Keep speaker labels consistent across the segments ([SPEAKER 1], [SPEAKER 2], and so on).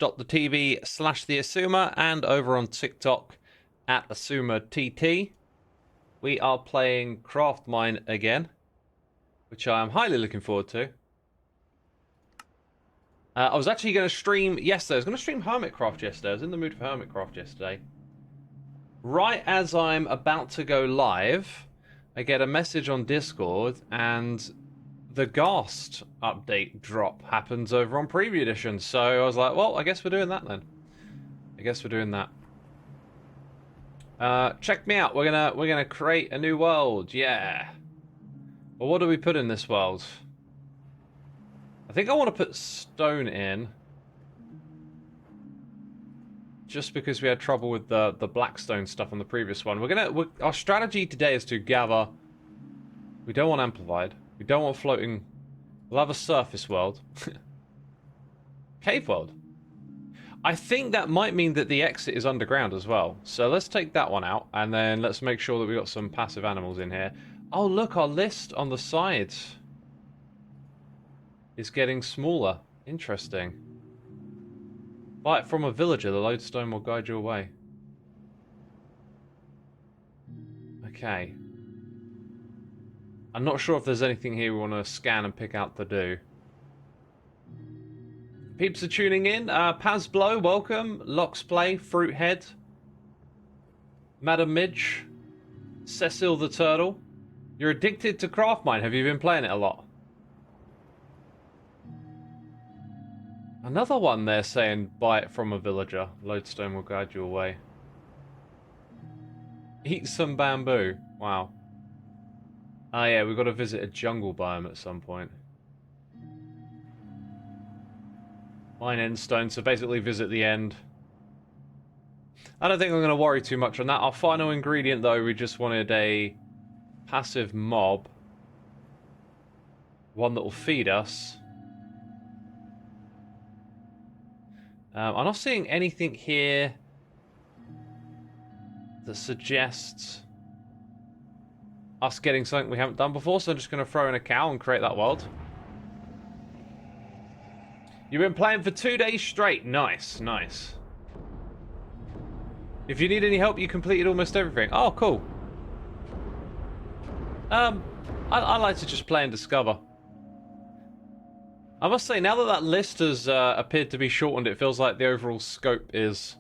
[SPEAKER 1] twitch.tv/the Xisuma and over on TikTok at XisumaTT. We are playing CraftMine again, which I am highly looking forward to. I was actually going to stream yesterday. I was going to stream Hermitcraft yesterday. I was in the mood for Hermitcraft yesterday. Right as I'm about to go live, I get a message on Discord, and the Ghast update drop happens over on Preview Edition. So I was like, well, I guess we're doing that then. I guess we're doing that. Check me out. We're gonna create a new world. Yeah. Well, what do we put in this world? I think I want to put stone in, just because we had trouble with the blackstone stuff on the previous one. Our strategy today is to gather. We don't want amplified. We don't want floating. We'll have a surface world. Cave world. I think that might mean that the exit is underground as well. So let's take that one out, and then let's make sure that we got some passive animals in here. Oh, look, our list on the sides is getting smaller. Interesting. Buy it from a villager. The lodestone will guide you away. Okay. I'm not sure if there's anything here we want to scan and pick out to do. Peeps are tuning in. Paz Blow, welcome. Lox Play, Fruithead, Madam Midge, Cecil the Turtle. You're addicted to CraftMine. Have you been playing it a lot? Another one there saying buy it from a villager. Lodestone will guide you away. Eat some bamboo. Wow. Oh yeah, we've got to visit a jungle biome at some point. Mine end stone, so basically visit the end. I don't think I'm going to worry too much on that. Our final ingredient, though, we just wanted a passive mob. One that will feed us. I'm not seeing anything here that suggests us getting something we haven't done before, so I'm just going to throw in a cow and create that world. You've been playing for 2 days straight. Nice, nice. If you need any help, you completed almost everything. Oh, cool. I like to just play and discover. I must say, now that that list has appeared to be shortened, it feels like the overall scope is...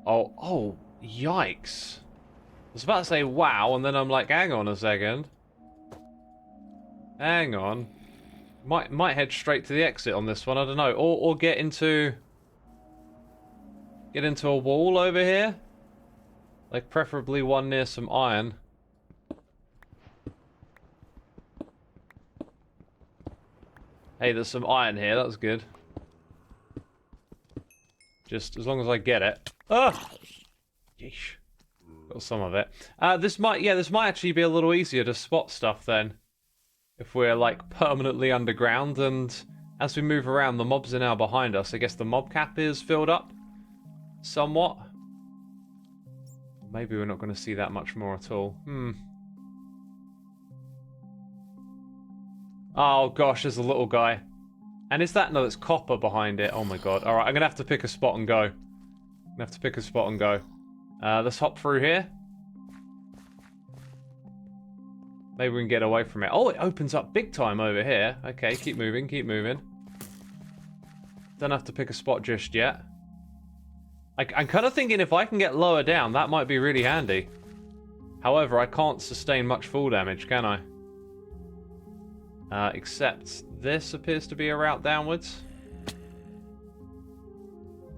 [SPEAKER 1] Oh, yikes. I was about to say wow, and then I'm like, hang on a second. Hang on. Might head straight to the exit on this one, I don't know. Or get into a wall over here. Like preferably one near some iron. Hey, there's some iron here, that's good. Just as long as I get it. Ah! Yeesh. Got some of it. This might actually be a little easier to spot stuff then. If we're like permanently underground, and as we move around, the mobs are now behind us. I guess the mob cap is filled up somewhat. Maybe we're not going to see that much more at all. Oh gosh, there's a little guy. And is that... No, it's copper behind it. Oh my god. Alright, I'm going to have to pick a spot and go. Let's hop through here. Maybe we can get away from it. Oh, it opens up big time over here. Okay, keep moving, keep moving. Don't have to pick a spot just yet. I'm kind of thinking if I can get lower down, that might be really handy. However, I can't sustain much fall damage, can I? Except this appears to be a route downwards.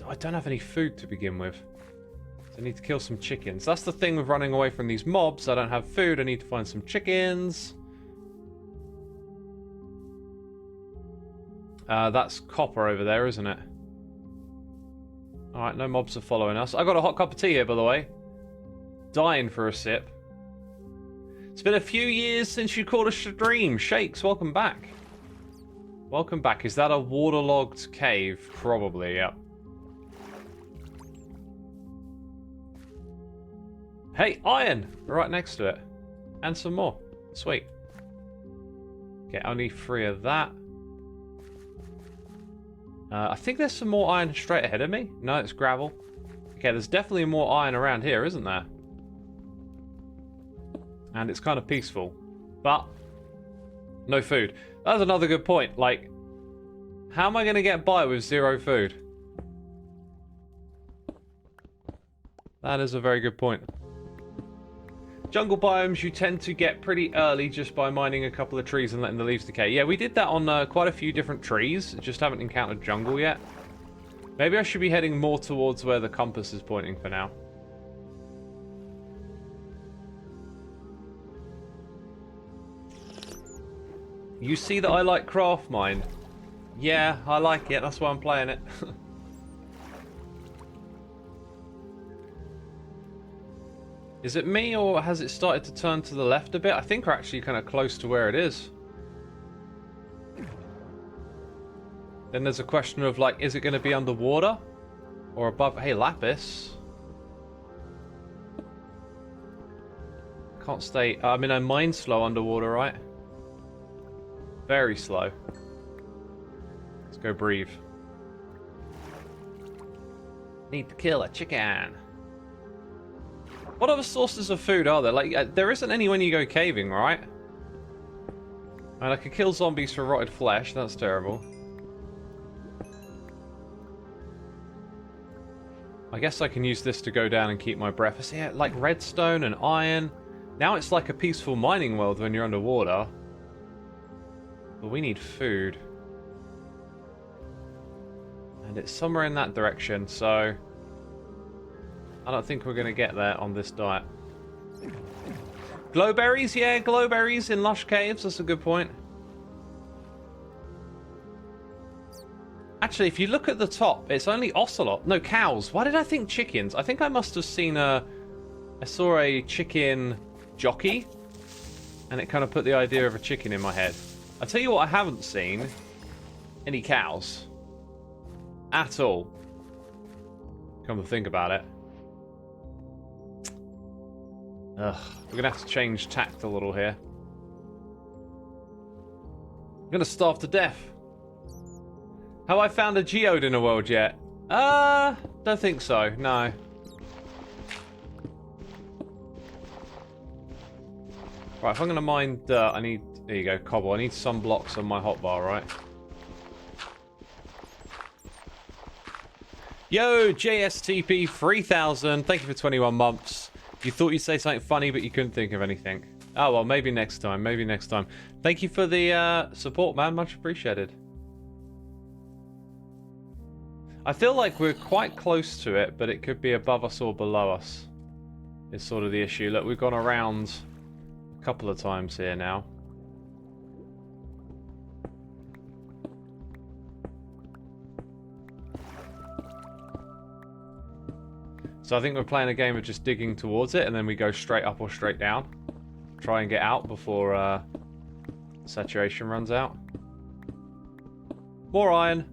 [SPEAKER 1] I don't have any food to begin with. So I need to kill some chickens. That's the thing with running away from these mobs. I don't have food. I need to find some chickens. That's copper over there, isn't it? Alright, no mobs are following us. I got a hot cup of tea here, by the way. Dying for a sip. It's been a few years since you caught a stream. Shakes, welcome back. Welcome back. Is that a waterlogged cave? Probably, yep. Hey, iron! Right next to it. And some more. Sweet. Okay, only 3 of that. I think there's some more iron straight ahead of me. No, it's gravel. Okay, there's definitely more iron around here, isn't there? And it's kind of peaceful. But no food. That's another good point. Like, how am I going to get by with 0 food? That is a very good point. Jungle biomes you tend to get pretty early just by mining a couple of trees and letting the leaves decay. Yeah, we did that on quite a few different trees. Just haven't encountered jungle yet. Maybe I should be heading more towards where the compass is pointing for now. You see that I like CraftMine? Yeah, I like it. That's why I'm playing it. Is it me, or has it started to turn to the left a bit? I think we're actually kind of close to where it is. Then there's a question of, like, is it going to be underwater? Or above? Hey, lapis. Can't stay... I mean, I mine slow underwater, right? Very slow. Let's go breathe. Need to kill a chicken. What other sources of food are there? Like, there isn't any when you go caving, right? And I could kill zombies for rotted flesh. That's terrible. I guess I can use this to go down and keep my breath. I see it, like redstone and iron. Now it's like a peaceful mining world when you're underwater. But we need food. And it's somewhere in that direction, so... I don't think we're going to get there on this diet. Glowberries? Yeah, glowberries in lush caves. That's a good point. Actually, if you look at the top, it's only ocelot. No, cows. Why did I think chickens? I think I must have seen I saw a chicken jockey. And it kind of put the idea of a chicken in my head. I'll tell you what I haven't seen. Any cows. At all. Come to think about it. Ugh, we're gonna have to change tact a little here. I'm gonna starve to death. Have I found a geode in a world yet? Don't think so, no. Right, if I'm gonna mine dirt, I need... There you go, cobble. I need some blocks on my hotbar, right? Yo, JSTP 3000. Thank you for 21 months. You thought you'd say something funny, but you couldn't think of anything. Oh, well, maybe next time. Maybe next time. Thank you for the support, man. Much appreciated. I feel like we're quite close to it, but it could be above us or below us. Is sort of the issue. Look, we've gone around a couple of times here now. So I think we're playing a game of just digging towards it, and then we go straight up or straight down. Try and get out before saturation runs out. More iron.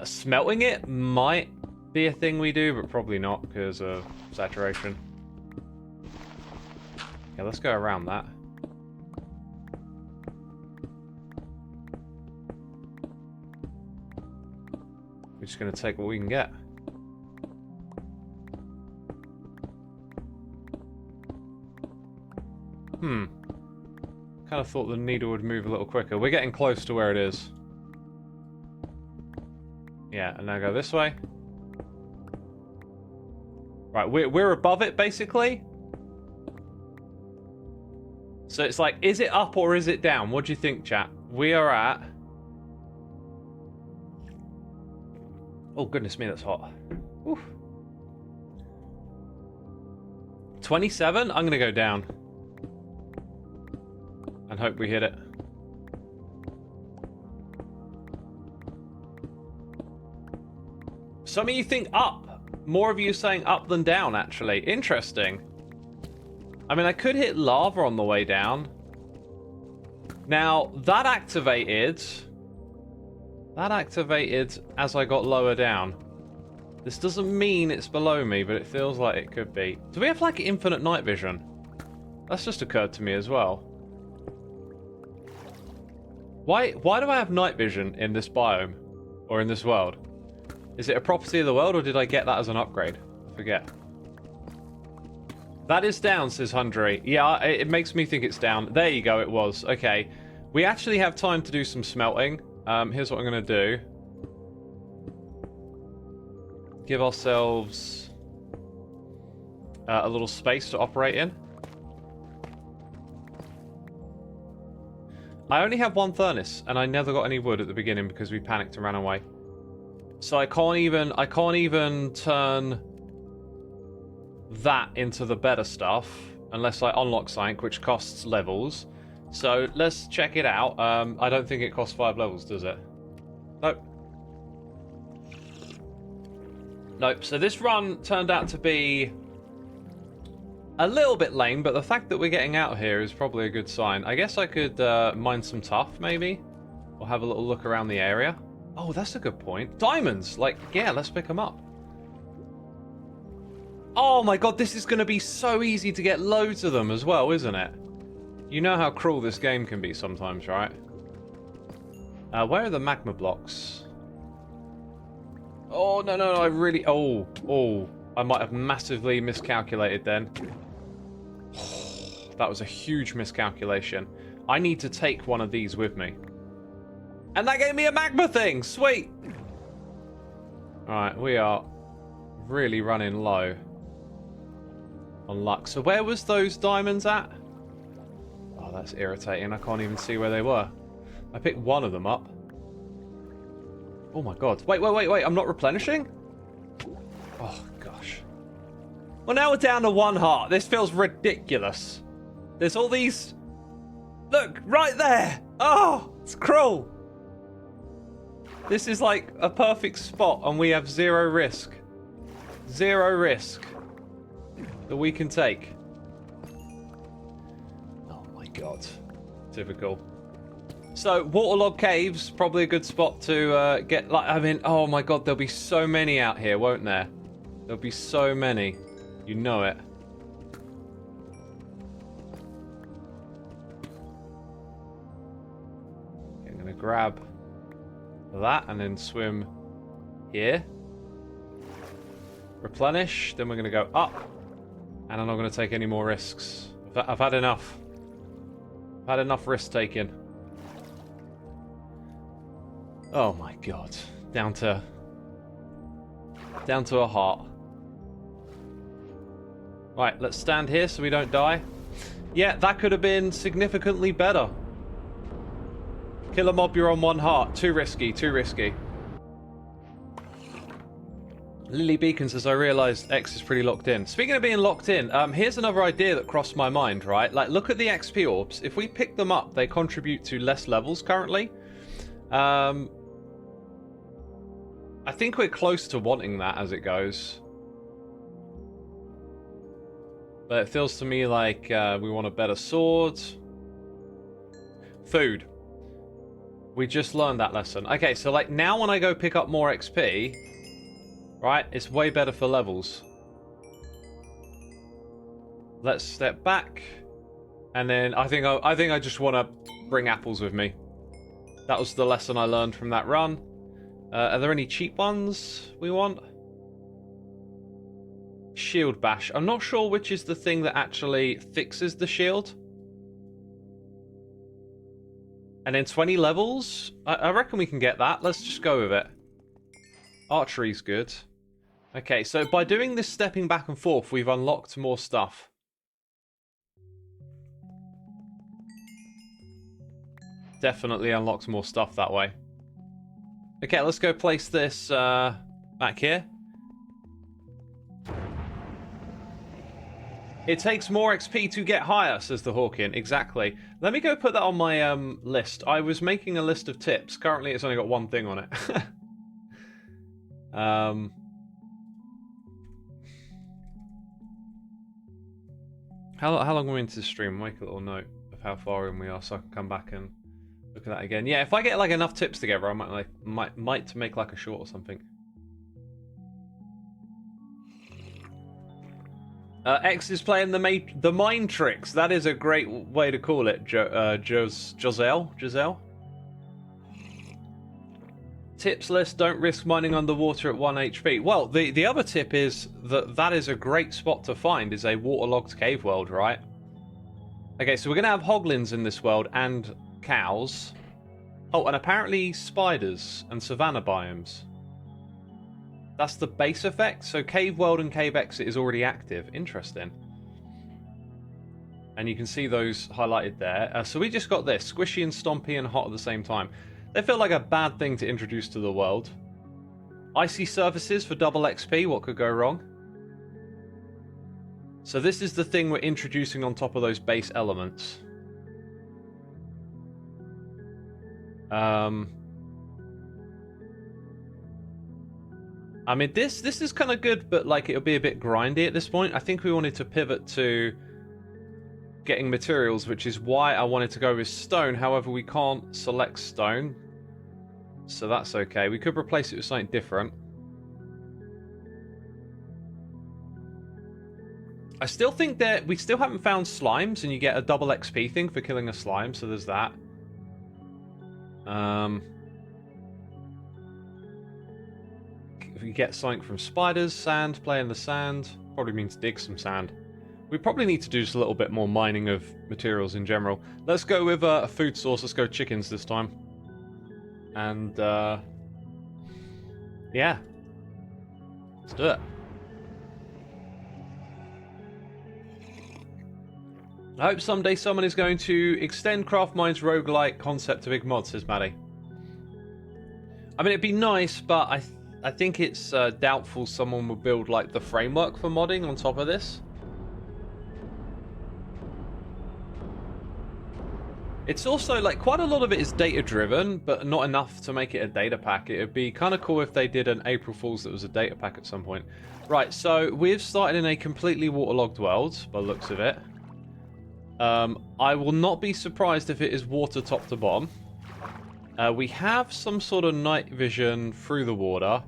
[SPEAKER 1] Smelting it might be a thing we do, but probably not because of saturation. Yeah, let's go around that. We're just going to take what we can get. Kind of thought the needle would move a little quicker. We're getting close to where it is. Yeah, and now go this way. Right, we're above it, basically. So it's like, is it up or is it down? What do you think, chat? We are at... Oh, goodness me, that's hot. Oof. 27? I'm going to go down. And hope we hit it. Some of you think up. More of you saying up than down, actually. Interesting. I mean, I could hit lava on the way down. Now, that activated as I got lower down. This doesn't mean it's below me, but it feels like it could be. Do we have, like, infinite night vision? That's just occurred to me as well. Why do I have night vision in this biome? Or in this world? Is it a property of the world, or did I get that as an upgrade? I forget. That is down, says Hundrey. Yeah, it makes me think it's down. There you go, it was. Okay. We actually have time to do some smelting. Here's what I'm going to do. Give ourselves a little space to operate in. I only have one furnace, and I never got any wood at the beginning because we panicked and ran away. So I can't even turn that into the better stuff unless I unlock something, which costs levels. So let's check it out. I don't think it costs 5 levels, does it? Nope. Nope. So this run turned out to be a little bit lame, but the fact that we're getting out here is probably a good sign. I guess I could mine some tuff, maybe? Or have a little look around the area. Oh, that's a good point. Diamonds! Like, yeah, let's pick them up. Oh my god, this is going to be so easy to get loads of them as well, isn't it? You know how cruel this game can be sometimes, right? Where are the magma blocks? Oh, no, I really... Oh, I might have massively miscalculated then. That was a huge miscalculation. I need to take one of these with me. And that gave me a magma thing! Sweet! Alright, we are really running low on luck. So where was those diamonds at? Oh, that's irritating. I can't even see where they were. I picked one of them up. Oh my god. Wait. I'm not replenishing? Oh, gosh. Well, now we're down to 1 heart. This feels ridiculous. There's all these... Look, right there! Oh, it's cruel. This is like a perfect spot, and we have 0 risk. 0 risk that we can take. Oh my god. Typical. So, Waterlogged Caves, probably a good spot to get, like, I mean, oh my god, there'll be so many out here, won't there? There'll be so many. You know it. Okay, I'm gonna grab that and then swim here. Replenish, then we're gonna go up. And I'm not gonna take any more risks. I've had enough. I've had enough risk taking. Oh my god. Down to a heart. Right, let's stand here so we don't die. Yeah, that could have been significantly better. Kill a mob, you're on 1 heart. Too risky, too risky. Lily Beacon says, I realised X is pretty locked in. Speaking of being locked in, here's another idea that crossed my mind, right? Like, look at the XP orbs. If we pick them up, they contribute to less levels currently. I think we're close to wanting that as it goes. But it feels to me like we want a better sword. Food. We just learned that lesson. Okay, so like now when I go pick up more XP, right, it's way better for levels. Let's step back. And then I think I just want to bring apples with me. That was the lesson I learned from that run. Are there any cheap ones we want? Shield bash. I'm not sure which is the thing that actually fixes the shield. And then 20 levels? I reckon we can get that. Let's just go with it. Archery's good. Okay, so by doing this stepping back and forth, we've unlocked more stuff. Definitely unlocked more stuff that way. Okay, let's go place this back here. It takes more XP to get higher, says the Hawkin. Exactly. Let me go put that on my list. I was making a list of tips. Currently, it's only got 1 thing on it. How long are we into the stream? Make a little note of how far in we are so I can come back and look at that again. Yeah, if I get like enough tips together, I might make like a short or something. X is playing the mind tricks. That is a great way to call it, Giselle. Tips list, don't risk mining underwater at 1 HP. Well, the other tip is that is a great spot to find, is a waterlogged cave world, right? Okay, so we're going to have hoglins in this world and cows. Oh, and apparently spiders and savanna biomes. That's the base effect. So cave world and cave exit is already active. Interesting. And you can see those highlighted there. So we just got this. Squishy and stompy and hot at the same time. They feel like a bad thing to introduce to the world. Icy surfaces for double XP. What could go wrong? So this is the thing we're introducing on top of those base elements. I mean, this is kind of good, but like it'll be a bit grindy at this point. I think we wanted to pivot to getting materials, which is why I wanted to go with stone. However, we can't select stone, so that's okay. We could replace it with something different. I still think that we still haven't found slimes, and you get a double XP thing for killing a slime, so there's that. If we get something from spiders, sand, play in the sand, probably means dig some sand. We probably need to do just a little bit more mining of materials in general. Let's go with a food source. Let's go chickens this time. And, yeah. Let's do it. I hope someday someone is going to extend CraftMine's roguelike concept to big mods, says Maddie. I mean, it'd be nice, but I think it's doubtful someone will build, like, the framework for modding on top of this. It's also, like, quite a lot of it is data-driven, but not enough to make it a data pack. It would be kind of cool if they did an April Fool's that was a data pack at some point. Right, so we've started in a completely waterlogged world, by the looks of it. I will not be surprised if it is water top to bottom. We have some sort of night vision through the water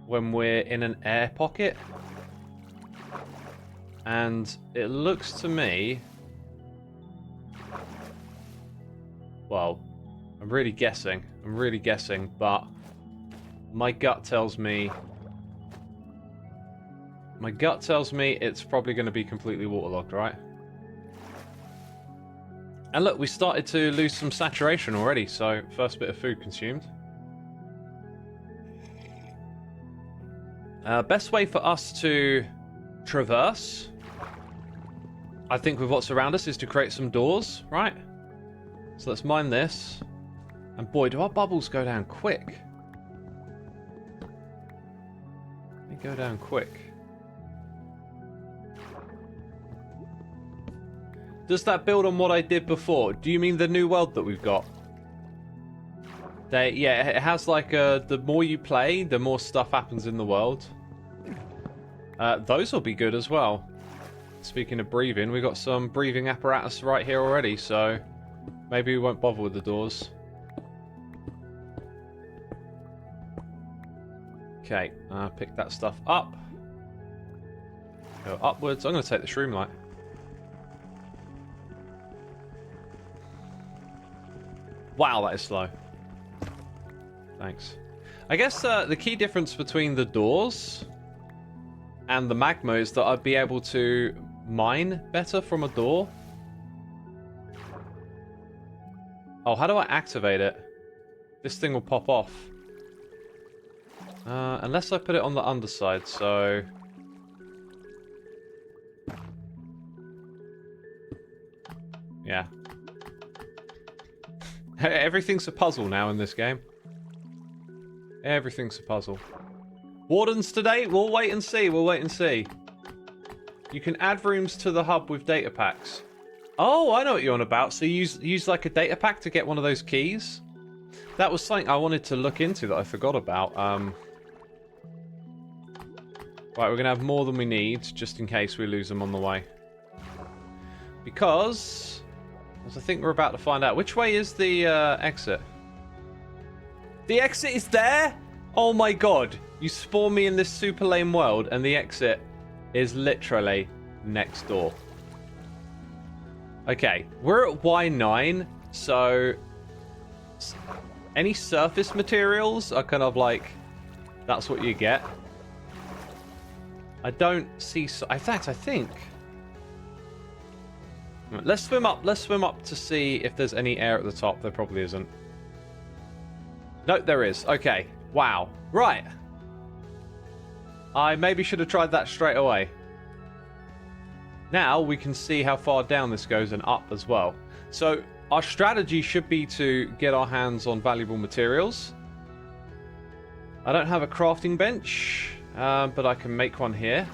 [SPEAKER 1] when we're in an air pocket. And it looks to me... Well, I'm really guessing, but my gut tells me it's probably going to be completely waterlogged, right? And look, we started to lose some saturation already, so first bit of food consumed. Best way for us to traverse, I think, with what's around us is to create some doors, right? So let's mine this. And boy, do our bubbles go down quick. They go down quick. Does that build on what I did before? Do you mean the new world that we've got? Yeah, it has like the more you play, the more stuff happens in the world. Those will be good as well. Speaking of breathing, we've got some breathing apparatus right here already, so maybe we won't bother with the doors. Okay, pick that stuff up. Go upwards. I'm going to take the shroom light. Wow, that is slow. Thanks. I guess the key difference between the doors and the magma is that I'd be able to mine better from a door. Oh, how do I activate it? This thing will pop off. Unless I put it on the underside, so... Yeah. Everything's a puzzle now in this game. Everything's a puzzle. Wardens today? We'll wait and see. We'll wait and see. You can add rooms to the hub with data packs. Oh, I know what you're on about. So you use like a data pack to get one of those keys? That was something I wanted to look into that I forgot about. Right, we're going to have more than we need, just in case we lose them on the way. Because... as I think we're about to find out. Which way is the exit? The exit is there? Oh my god. You spawn me in this super lame world and the exit is literally next door. Okay, we're at Y9, so Any surface materials are kind of like, that's what you get. I don't see... In fact, I think... Let's swim up to see if there's any air at the top. There probably isn't. Nope, there is. Okay. Wow. Right. I maybe should have tried that straight away. Now we can see how far down this goes and up as well. So our strategy should be to get our hands on valuable materials. I don't have a crafting bench, but I can make one here.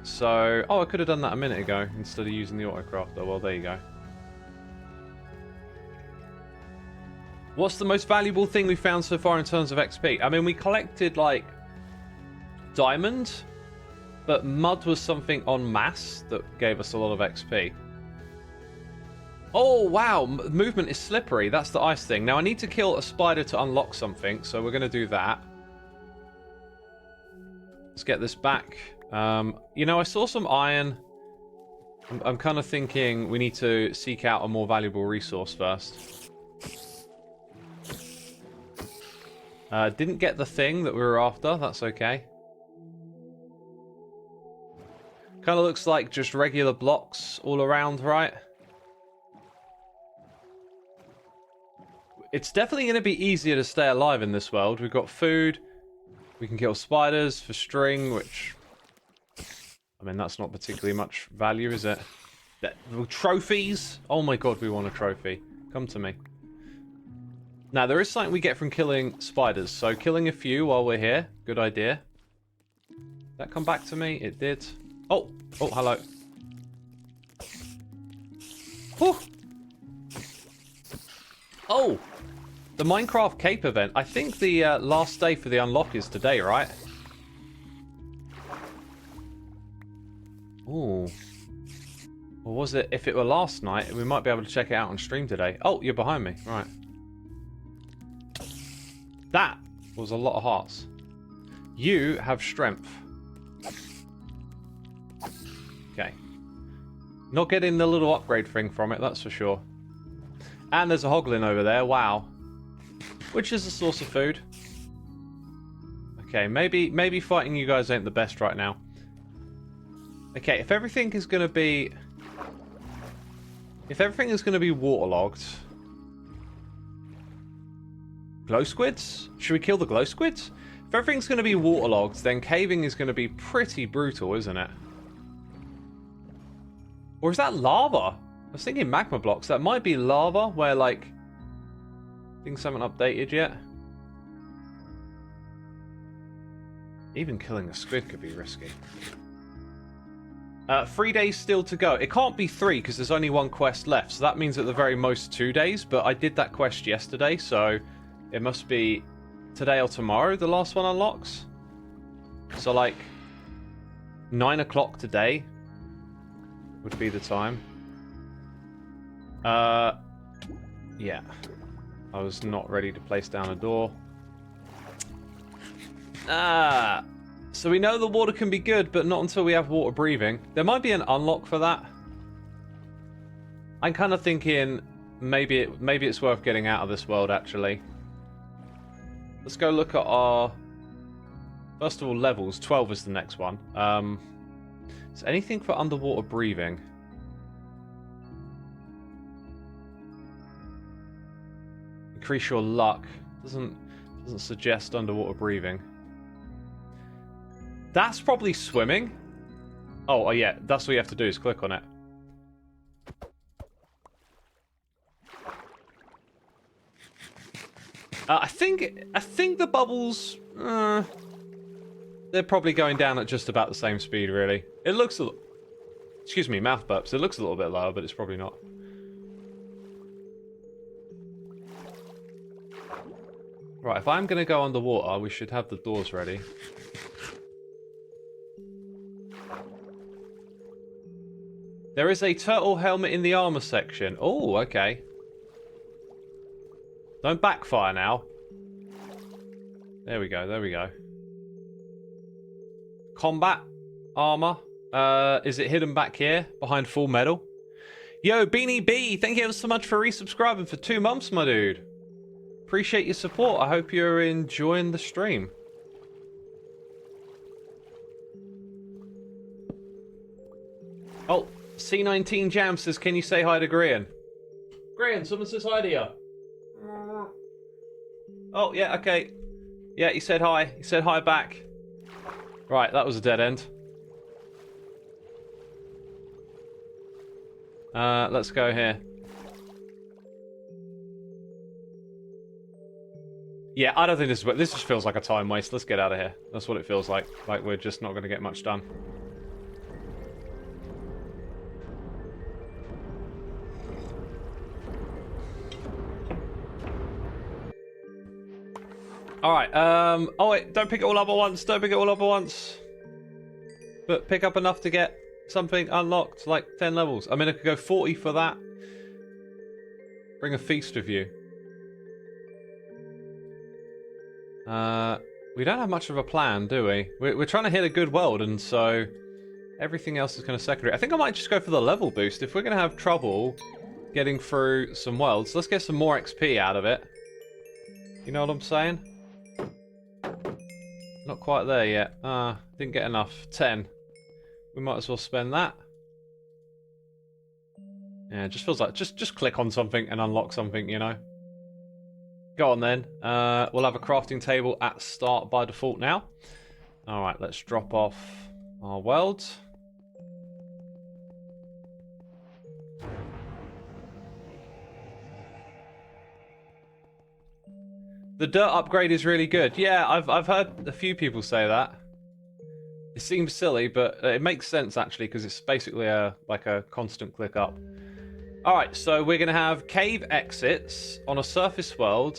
[SPEAKER 1] So, oh, I could have done that a minute ago instead of using the autocrafter. Well, there you go. What's the most valuable thing we found so far in terms of XP? I mean, we collected, like, diamond, but mud was something en masse that gave us a lot of XP. Oh, wow. Movement is slippery. That's the ice thing. Now, I need to kill a spider to unlock something, so we're going to do that. Let's get this back. You know, I saw some iron. I'm kind of thinking we need to seek out a more valuable resource first. Didn't get the thing that we were after. That's okay. Kind of looks like just regular blocks all around, right? It's definitely going to be easier to stay alive in this world. We've got food. We can kill spiders for string, which... I mean, that's not particularly much value, is it? Trophies? Oh my god, we want a trophy. Come to me. Now, there is something we get from killing spiders. So, killing a few while we're here. Good idea. Did that come back to me? It did. Oh! Oh, hello. Whew. Oh! The Minecraft Cape event. I think the last day for the unlock is today, right? Ooh. Or was it... If it were last night, we might be able to check it out on stream today. Oh, you're behind me. Right. That was a lot of hearts. You have strength. Okay. Not getting the little upgrade thing from it, that's for sure. And there's a hoglin over there. Wow. Which is a source of food. Okay, maybe fighting you guys ain't the best right now. Okay, if everything is going to be... If everything is going to be waterlogged... Glow squids? Should we kill the glow squids? If everything's going to be waterlogged, then caving is going to be pretty brutal, isn't it? Or is that lava? I was thinking magma blocks. That might be lava, where, like... Things haven't updated yet. Even killing a squid could be risky. 3 days still to go. It can't be 3 because there's only one quest left. So that means at the very most 2 days. But I did that quest yesterday, so it must be today or tomorrow the last one unlocks. So like 9 o'clock today would be the time. Yeah. I was not ready to place down a door. So we know the water can be good, but not until we have water breathing. There might be an unlock for that. I'm kind of thinking maybe it's worth getting out of this world, actually. Let's go look at our... First of all, levels. 12 is the next one. Is anything for underwater breathing? Increase your luck. Doesn't suggest underwater breathing. That's probably swimming. Oh, yeah, that's what you have to do is click on it. I think the bubbles... they're probably going down at just about the same speed, really. It looks a little... Excuse me, mouth burps. It looks a little bit lower, but it's probably not. Right, if I'm going to go underwater, we should have the doors ready. There is a turtle helmet in the armor section. Oh, okay. Don't backfire now. There we go, there we go. Combat armor. Is it hidden back here behind full metal? Yo, Beanie B, thank you ever so much for resubscribing for 2 months, my dude. appreciate your support. I hope you're enjoying the stream. Oh, C19 Jam says, can you say hi to Grian? Grian, someone says hi to you. Oh, yeah, okay. Yeah, he said hi. He said hi back. Right, that was a dead end. Let's go here. Yeah, I don't think this just feels like a time waste. Let's get out of here. That's what it feels like. Like we're just not going to get much done. Alright, oh wait, don't pick it all up at once. Don't pick it all up at once. But pick up enough to get something unlocked, like 10 levels. I mean, I could go 40 for that. Bring a feast with you. We don't have much of a plan, do we? We're trying to hit a good world, and so everything else is kind of secondary. I think I might just go for the level boost. If we're going to have trouble getting through some worlds, let's get some more XP out of it. You know what I'm saying? Not quite there yet. Didn't get enough. 10. We might as well spend that. Yeah, it just feels like just click on something and unlock something, you know. Go on then. We'll have a crafting table at start by default now. Alright, let's drop off our world. The dirt upgrade is really good. Yeah, I've heard a few people say that. It seems silly, but it makes sense actually, because it's basically like a constant click up. Alright, so we're going to have cave exits on a surface world.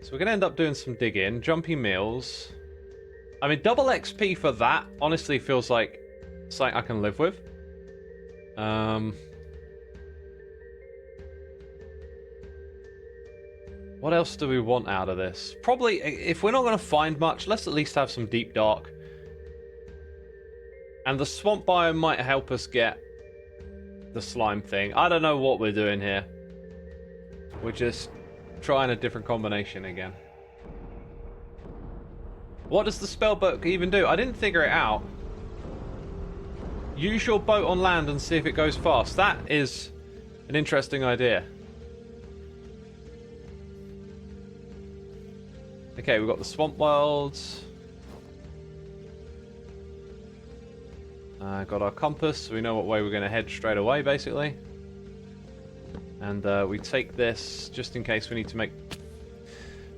[SPEAKER 1] So we're going to end up doing some digging, jumpy meals. I mean, double XP for that honestly feels like something I can live with. What else do we want out of this? Probably, if we're not going to find much, let's at least have some deep dark. And the swamp biome might help us get the slime thing. I don't know what we're doing here. We're just trying a different combination again. What does the spell book even do? I didn't figure it out. Use your boat on land and see if it goes fast. That is an interesting idea. Okay, we've got the swamp worlds. Got our compass, so we know what way we're going to head straight away, basically. And we take this just in case we need to make...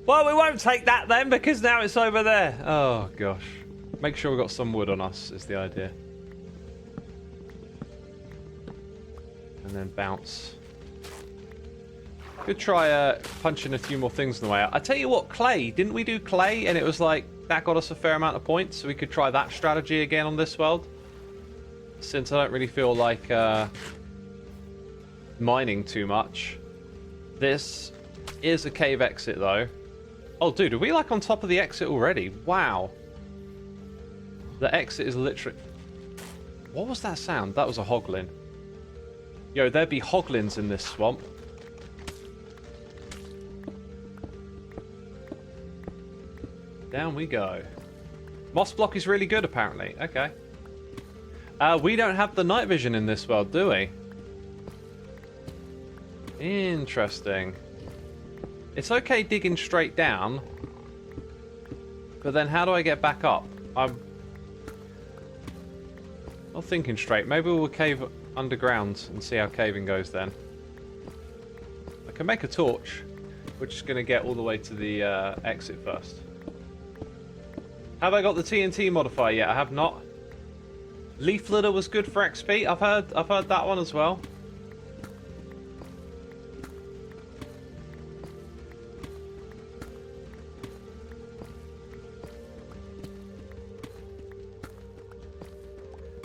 [SPEAKER 1] Well, we won't take that then, because now it's over there. Oh, gosh. Make sure we've got some wood on us, is the idea. And then bounce. Could try punching a few more things on the way out. I tell you what, clay. Didn't we do clay? And it was like, that got us a fair amount of points, so we could try that strategy again on this world. Since I don't really feel like mining too much. This is a cave exit, though. Oh, dude, are we like on top of the exit already? Wow. The exit is literally... What was that sound? That was a hoglin. Yo, there'd be hoglins in this swamp. Down we go. Moss block is really good, apparently. Okay. We don't have the night vision in this world, do we? Interesting. It's okay digging straight down, but then how do I get back up? I'm not thinking straight. Maybe we'll cave underground and see how caving goes then. I can make a torch. We're just going to get all the way to the exit first. Have I got the TNT modifier yet? I have not. Leaf litter was good for XP. I've heard that one as well.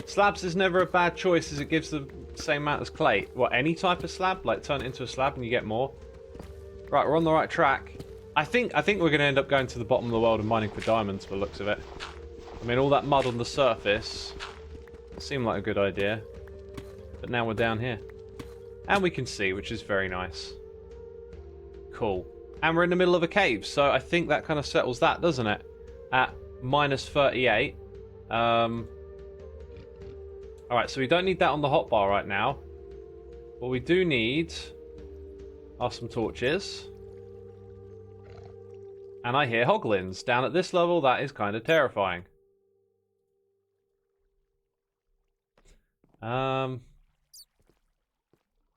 [SPEAKER 1] Slabs is never a bad choice as it gives the same amount as clay. What, any type of slab? Like turn it into a slab and you get more? Right, we're on the right track. I think we're going to end up going to the bottom of the world and mining for diamonds by the looks of it. I mean, all that mud on the surface seemed like a good idea. But now we're down here. And we can see, which is very nice. Cool. And we're in the middle of a cave, so I think that kind of settles that, doesn't it? At minus 38. Alright, so we don't need that on the hotbar right now. What we do need are some torches. And I hear hoglins. Down at this level, that is kind of terrifying.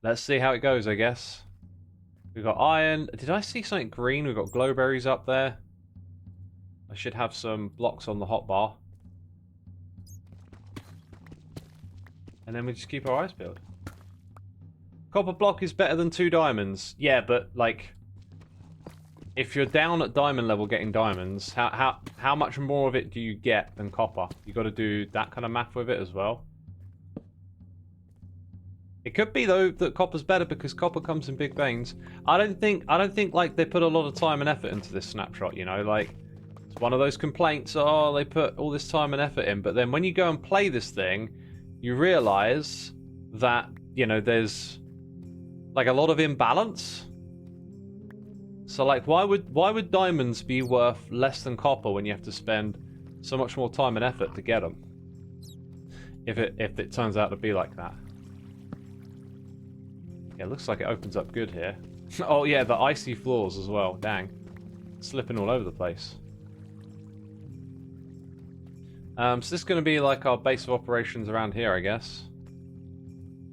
[SPEAKER 1] Let's see how it goes, I guess. We've got iron. Did I see something green? We've got glowberries up there. I should have some blocks on the hotbar. And then we just keep our eyes peeled. Copper block is better than 2 diamonds. Yeah, but, like, if you're down at diamond level getting diamonds, how much more of it do you get than copper? You got to do that kind of math with it as well. It could be though that copper's better because copper comes in big veins. I don't think like they put a lot of time and effort into this snapshot, you know, like it's one of those complaints, oh, they put all this time and effort in, but then when you go and play this thing, you realize that, you know, there's like a lot of imbalance. So like why would diamonds be worth less than copper when you have to spend so much more time and effort to get them? If it turns out to be like that. Yeah, it looks like it opens up good here. Oh yeah, the icy floors as well. Dang. Slipping all over the place. So this is going to be like our base of operations around here, I guess.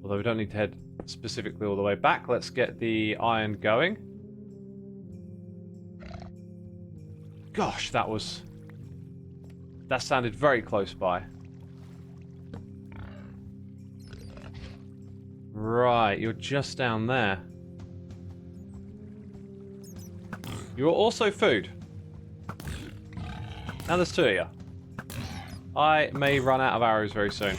[SPEAKER 1] Although we don't need to head specifically all the way back. Let's get the iron going. Gosh, that sounded very close by. Right, you're just down there. You're also food. Now there's 2 of you. I may run out of arrows very soon.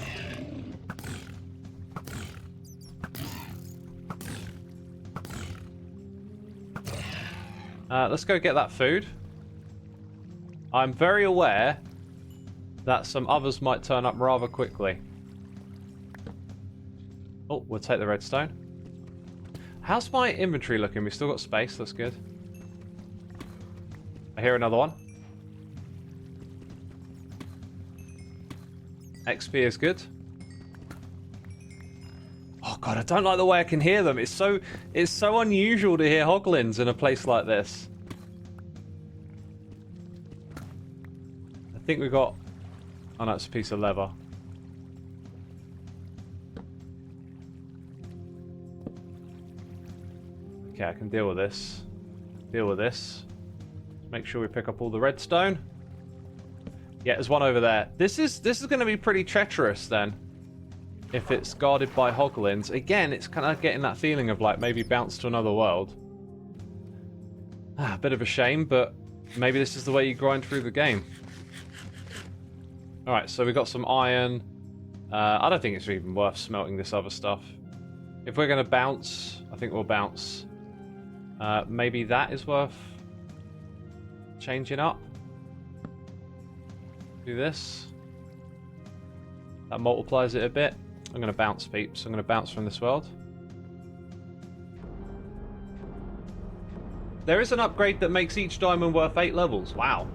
[SPEAKER 1] Let's go get that food. I'm very aware that some others might turn up rather quickly. Oh, we'll take the redstone. How's my inventory looking? We've still got space, that's good. I hear another one. XP is good. Oh god, I don't like the way I can hear them. It's so unusual to hear hoglins in a place like this. I think we've got... Oh no, it's a piece of leather. Okay, I can deal with this. Deal with this. Make sure we pick up all the redstone. Yeah, there's one over there. This is going to be pretty treacherous then. If it's guarded by hoglins. Again, it's kind of getting that feeling of like maybe bounce to another world. A bit of a shame, but maybe this is the way you grind through the game. Alright, so we got some iron. I don't think it's even worth smelting this other stuff. If we're going to bounce, I think we'll bounce. Maybe that is worth changing up. Do this. That multiplies it a bit. I'm going to bounce, peeps. I'm going to bounce from this world. There is an upgrade that makes each diamond worth 8 levels. Wow.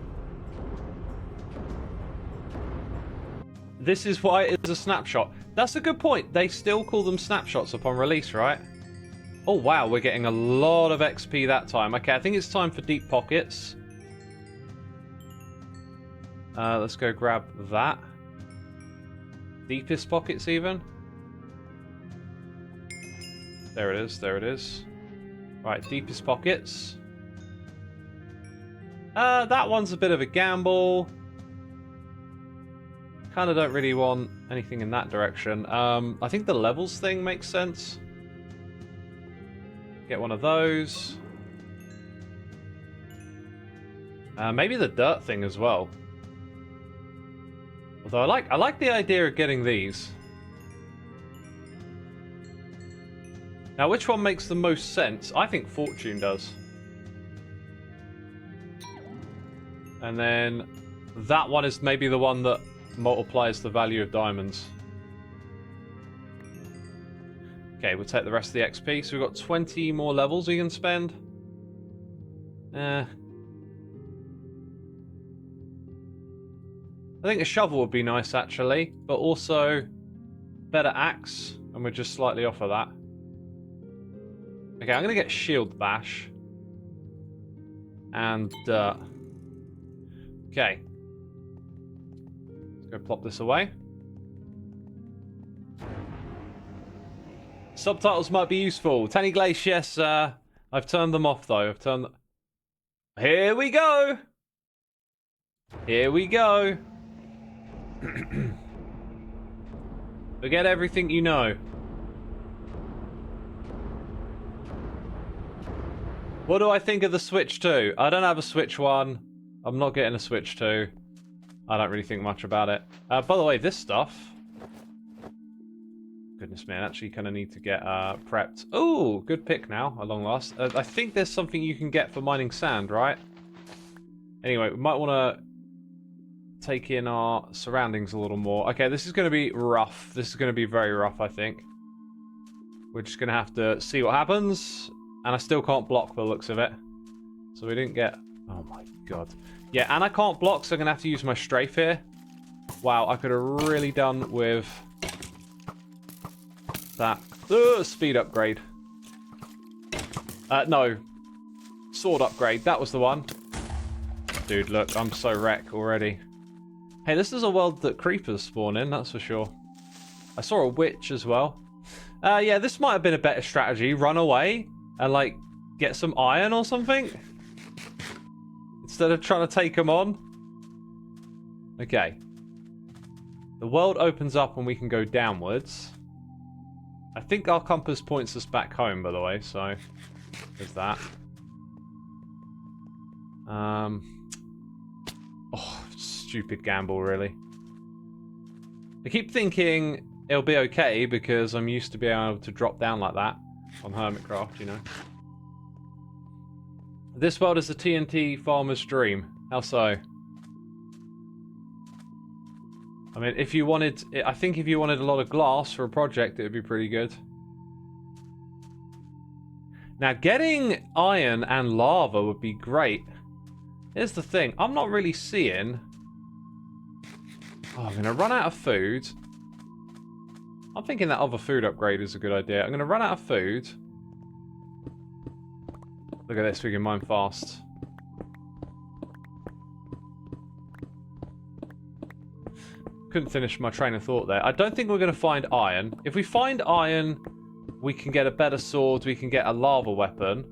[SPEAKER 1] This is why it is a snapshot. That's a good point. They still call them snapshots upon release, right? Oh, wow. We're getting a lot of XP that time. Okay, I think it's time for deep pockets. Let's go grab that. Deepest pockets, even. There it is. There it is. Right, deepest pockets. That one's a bit of a gamble. Kind of don't really want anything in that direction. I think the levels thing makes sense. Get one of those. Maybe the dirt thing as well. Although I like the idea of getting these. Now, which one makes the most sense? I think fortune does. And then that one is maybe the one that multiplies the value of diamonds. Okay, we'll take the rest of the XP. So we've got 20 more levels we can spend. I think a shovel would be nice, actually. But also, better axe. And we're just slightly off of that. Okay, I'm going to get shield bash. And dirt. Okay. Let's go plop this away. Subtitles might be useful. Tanny Glace, yes. I've turned them off, though. Here we go! Here we go! Forget everything you know. What do I think of the Switch 2? I don't have a Switch 1. I'm not getting a Switch 2. I don't really think much about it. By the way, this stuff... Goodness me, I actually kind of need to get prepped. Oh, good pick now, at long last. I think there's something you can get for mining sand, right? Anyway, we might want to take in our surroundings a little more. Okay, this is going to be rough. This is going to be very rough, I think. We're just going to have to see what happens. And I still can't block the looks of it. So we didn't get... Oh my god. Yeah, and I can't block, so I'm going to have to use my strafe here. Wow, I could have really done with that. Speed upgrade. No. Sword upgrade. That was the one. Dude, look, I'm so wrecked already. Hey, this is a world that creepers spawn in, that's for sure. I saw a witch as well. Yeah, this might have been a better strategy. Run away and, like, get some iron or something. Instead of trying to take them on. Okay. The world opens up and we can go downwards. I think our compass points us back home, by the way, so there's that. Oh, stupid gamble, really. I keep thinking it'll be okay because I'm used to being able to drop down like that on Hermitcraft, you know. This world is a TNT farmer's dream. How so? I mean, if you wanted... I think if you wanted a lot of glass for a project, it would be pretty good. Now, getting iron and lava would be great. Here's the thing. I'm not really seeing... Oh, I'm going to run out of food. I'm thinking that other food upgrade is a good idea. I'm going to run out of food. Look at this. We can mine fast. Couldn't finish my train of thought there. I don't think we're going to find iron. If we find iron, we can get a better sword. We can get a lava weapon.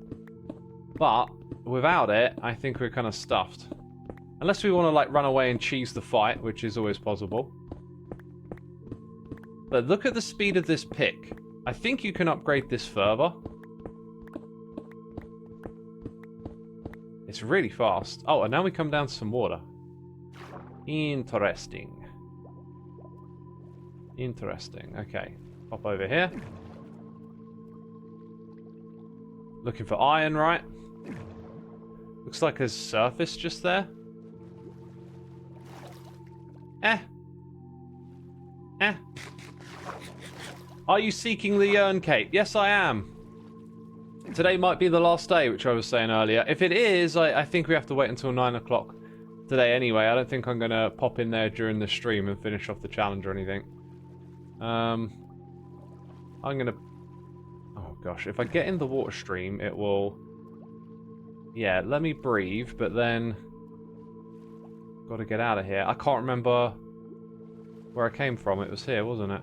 [SPEAKER 1] But without it, I think we're kind of stuffed. Unless we want to, like, run away and cheese the fight, which is always possible. But look at the speed of this pick. I think you can upgrade this further. It's really fast. Oh, and now we come down to some water. Interesting. Interesting. Okay. Pop over here. Looking for iron, right? Looks like there's surface just there. Are you seeking the urn cape? Yes, I am. Today might be the last day, which I was saying earlier. If it is, I think we have to wait until 9 o'clock today anyway. I don't think I'm going to pop in there during the stream and finish off the challenge or anything. I'm going to... Oh, gosh. If I get in the water stream, it will... Yeah, let me breathe, but then... Got to get out of here. I can't remember where I came from. It was here, wasn't it?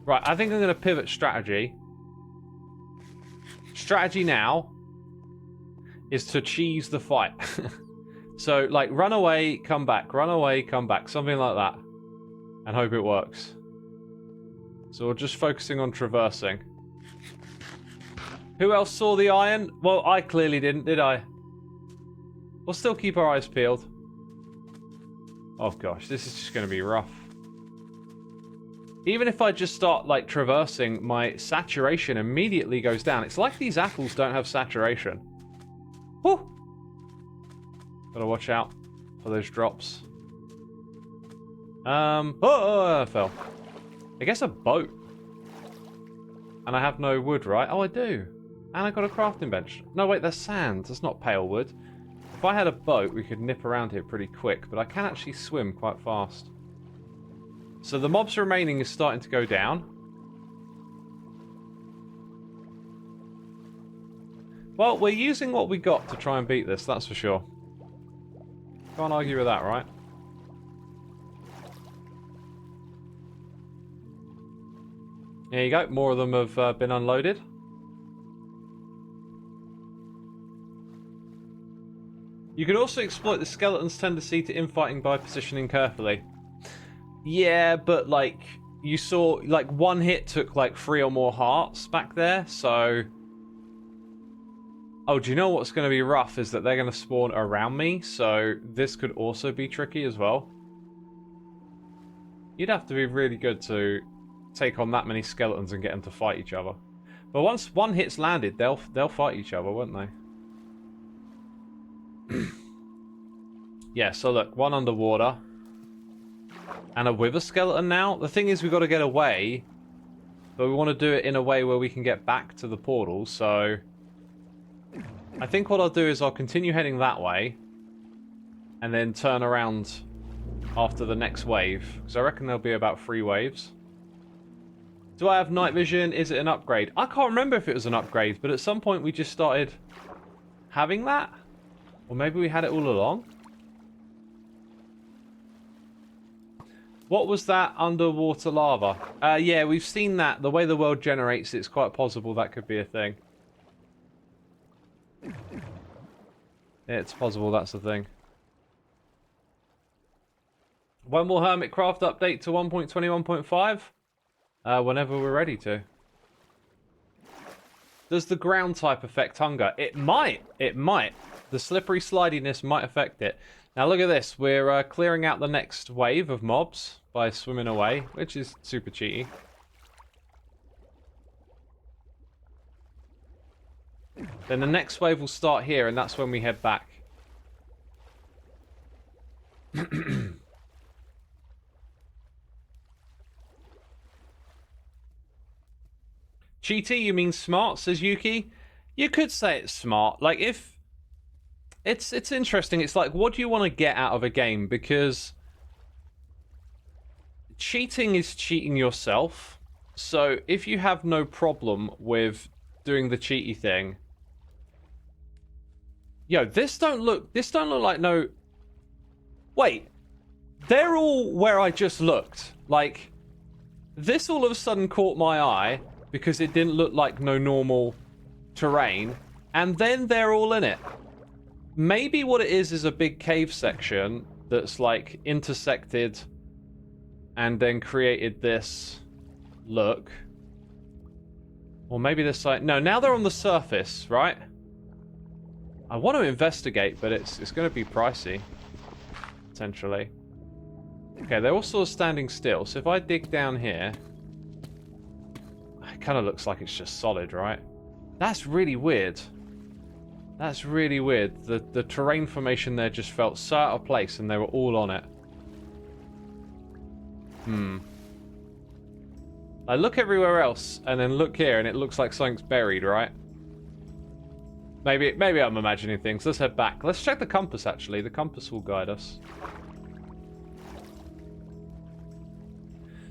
[SPEAKER 1] Right, I think I'm going to pivot strategy. Strategy now is to cheese the fight. So, like, run away, come back. Run away, come back. Something like that. And hope it works. So we're just focusing on traversing. Who else saw the iron? Well, I clearly didn't, did I? We'll still keep our eyes peeled. Oh gosh, this is just going to be rough. Even if I just start, like, traversing, my saturation immediately goes down. It's like these apples don't have saturation. Whew! Gotta watch out for those drops. Oh, I fell. I guess a boat. And I have no wood, right? Oh, I do. And I got a crafting bench. No, wait, that's sand. That's not pale wood. If I had a boat, we could nip around here pretty quick, but I can actually swim quite fast. So the mobs remaining is starting to go down. Well, we're using what we got to try and beat this, that's for sure. Can't argue with that, right? There you go, more of them have been unloaded. You could also exploit the skeleton's tendency to infighting by positioning carefully. Yeah, but like, you saw, like, one hit took like 3 or more hearts back there, so... Oh, do you know what's going to be rough is that they're going to spawn around me, so this could also be tricky as well. You'd have to be really good to take on that many skeletons and get them to fight each other. But once one hit's landed, they'll fight each other, won't they? Yeah, so look, one underwater. And a wither skeleton now. The thing is, we've got to get away. But we want to do it in a way where we can get back to the portal, so... I think what I'll do is I'll continue heading that way. And then turn around after the next wave. Because I reckon there'll be about 3 waves. Do I have night vision? Is it an upgrade? I can't remember if it was an upgrade, but at some point we just started having that. Or maybe we had it all along. What was that underwater lava? Yeah, we've seen that. The way the world generates, it's quite possible that could be a thing. Yeah, it's possible that's a thing. When will Hermitcraft update to 1.21.5? Whenever we're ready to. Does the ground type affect hunger? It might. It might. The slippery slidiness might affect it. Now look at this. We're clearing out the next wave of mobs by swimming away, which is super cheaty. Then the next wave will start here, and that's when we head back. Cheaty, you mean smart, says Yuki? You could say it's smart. Like, if... It's interesting. It's like, what do you want to get out of a game? Because... cheating is cheating yourself. So, if you have no problem with doing the cheaty thing... Yo, this don't look like no... Wait. They're all where I just looked. Like, this all of a sudden caught my eye... because it didn't look like no normal terrain. And then they're all in it. Maybe what it is a big cave section that's like intersected and then created this look. Or maybe this like... No, now they're on the surface, right? I want to investigate, but it's going to be pricey. Potentially. Okay, they're all sort of standing still. So if I dig down here... It kind of looks like it's just solid, right? That's really weird. That's really weird. The terrain formation there just felt so out of place and they were all on it. I look everywhere else and then look here and it looks like something's buried, right? Maybe I'm imagining things. Let's head back. Let's check the compass, actually. The compass will guide us.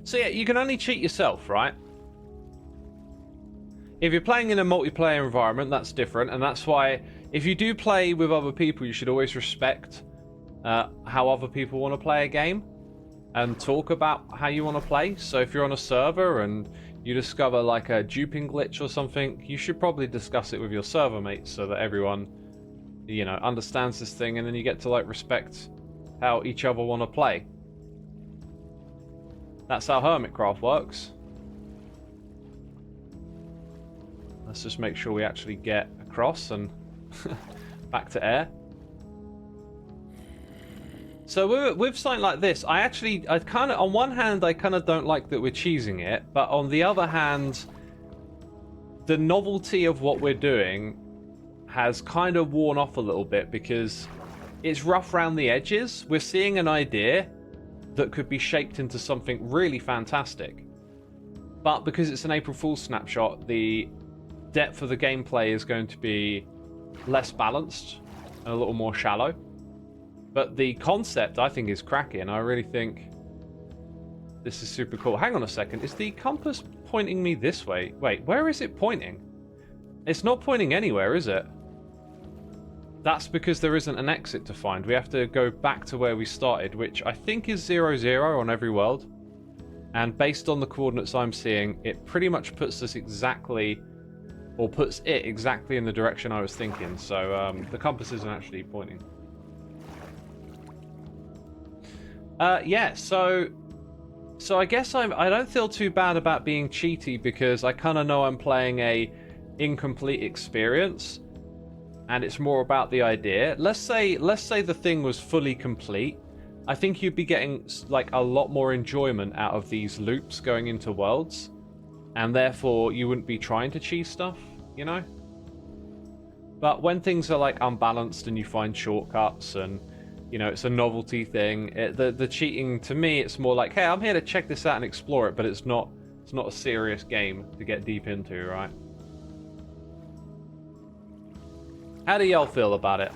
[SPEAKER 1] So yeah, you can only cheat yourself, right? If you're playing in a multiplayer environment, that's different, and that's why if you do play with other people, you should always respect how other people want to play a game and talk about how you want to play. So if you're on a server and you discover like a duping glitch or something, you should probably discuss it with your server mates so that everyone, you know, understands this thing, and then you get to like respect how each other want to play. That's how Hermitcraft works. Let's just make sure we actually get across and back to air. So with something like this, I kind of, on one hand, I kind of don't like that we're cheesing it, but on the other hand, the novelty of what we're doing has kind of worn off a little bit because it's rough around the edges. We're seeing an idea that could be shaped into something really fantastic. But because it's an April Fool's snapshot, the depth of the gameplay is going to be less balanced and a little more shallow. But the concept, I think, is cracking. I really think this is super cool. Hang on a second. Is the compass pointing me this way? Wait, where is it pointing? It's not pointing anywhere, is it? That's because there isn't an exit to find. We have to go back to where we started, which I think is 0, 0 on every world. And based on the coordinates I'm seeing, it pretty much puts us exactly, or puts it exactly in the direction I was thinking. So the compass isn't actually pointing. Yeah, so I guess I don't feel too bad about being cheaty because I kind of know I'm playing a incomplete experience. And it's more about the idea. Let's say the thing was fully complete. I think you'd be getting like a lot more enjoyment out of these loops going into worlds, and therefore you wouldn't be trying to cheese stuff, you know? But when things are like unbalanced and you find shortcuts and, you know, it's a novelty thing, the cheating, to me, it's more like, hey, I'm here to check this out and explore it, but it's not a serious game to get deep into, right? How do y'all feel about it?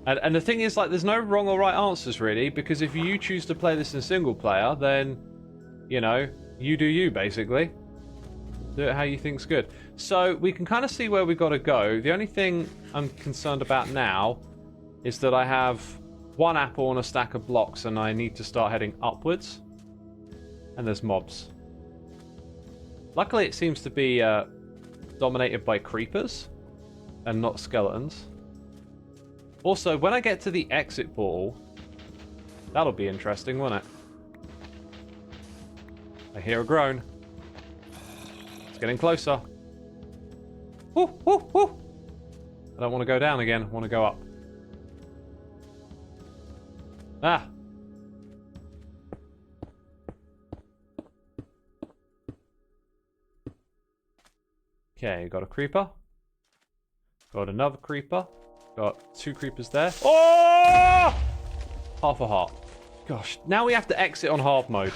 [SPEAKER 1] And the thing is, like, there's no wrong or right answers, really, because if you choose to play this in single player, then, you know, you do you, basically. Do it how you think's good. So, we can kind of see where we've got to go. The only thing I'm concerned about now is that I have one apple and a stack of blocks, and I need to start heading upwards. And there's mobs. Luckily, it seems to be dominated by creepers and not skeletons. Also, when I get to the exit portal, that'll be interesting, won't it? I hear a groan. It's getting closer. Woo, woo, woo. I don't want to go down again. I want to go up. Ah. Okay, got a creeper. Got another creeper. Got 2 creepers there. Oh! Half a heart. Gosh, now we have to exit on hard mode.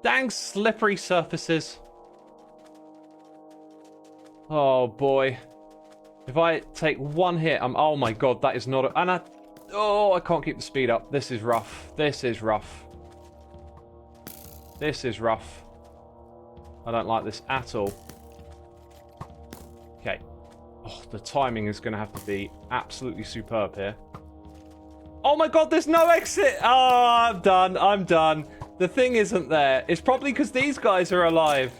[SPEAKER 1] Dang slippery surfaces. Oh boy. If I take one hit, oh my god, that is not a... And I can't keep the speed up. This is rough. This is rough. This is rough. I don't like this at all. Okay. Oh, the timing is going to have to be absolutely superb here. Oh my god, there's no exit! Oh, I'm done. I'm done. The thing isn't there. It's probably because these guys are alive.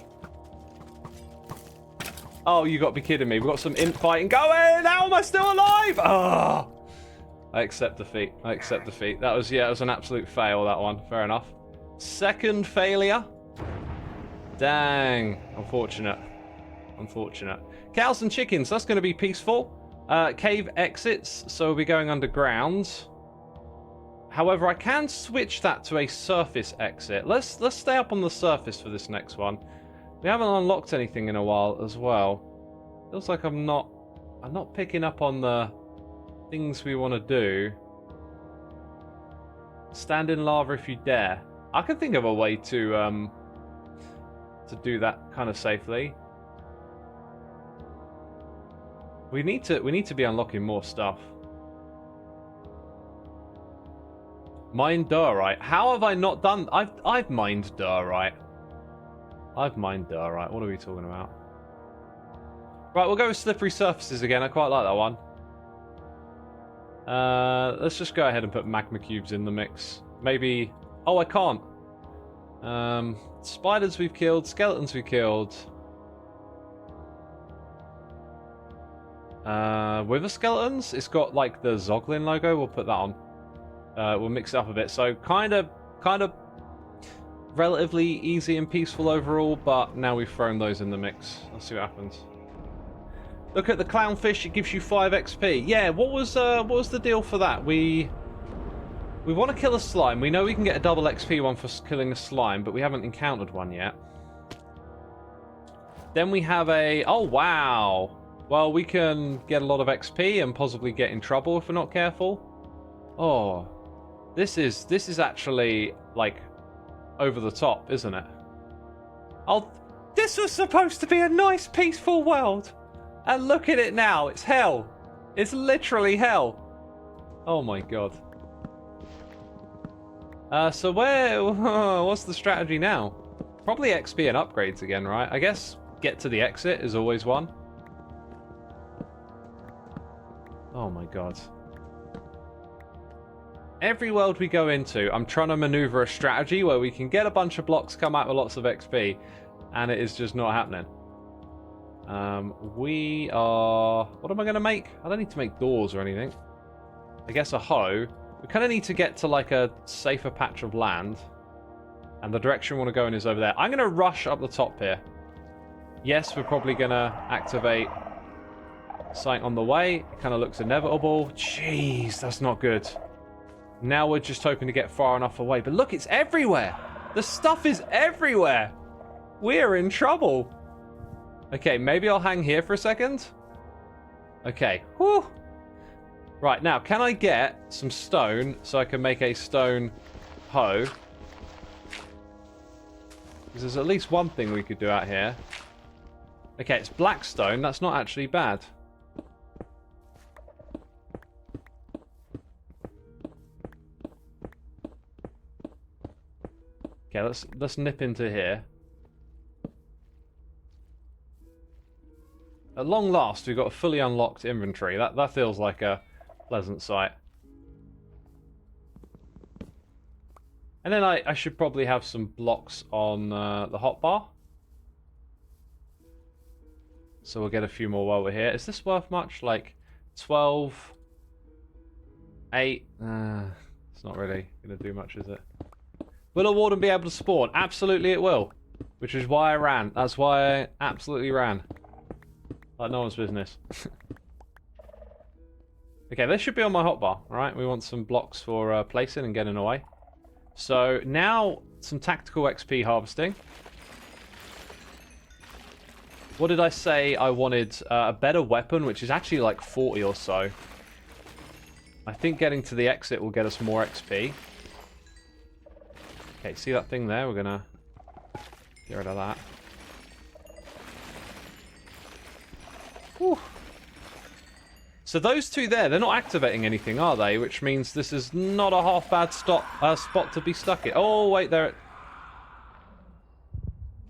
[SPEAKER 1] Oh, you got to be kidding me. We've got some infighting going. How am I still alive? Oh. I accept defeat. I accept defeat. That was, yeah, it was an absolute fail, that one. Fair enough. Second failure. Dang. Unfortunate. Unfortunate. Cows and chickens, that's going to be peaceful. Cave exits, so we'll be going underground. However, I can switch that to a surface exit. Let's stay up on the surface for this next one. We haven't unlocked anything in a while as well. Feels like I'm not picking up on the things we want to do. Stand in lava if you dare. I can think of a way to do that kind of safely. We need to be unlocking more stuff. Mine diorite. How have I not done? I've mined diorite. I've mined diorite. What are we talking about? Right, we'll go with slippery surfaces again. I quite like that one. Let's just go ahead and put magma cubes in the mix. Maybe... Oh, I can't. Spiders we've killed. Skeletons we killed. Wither skeletons? It's got like the Zoglin logo. We'll put that on. We'll mix it up a bit. So kind of relatively easy and peaceful overall, but now we've thrown those in the mix. Let's see what happens. Look at the clownfish. It gives you 5 XP. Yeah, what was the deal for that? We want to kill a slime. We know we can get a double XP one for killing a slime, but we haven't encountered one yet. Then we have a... Oh, wow. Well, we can get a lot of XP and possibly get in trouble if we're not careful. Oh, this is actually like over the top, isn't it? This was supposed to be a nice, peaceful world. And look at it now. It's hell. It's literally hell. Oh my god. So what's the strategy now? Probably XP and upgrades again, right? I guess get to the exit is always one. Oh my god. Every world we go into, I'm trying to maneuver a strategy where we can get a bunch of blocks, come out with lots of XP, and it is just not happening. We are... What am I going to make? I don't need to make doors or anything. I guess a hoe. We kind of need to get to like a safer patch of land. And the direction we want to go in is over there. I'm going to rush up the top here. Yes, we're probably going to activate something on the way. It kind of looks inevitable. Jeez, that's not good. Now we're just hoping to get far enough away. But look, it's everywhere. The stuff is everywhere. We're in trouble. Okay, maybe I'll hang here for a second. Okay. Whew. Right, now, can I get some stone so I can make a stone hoe? Because there's at least one thing we could do out here. Okay, it's black stone. That's not actually bad. Okay, let's nip into here. At long last, we've got a fully unlocked inventory. That feels like a pleasant sight. And then I should probably have some blocks on the hotbar. So we'll get a few more while we're here. Is this worth much? Like 12, 8. It's not really going to do much, is it? Will a warden be able to spawn? Absolutely it will. Which is why I ran. That's why I absolutely ran. Like no one's business. Okay, this should be on my hotbar. Alright, we want some blocks for placing and getting away. So now, some tactical XP harvesting. What did I say? I wanted a better weapon, which is actually like 40 or so. I think getting to the exit will get us more XP. Okay, see that thing there? We're gonna get rid of that. Whew. So those two there, they're not activating anything, are they? Which means this is not a half bad spot to be stuck in. Oh, wait, there.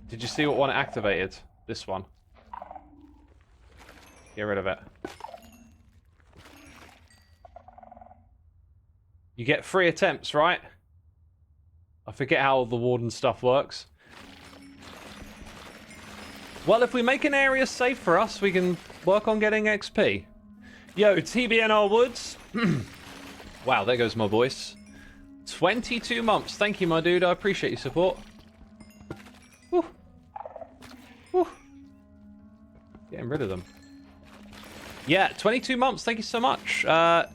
[SPEAKER 1] Did you see what one it activated? This one. Get rid of it. You get 3 attempts, right? I forget how the warden stuff works. Well, if we make an area safe for us, we can work on getting XP. Yo, TBNR Woods. Wow, there goes my voice. 22 months. Thank you, my dude. I appreciate your support. Whew. Whew. Getting rid of them. Yeah, 22 months. Thank you so much.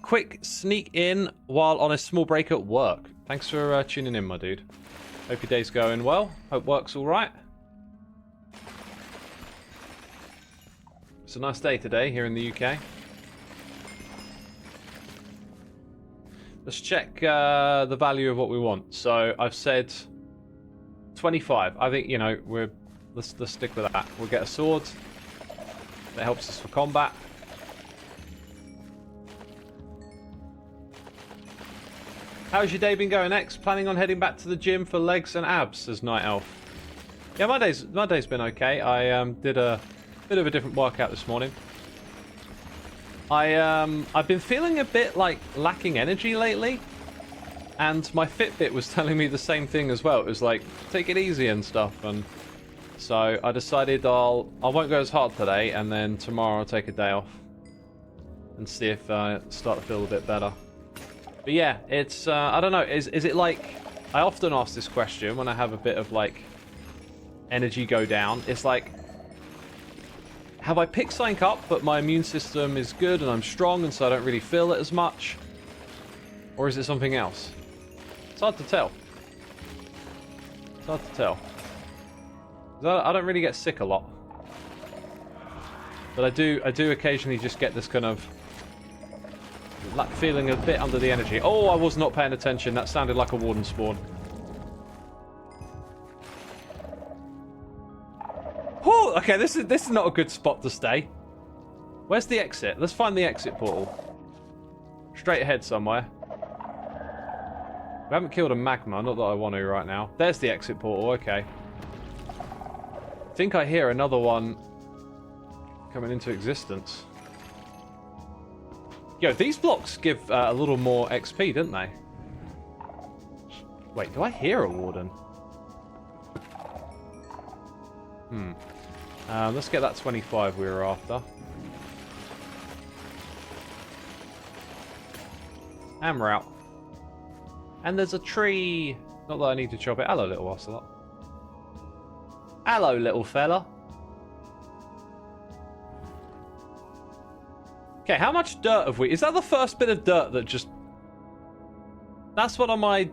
[SPEAKER 1] Quick sneak in while on a small break at work. Thanks for tuning in, my dude. Hope your day's going well. Hope work's all right. It's a nice day today here in the UK. Let's check the value of what we want. So I've said 25. I think, you know, let's stick with that. We'll get a sword. That helps us for combat. How's your day been going, X? Planning on heading back to the gym for legs and abs, says Night Elf. Yeah, my day's been okay. I did a bit of a different workout this morning. I've been feeling a bit like lacking energy lately, and my Fitbit was telling me the same thing as well. It was like, take it easy and stuff, and so I decided I won't go as hard today, and then tomorrow I'll take a day off and see if I start to feel a bit better. But yeah, it's I don't know. Is it like, I often ask this question when I have a bit of like energy go down. It's like, have I picked something up, but my immune system is good and I'm strong, and so I don't really feel it as much? Or is it something else? It's hard to tell. It's hard to tell. I don't really get sick a lot. But I do occasionally just get this kind of like feeling a bit under the energy. Oh, I was not paying attention. That sounded like a warden spawn. Oh, okay, this is not a good spot to stay. Where's the exit? Let's find the exit portal. Straight ahead somewhere. We haven't killed a magma, not that I want to right now. There's the exit portal, okay. I think I hear another one coming into existence. Yo, these blocks give a little more XP, don't they? Wait, do I hear a warden? Let's get that 25 we were after. And we're out. And there's a tree. Not that I need to chop it. Hello, little ocelot. Hello, little fella. Okay, how much dirt have we... Is that the first bit of dirt that just... That's one of my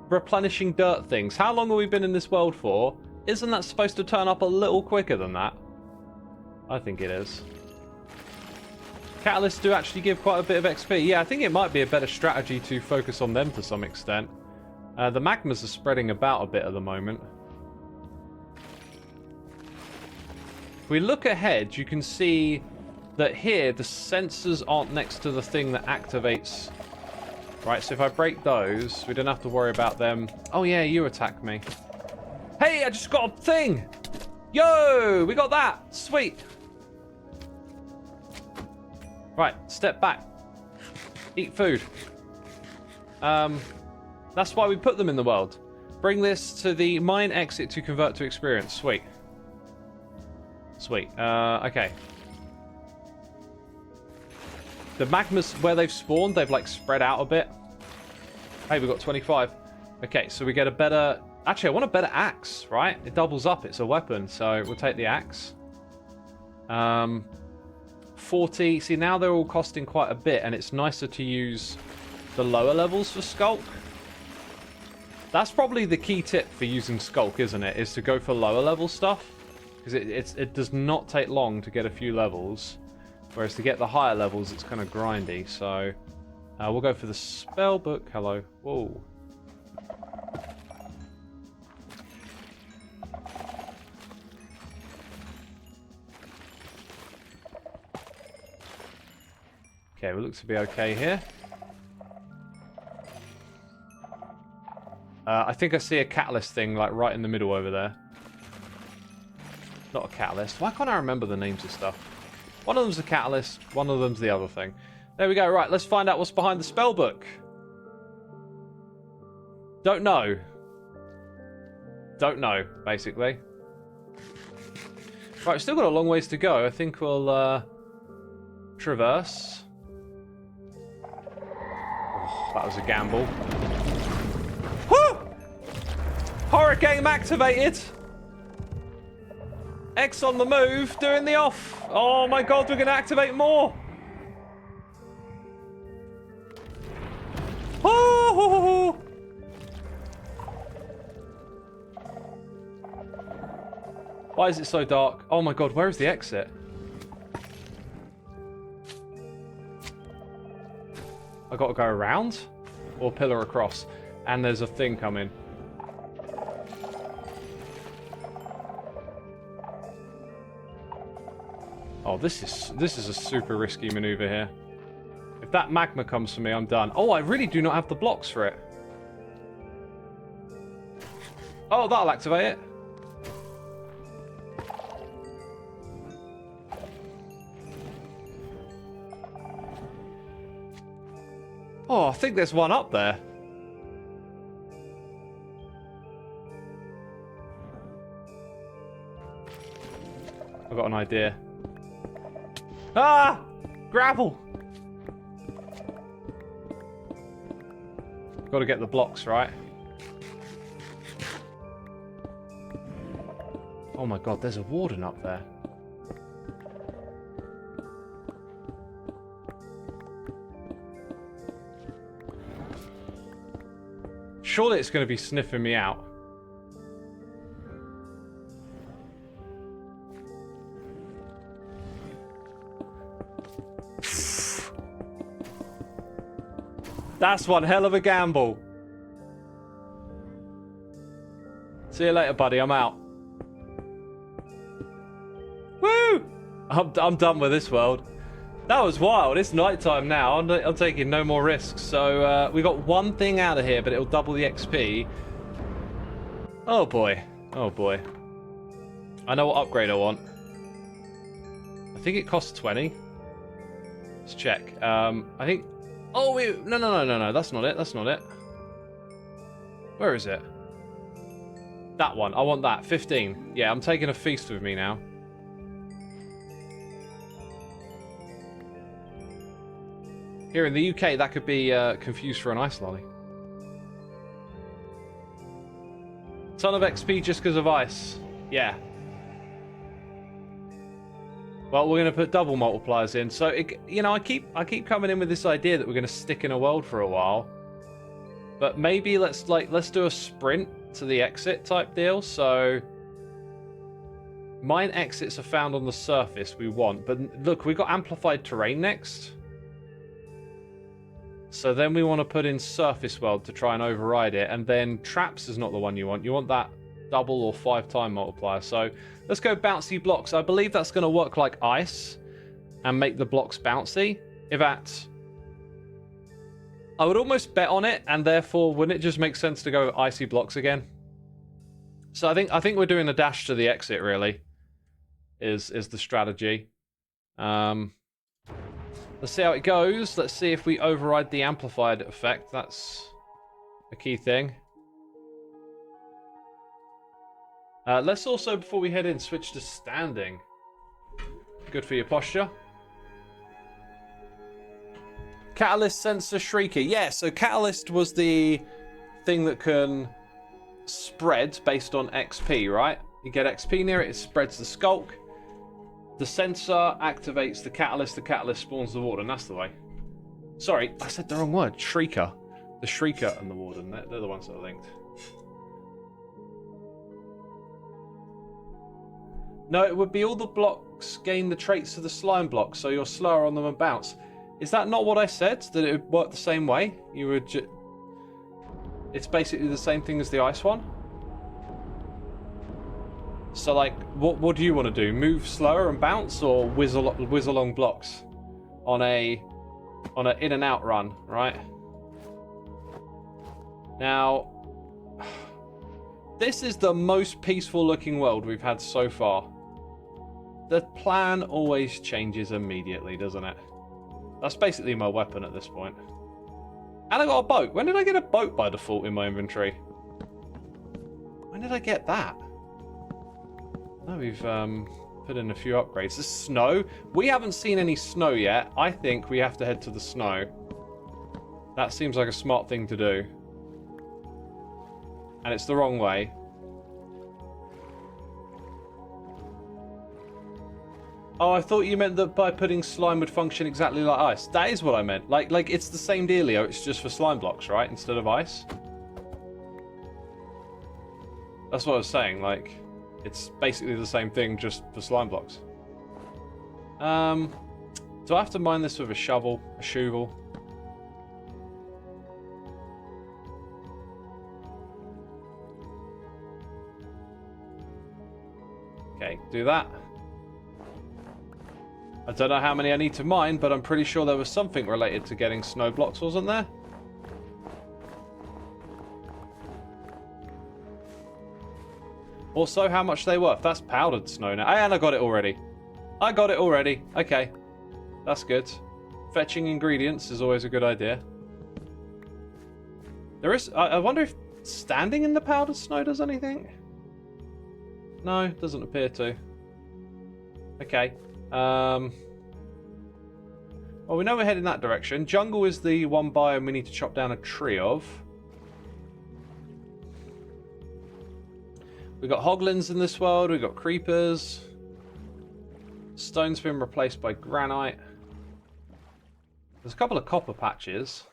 [SPEAKER 1] replenishing dirt things. How long have we been in this world for? Isn't that supposed to turn up a little quicker than that? I think it is. Catalysts do actually give quite a bit of XP. Yeah, I think it might be a better strategy to focus on them to some extent. The magmas are spreading about a bit at the moment. If we look ahead, you can see that here the sensors aren't next to the thing that activates. Right, so if I break those, we don't have to worry about them. Oh yeah, you attack me. Hey, I just got a thing! Yo, we got that! Sweet! Right, step back. Eat food. That's why we put them in the world. Bring this to the mine exit to convert to experience. Sweet. Sweet. Okay. The magmas, where they've spawned, they've like spread out a bit. Hey, we got 25. Okay, so we get a better... Actually, I want a better axe, right? It doubles up. It's a weapon, so we'll take the axe. 40. See, now they're all costing quite a bit, and it's nicer to use the lower levels for Skulk. That's probably the key tip for using Skulk, isn't it? Is to go for lower level stuff. Because it does not take long to get a few levels. Whereas to get the higher levels, it's kind of grindy. So we'll go for the spell book. Hello. Whoa. Okay, we look to be okay here. I think I see a catalyst thing like right in the middle over there. Not a catalyst. Why can't I remember the names of stuff? One of them's a catalyst, one of them's the other thing. There we go. Right, let's find out what's behind the spell book. Don't know. Don't know, basically. Right, we've still got a long ways to go. I think we'll traverse. Oh, that was a gamble. Woo! Horror game activated! X on the move, doing the off. Oh my god, we're going to activate more. Oh! Why is it so dark? Oh my god, where is the exit? I got to go around? Or pillar across? And there's a thing coming. Oh, this is a super risky maneuver here. If that magma comes for me, I'm done. Oh, I really do not have the blocks for it. Oh, that'll activate it. Oh, I think there's one up there. I've got an idea. Ah! Gravel! Got to get the blocks right. Oh my god, there's a warden up there. Surely it's going to be sniffing me out. That's one hell of a gamble. See you later, buddy. I'm out. I'm done with this world. That was wild. It's nighttime now. I'm taking no more risks. So we got one thing out of here, but it'll double the XP. Oh boy. Oh boy. I know what upgrade I want. I think it costs 20. Let's check. I think... Oh, wait. No. That's not it. That's not it. Where is it? That one. I want that. 15. Yeah, I'm taking a feast with me now. Here in the UK, that could be confused for an ice lolly. Ton of XP just because of ice. Yeah. Well, we're going to put double multipliers in. So, you know, I keep coming in with this idea that we're going to stick in a world for a while. But maybe let's do a sprint to the exit type deal. So, mine exits are found on the surface we want. But look, we've got amplified terrain next. So then we want to put in surface world to try and override it. And then traps is not the one you want. You want that double or 5-time multiplier. So let's go bouncy blocks. I believe that's going to work like ice and make the blocks bouncy. If that... I would almost bet on it, and therefore wouldn't it just make sense to go icy blocks again? So I think we're doing a dash to the exit, really, is the strategy. Let's see how it goes. Let's see if we override the amplified effect. That's a key thing. Let's also, before we head in, switch to standing. Good for your posture. Catalyst sensor shrieker. Yeah, so catalyst was the thing that can spread based on XP, right? You get XP near it, it spreads the skulk. The sensor activates the catalyst spawns the warden. That's the way. Sorry, I said the wrong word. Shrieker. The Shrieker and the warden. They're the ones that are linked. No, it would be all the blocks gain the traits of the slime blocks, so you're slower on them and bounce. Is that not what I said? That it would work the same way? You would it's basically the same thing as the ice one? So, like, what do you want to do? Move slower and bounce, or whiz along blocks on a in and out run, right? Now, this is the most peaceful looking world we've had so far. The plan always changes immediately, doesn't it? That's basically my weapon at this point. And I got a boat. When did I get a boat by default in my inventory? When did I get that? Oh, we've put in a few upgrades. The snow. We haven't seen any snow yet. I think we have to head to the snow. That seems like a smart thing to do. And it's the wrong way. Oh, I thought you meant that by putting slime would function exactly like ice. That is what I meant. Like it's the same dealio. It's just for slime blocks, right? Instead of ice. That's what I was saying. Like, it's basically the same thing, just for slime blocks. Do I have to mine this with a shovel? A shovel? Okay, do that. I don't know how many I need to mine, but I'm pretty sure there was something related to getting snow blocks, wasn't there? Also, how much are they worth? That's powdered snow now. And I got it already. I got it already. Okay. That's good. Fetching ingredients is always a good idea. There is... I wonder if standing in the powdered snow does anything? No, doesn't appear to. Okay. Well, we know we're heading that direction. Jungle is the one biome we need to chop down a tree of. We've got hoglins in this world. We've got creepers. Stone's been replaced by granite. There's a couple of copper patches.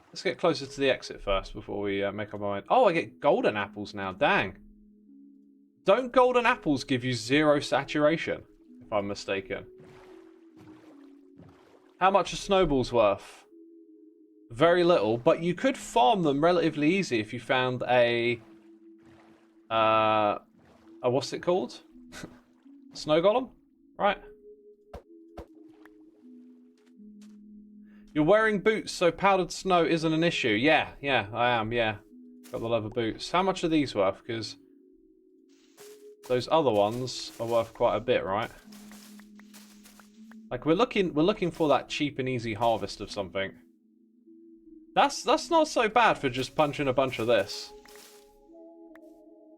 [SPEAKER 1] Let's get closer to the exit first before we make our mind. Oh, I get golden apples now. Dang. Don't golden apples give you 0 saturation, if I'm mistaken? How much are snowballs worth? Very little, but you could farm them relatively easy if you found a Oh, what's it called? Snow golem? Right. You're wearing boots, so powdered snow isn't an issue. Yeah, I am, yeah. Got the leather boots. How much are these worth? Because those other ones are worth quite a bit, right? Like we're looking for that cheap and easy harvest of something. That's not so bad for just punching a bunch of this.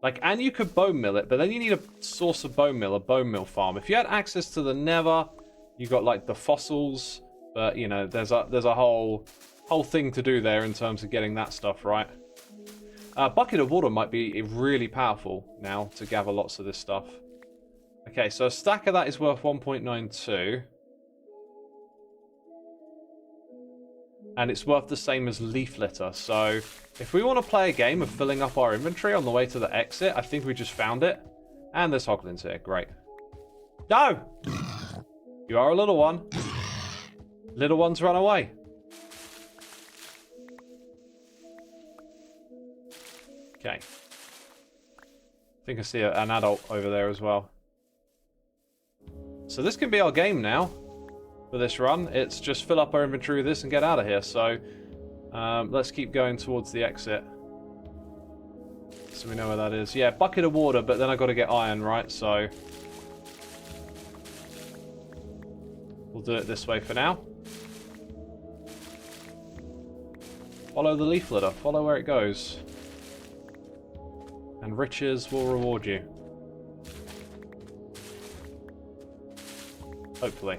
[SPEAKER 1] Like, and you could bone mill it, but then you need a source of bone mill, a bone mill farm. If you had access to the Nether, you got like the fossils, but you know, there's a whole thing to do there in terms of getting that stuff right. Bucket of water might be really powerful now to gather lots of this stuff. Okay, so a stack of that is worth 1.92. And it's worth the same as leaf litter. So if we want to play a game of filling up our inventory on the way to the exit, I think we just found it. And there's hoglins here. Great. No! You are a little one. Little ones run away. Okay. I think I see an adult over there as well. So this can be our game now. For this run, it's just fill up our inventory with this and get out of here. So let's keep going towards the exit, so we know where that is. Yeah, bucket of water, but then I got to get iron, right? So we'll do it this way for now. Follow the leaf litter. Follow where it goes, and riches will reward you. Hopefully.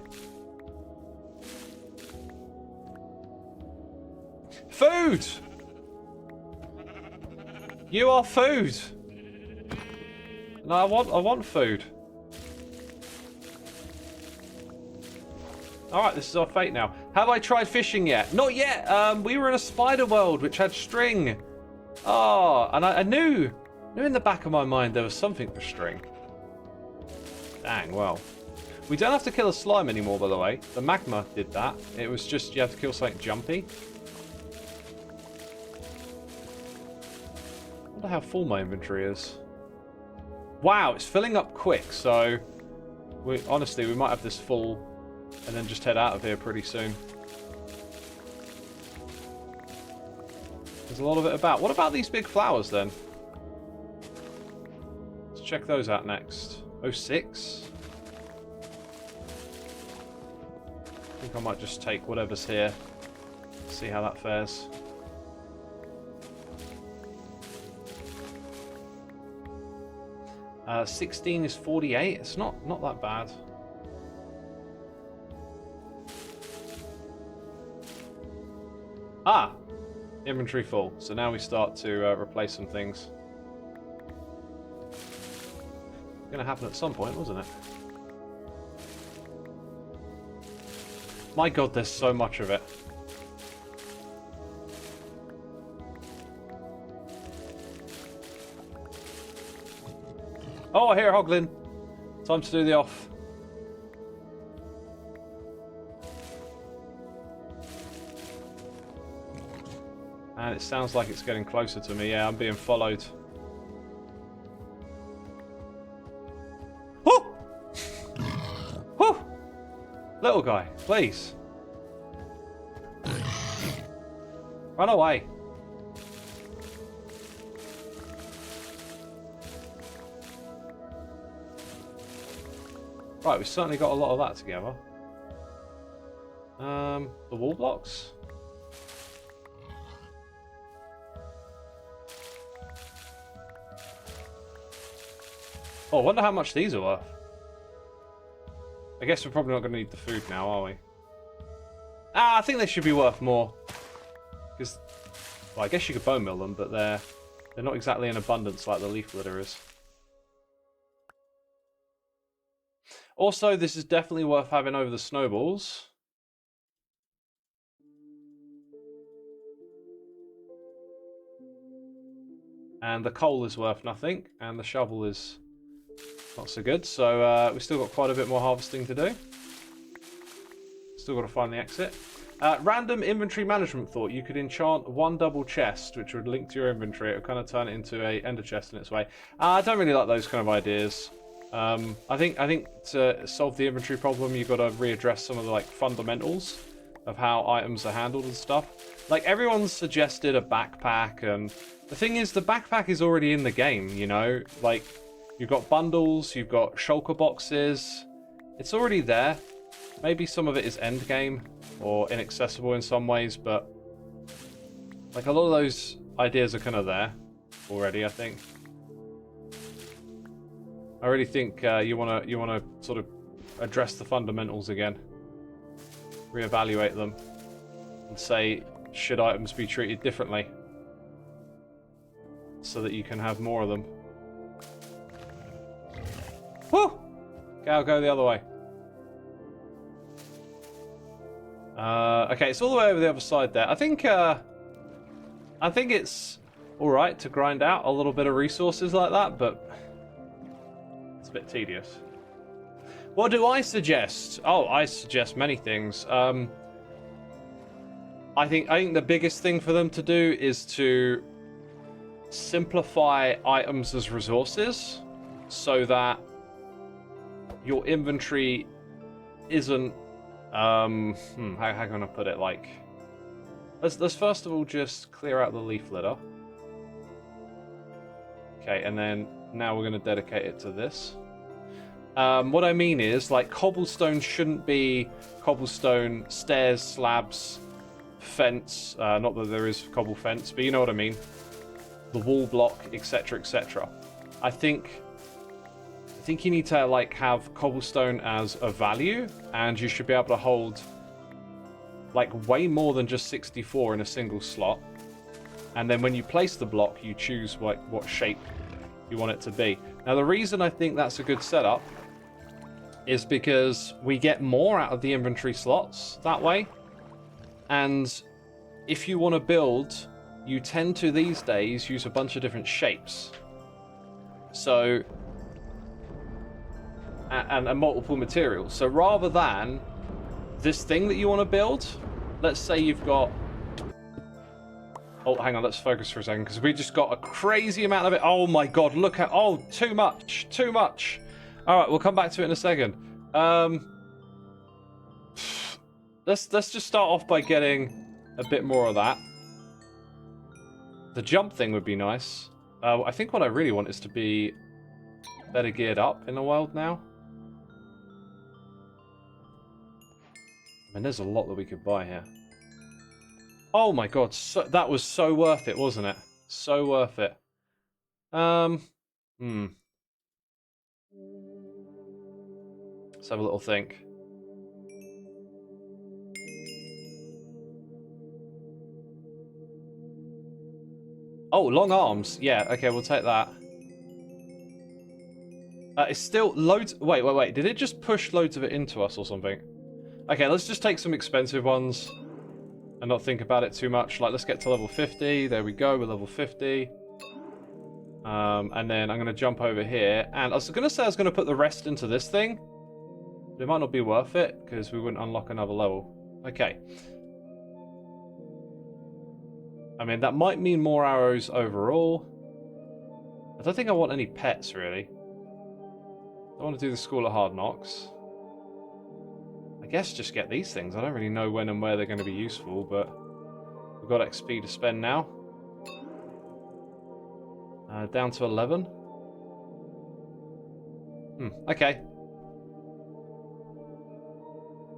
[SPEAKER 1] Food! You are food! No, I want food. Alright, this is our fate now. Have I tried fishing yet? Not yet! We were in a spider world which had string. Oh, and I knew in the back of my mind there was something for string. Dang, well. We don't have to kill a slime anymore, by the way. The magma did that. It was just you have to kill something jumpy. I wonder how full my inventory is. Wow, it's filling up quick, so honestly we might have this full and then just head out of here pretty soon. There's a lot of it about. What about these big flowers then? Let's check those out next. 06. I think I might just take whatever's here. See how that fares. 16 is 48. It's not that bad. Ah! Inventory full. So now we start to replace some things. Gonna happen at some point, wasn't it? My god, there's so much of it. Oh, I hear a hoglin. Time to do the off. And it sounds like it's getting closer to me. Yeah, I'm being followed. Whoo! Whoo! Little guy, please. Run away. Right, we've certainly got a lot of that together. The wall blocks? Oh, I wonder how much these are worth. I guess we're probably not going to need the food now, are we? Ah, I think they should be worth more. Because, well, I guess you could bone mill them, but they're not exactly in abundance like the leaf litter is. Also, this is definitely worth having over the snowballs. And the coal is worth nothing, and the shovel is not so good. So we've still got quite a bit more harvesting to do. Still got to find the exit. Random inventory management thought. You could enchant one double chest, which would link to your inventory. It would kind of turn it into a ender chest in its way. I don't really like those kind of ideas. I think to solve the inventory problem, you've got to readdress some of the like fundamentals of how items are handled and stuff. Like everyone's suggested a backpack, and the thing is, the backpack is already in the game. You know, like you've got bundles, you've got shulker boxes. It's already there. Maybe some of it is end game or inaccessible in some ways, but like a lot of those ideas are kind of there already, I think. I really think you wanna sort of address the fundamentals again, reevaluate them, and say, should items be treated differently so that you can have more of them. Woo! Okay, I'll go the other way. Okay, it's all the way over the other side there. I think it's alright to grind out a little bit of resources like that, but it's a bit tedious. What do I suggest? Oh, I suggest many things. I think the biggest thing for them to do is to simplify items as resources so that your inventory isn't how can I put it? Like, let's first of all just clear out the leaf litter. Okay, and then now we're going to dedicate it to this. What I mean is, like, cobblestone shouldn't be cobblestone stairs, slabs, fence. Not that there is cobble fence, but you know what I mean. The wall block, etc., etc. I think you need to like have cobblestone as a value, and you should be able to hold like way more than just 64 in a single slot. And then when you place the block, you choose what shape you want it to be. Now, the reason I think that's a good setup is because we get more out of the inventory slots that way. And if you want to build, you tend to these days use a bunch of different shapes. So and multiple materials. So rather than this thing that you want to build, let's say you've got... Oh, hang on, let's focus for a second, because we just got a crazy amount of it. Oh my god, look at... Oh, too much. Too much. Alright, we'll come back to it in a second. Let's just start off by getting a bit more of that. The jump thing would be nice. I think what I really want is to be better geared up in the world now. I mean, there's a lot that we could buy here. Oh my god, that was so worth it, wasn't it? So worth it. Let's have a little think. Oh, long arms. Yeah, okay, we'll take that. It's still loads... Wait. Did it just push loads of it into us or something? Okay, let's just take some expensive ones and not think about it too much. Like, let's get to level 50. There we go, we're level 50. And then I'm going to jump over here. And I was going to say I was going to put the rest into this thing. But it might not be worth it, because we wouldn't unlock another level. Okay. I mean, that might mean more arrows overall. I don't think I want any pets, really. I want to do the School of Hard Knocks. I guess just get these things. I don't really know when and where they're going to be useful, but we've got XP to spend now. Down to 11. Okay.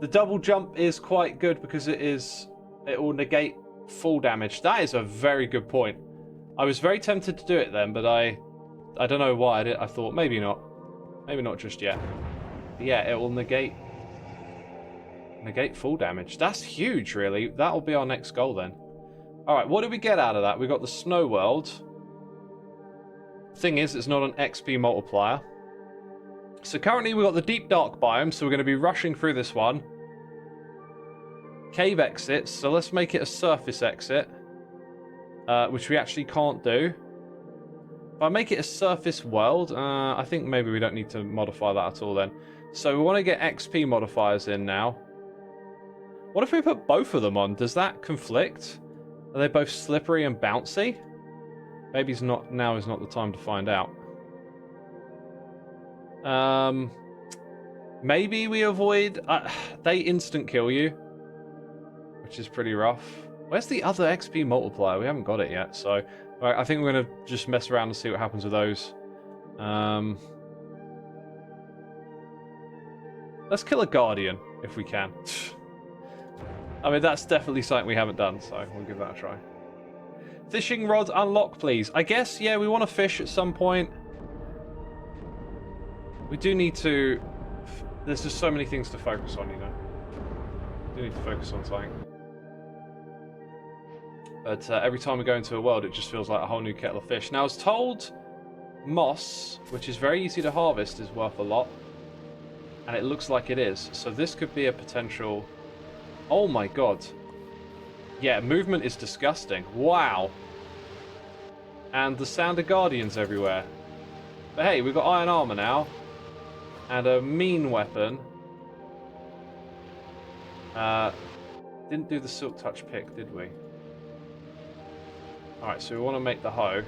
[SPEAKER 1] The double jump is quite good because it will negate full damage. That is a very good point. I was very tempted to do it then, but I don't know why I did. I thought maybe not. Maybe not just yet. But yeah, it will negate full damage. That's huge, really. That'll be our next goal then. Alright, what did we get out of that? We got the snow world. Thing is, it's not an XP multiplier. So currently we've got the deep dark biome, so we're going to be rushing through this one. Cave exits, so let's make it a surface exit. Which we actually can't do. If I make it a surface world, I think maybe we don't need to modify that at all then. So we want to get XP modifiers in now. What if we put both of them on? Does that conflict? Are they both slippery and bouncy? Maybe now is not the time to find out. Maybe we avoid... they instant kill you, which is pretty rough. Where's the other XP multiplier? We haven't got it yet, so... I think we're going to just mess around and see what happens with those. Let's kill a Guardian, if we can. I mean, that's definitely something we haven't done, so we'll give that a try. Fishing rods unlock, please. I guess, yeah, we want to fish at some point. We do need to... There's just so many things to focus on, you know. We do need to focus on something. But every time we go into a world, it just feels like a whole new kettle of fish. Now, I was told moss, which is very easy to harvest, is worth a lot. And it looks like it is. So this could be a potential... Oh my god. Yeah, movement is disgusting. Wow. And the sound of guardians everywhere. But hey, we've got iron armor now. And a mean weapon. Didn't do the silk touch pick, did we? Alright, so we want to make the hoe.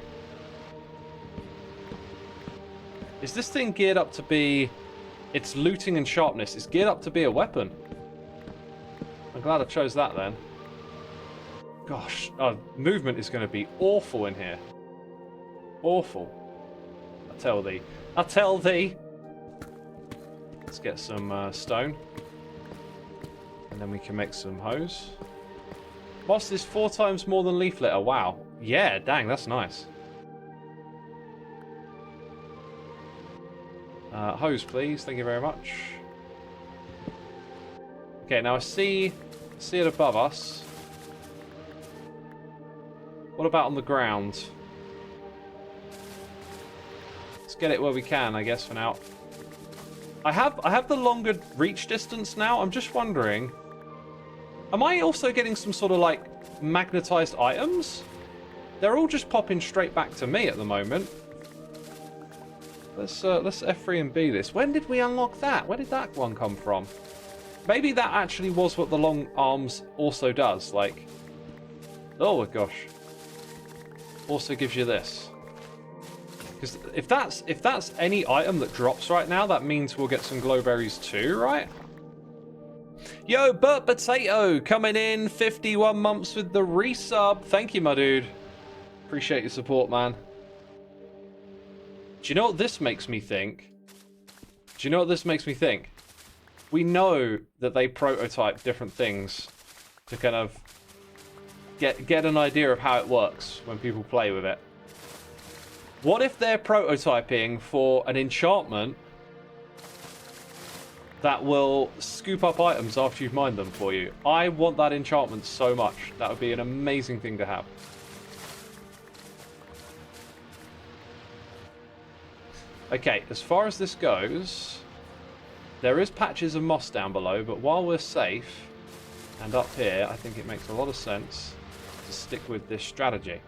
[SPEAKER 1] Is this thing geared up to be... It's looting and sharpness. It's geared up to be a weapon. I'm glad I chose that then. Gosh, movement is going to be awful in here. Awful. I tell thee. I tell thee. Let's get some stone. And then we can make some hoes. Moss is 4 times more than leaf litter. Wow. Yeah, dang, that's nice. Hose, please. Thank you very much. Okay, now I see it above us. What about on the ground? Let's get it where we can, I guess, for now. I have the longer reach distance now. I'm just wondering, am I also getting some sort of like magnetized items? They're all just popping straight back to me at the moment. Let's F3 and B this. When did we unlock that? Where did that one come from? Maybe that actually was what the long arms also does. Like, oh my gosh. Also gives you this. Because if that's any item that drops right now, that means we'll get some glowberries too, right? Yo, Burt Potato coming in 51 months with the resub. Thank you, my dude. Appreciate your support, man. Do you know what this makes me think? Do you know what this makes me think? We know that they prototype different things to kind of get an idea of how it works when people play with it. What if they're prototyping for an enchantment that will scoop up items after you've mined them for you? I want that enchantment so much. That would be an amazing thing to have. Okay, as far as this goes, there is patches of moss down below, but while we're safe and up here, I think it makes a lot of sense to stick with this strategy.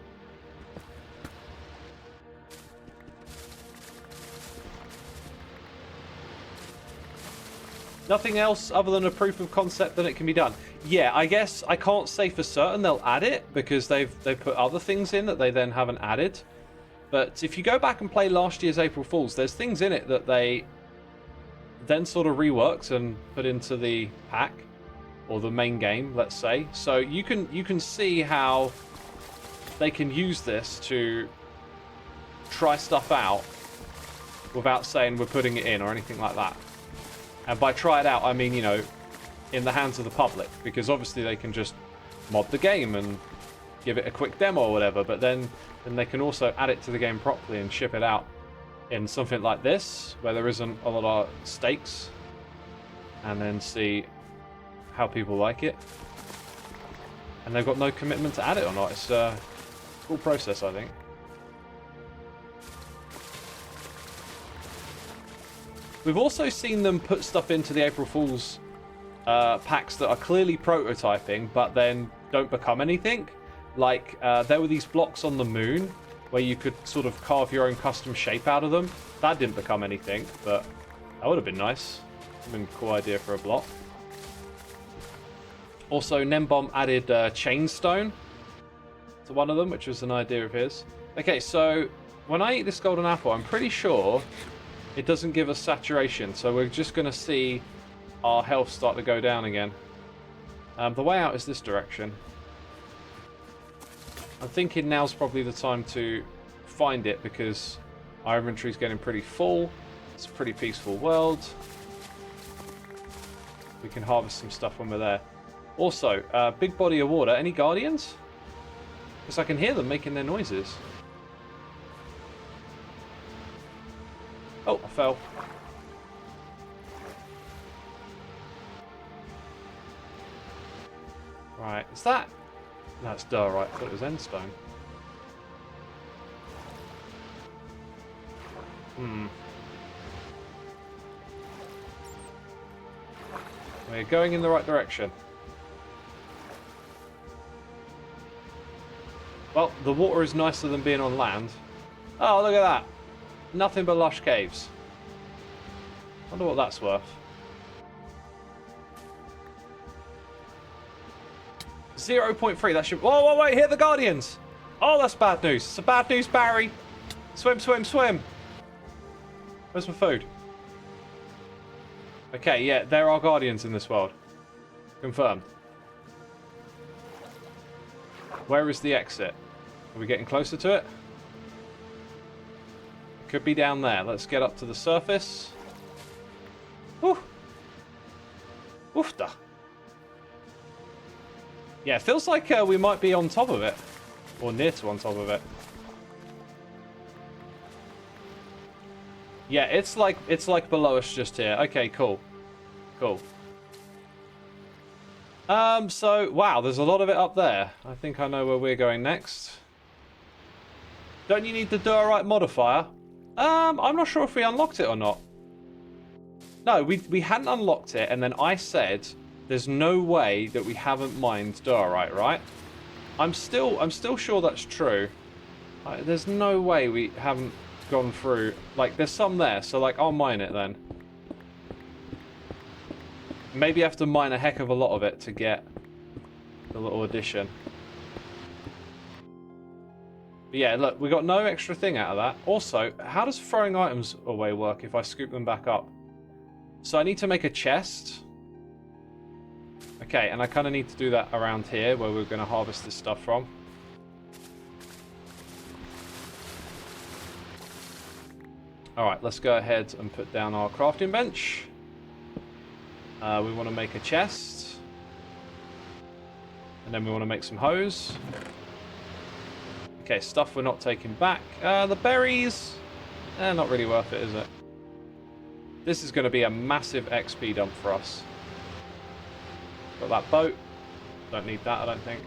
[SPEAKER 1] Nothing else other than a proof of concept that it can be done. Yeah, I guess I can't say for certain they'll add it because they've put other things in that they then haven't added. But if you go back and play last year's April Fools, there's things in it that they then sort of reworked and put into the pack or the main game, let's say. So you can see how they can use this to try stuff out without saying we're putting it in or anything like that. And by try it out, I mean, you know, in the hands of the public, because obviously they can just mod the game and give it a quick demo or whatever, but then they can also add it to the game properly and ship it out in something like this, where there isn't a lot of stakes, and then see how people like it. And they've got no commitment to add it or not. It's a cool process, I think. We've also seen them put stuff into the April Fool's packs that are clearly prototyping, but then don't become anything. Like, there were these blocks on the moon where you could sort of carve your own custom shape out of them. That didn't become anything, but that would have been nice. Would have been a cool idea for a block. Also, Nembomb added chainstone to one of them, which was an idea of his. Okay, so when I eat this golden apple, I'm pretty sure it doesn't give us saturation, so we're just going to see our health start to go down again. The way out is this direction. I'm thinking now's probably the time to find it because our inventory's getting pretty full. It's a pretty peaceful world. We can harvest some stuff when we're there. Also, big body of water. Any guardians? Because I can hear them making their noises. Oh, I fell. Right, is that... No, it's diorite. I thought it was endstone. We're going in the right direction. Well, the water is nicer than being on land. Oh, look at that. Nothing but lush caves. Wonder what that's worth. 0.3, that should... Whoa, whoa, wait, here are the guardians! Oh, that's bad news. It's a bad news, Barry. Swim, swim, swim. Where's my food? Okay, yeah, there are guardians in this world. Confirmed. Where is the exit? Are we getting closer to it? Could be down there. Let's get up to the surface. Whew. Woofda. Yeah, it feels like we might be on top of it. Or near to on top of it. Yeah, it's like below us just here. Okay, cool. Cool. So, wow, there's a lot of it up there. I think I know where we're going next. Don't you need the diorite modifier? I'm not sure if we unlocked it or not. No, we hadn't unlocked it, and then I said there's no way that we haven't mined diorite, right? I'm still sure that's true. There's no way we haven't gone through. Like, there's some there, so like I'll mine it then. Maybe I have to mine a heck of a lot of it to get the little addition. But yeah, look, we got no extra thing out of that. Also, how does throwing items away work if I scoop them back up? So I need to make a chest. Okay, and I kind of need to do that around here where we're going to harvest this stuff from. Alright, let's go ahead and put down our crafting bench. We want to make a chest. And then we want to make some hose. Okay, stuff we're not taking back. The berries, not really worth it, is it? This is going to be a massive XP dump for us. Got that boat. Don't need that, I don't think.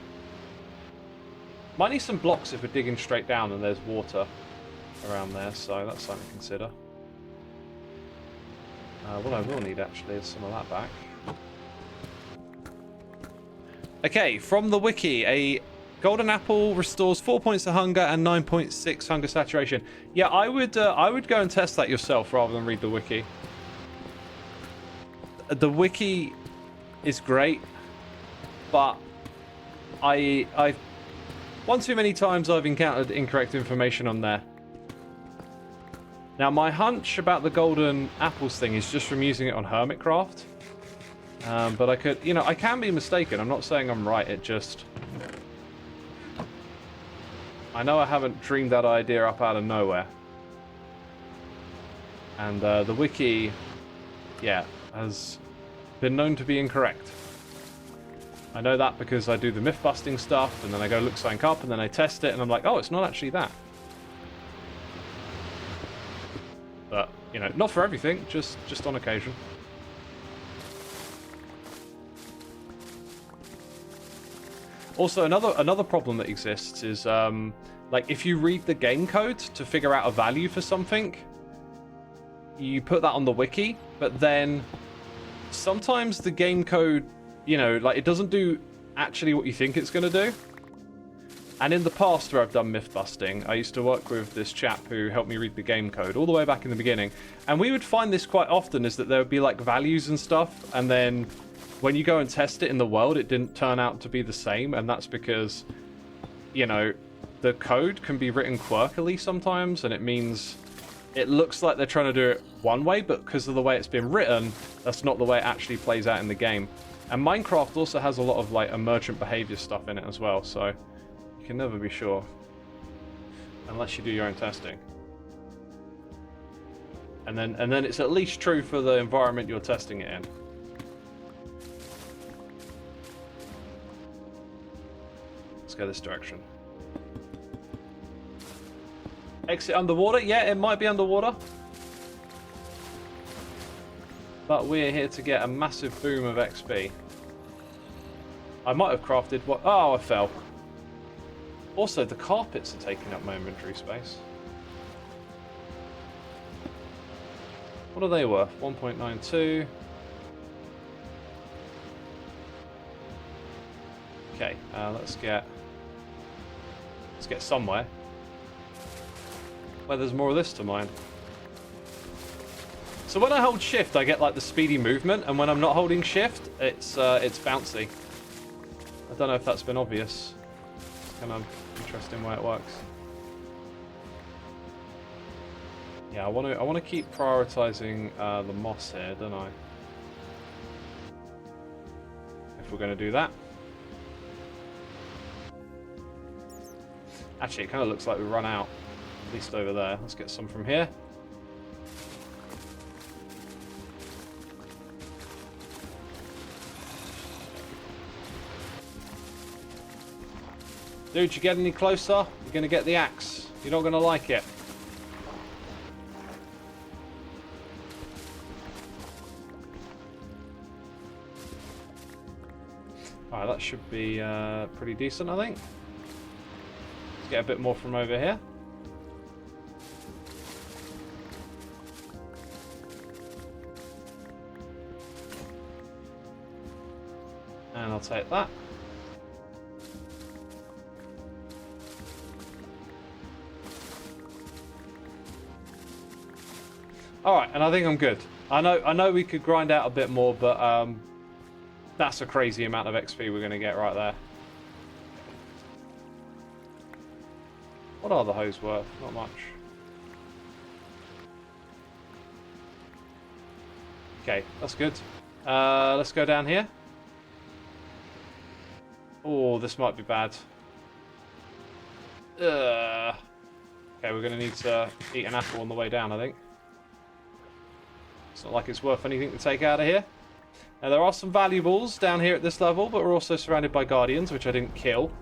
[SPEAKER 1] Might need some blocks if we're digging straight down and there's water around there, so that's something to consider. What I will need, actually, is some of that back. Okay, from the wiki, a golden apple restores 4 points to hunger and 9.6 hunger saturation. Yeah, I would go and test that yourself rather than read the wiki. The wiki is great, but one too many times I've encountered incorrect information on there. Now, my hunch about the golden apples thing is just from using it on Hermitcraft. But I could, I can be mistaken. I'm not saying I'm right. It just... I know I haven't dreamed that idea up out of nowhere. And the wiki, yeah, has been known to be incorrect. I know that because I do the myth-busting stuff, and then I go look something up, and then I test it, and I'm like, oh, it's not actually that. But, not for everything, just on occasion. Also, another problem that exists is, like, if you read the game code to figure out a value for something, you put that on the wiki, but then sometimes the game code, like, it doesn't do actually what you think it's going to do. And in the past where I've done myth busting, I used to work with this chap who helped me read the game code all the way back in the beginning. And we would find this quite often, is that there would be like values and stuff, and then when you go and test it in the world, it didn't turn out to be the same, and that's because, you know, the code can be written quirkily sometimes, and it means it looks like they're trying to do it one way, but because of the way it's been written, that's not the way it actually plays out in the game. And Minecraft also has a lot of like emergent behavior stuff in it as well, so you can never be sure unless you do your own testing. And then it's at least true for the environment you're testing it in. Let's go this direction. Exit underwater? Yeah, it might be underwater. But we're here to get a massive boom of XP. I might have crafted what... Oh, I fell. Also, the carpets are taking up my inventory space. What are they worth? 1.92. Okay, let's get somewhere where there's more of this to mine. So when I hold shift, I get like the speedy movement, and when I'm not holding shift, it's bouncy. I don't know if that's been obvious. It's kind of interesting way it works. Yeah, I want to keep prioritizing the moss here, don't I? If we're going to do that. Actually, it kind of looks like we run out. At least over there. Let's get some from here. Dude, you get any closer, you're going to get the axe. You're not going to like it. Alright, that should be pretty decent, I think. Let's get a bit more from over here. And I'll take that. Alright, and I think I'm good. I know we could grind out a bit more, but that's a crazy amount of XP we're going to get right there. What are the hoes worth? Not much. Okay, that's good. Let's go down here. Oh, this might be bad. Okay, we're going to need to eat an apple on the way down, I think. It's not like it's worth anything to take out of here. Now, there are some valuables down here at this level, but we're also surrounded by guardians, which I didn't kill.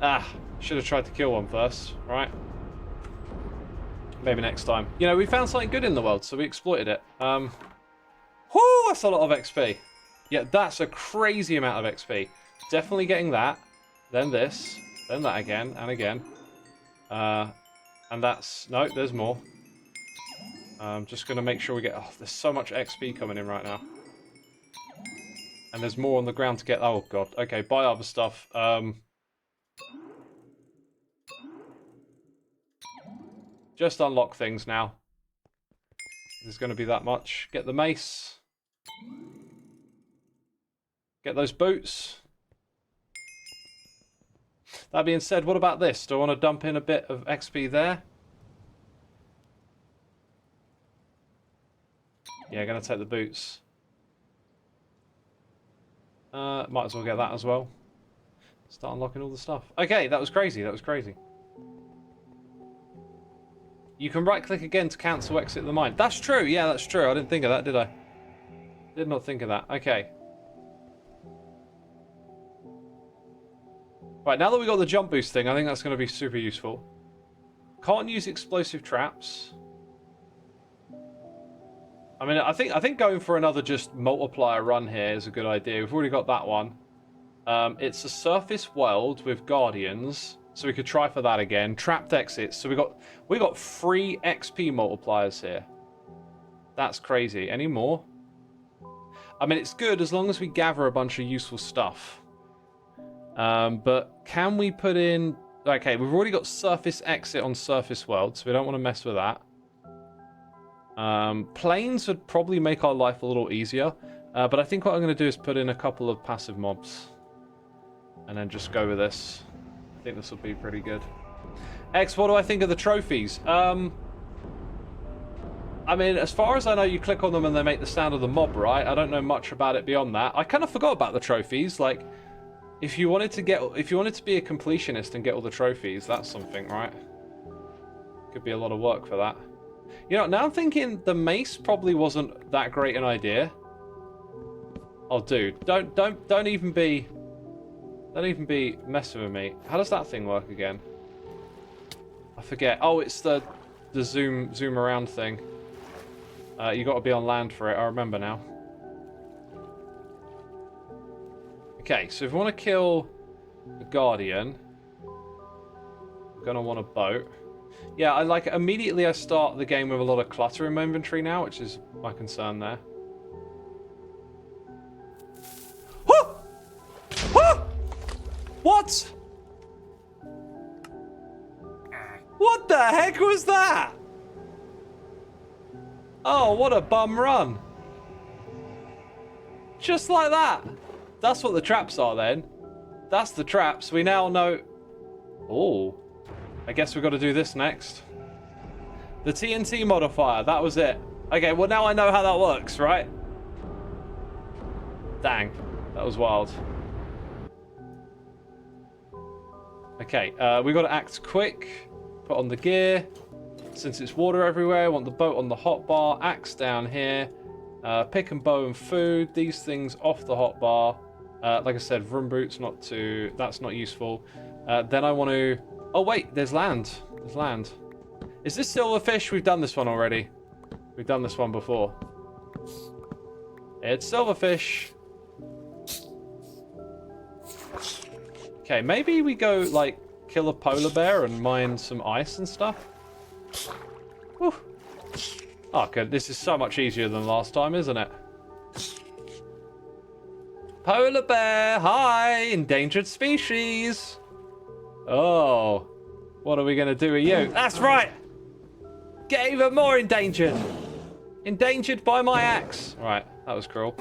[SPEAKER 1] Ah, should have tried to kill one first, right? Maybe next time. You know, we found something good in the world, so we exploited it. Whoo, that's a lot of XP. Yeah, that's a crazy amount of XP. Definitely getting that, then this, then that again, and again. And that's... No, there's more. I'm just going to make sure we get... Oh, there's so much XP coming in right now. And there's more on the ground to get... Oh, God. Okay, buy other stuff. Just unlock things now. There's going to be that much. Get the mace. Get those boots. That being said, what about this? Do I want to dump in a bit of XP there? Yeah, going to take the boots. Might as well get that as well. Start unlocking all the stuff. Okay, that was crazy. That was crazy. You can right-click again to cancel exit the mine. That's true. Yeah, that's true. I didn't think of that, did I? Did not think of that. Okay. Right, now that we got the jump boost thing, I think that's going to be super useful. Can't use explosive traps. I mean, I think going for another just multiplier run here is a good idea. We've already got that one. It's a surface world with guardians, so we could try for that again. Trapped exits. So we got 3 XP multipliers here. That's crazy. Any more? I mean, it's good as long as we gather a bunch of useful stuff. But can we put in... Okay, we've already got surface exit on surface world, so we don't want to mess with that. Planes would probably make our life a little easier. But I think what I'm going to do is put in a couple of passive mobs. And then just go with this. I think this will be pretty good. X, what do I think of the trophies? I mean, as far as I know, you click on them and they make the sound of the mob, right? I don't know much about it beyond that. I kind of forgot about the trophies. Like, if you wanted to be a completionist and get all the trophies, that's something, right? Could be a lot of work for that. You know, now I'm thinking the mace probably wasn't that great an idea. Oh, dude, don't even be messing with me. How does that thing work again? I forget. Oh, it's the zoom around thing. You got to be on land for it. I remember now. Okay, so if we want to kill the Guardian, we're gonna want a boat. Yeah, I like immediately I start the game with a lot of clutter in my inventory now, which is my concern there. What? What the heck was that? Oh, what a bum run. Just like that. That's what the traps are then. That's the traps. We now know... Oh. I guess we've got to do this next. The TNT modifier. That was it. Okay, well now I know how that works, right? Dang. That was wild. Okay, we've got to act quick. Put on the gear. Since it's water everywhere, I want the boat on the hotbar. Axe down here. Pick and bow and food. These things off the hotbar. Like I said, vroom boots, that's not useful. Then I want to... Oh wait, there's land. There's land. Is this silverfish? We've done this one already. We've done this one before. It's silverfish. Okay, maybe we go, like, kill a polar bear and mine some ice and stuff. Whew. Oh, good. This is so much easier than last time, isn't it? Polar bear, hi! Endangered species! Oh, what are we going to do with you? That's right! Get even more endangered! Endangered by my axe. Right, that was cruel.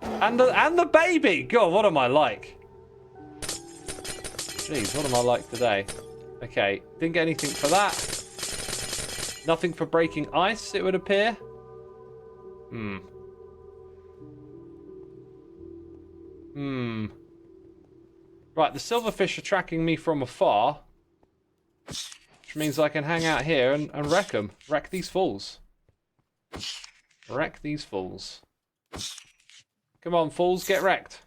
[SPEAKER 1] And the baby! God, what am I like? Jeez, what am I like today? Okay, didn't get anything for that. Nothing for breaking ice, it would appear. Right, the silverfish are tracking me from afar. Which means I can hang out here and wreck them. Wreck these fools. Wreck these fools. Come on, fools, get wrecked.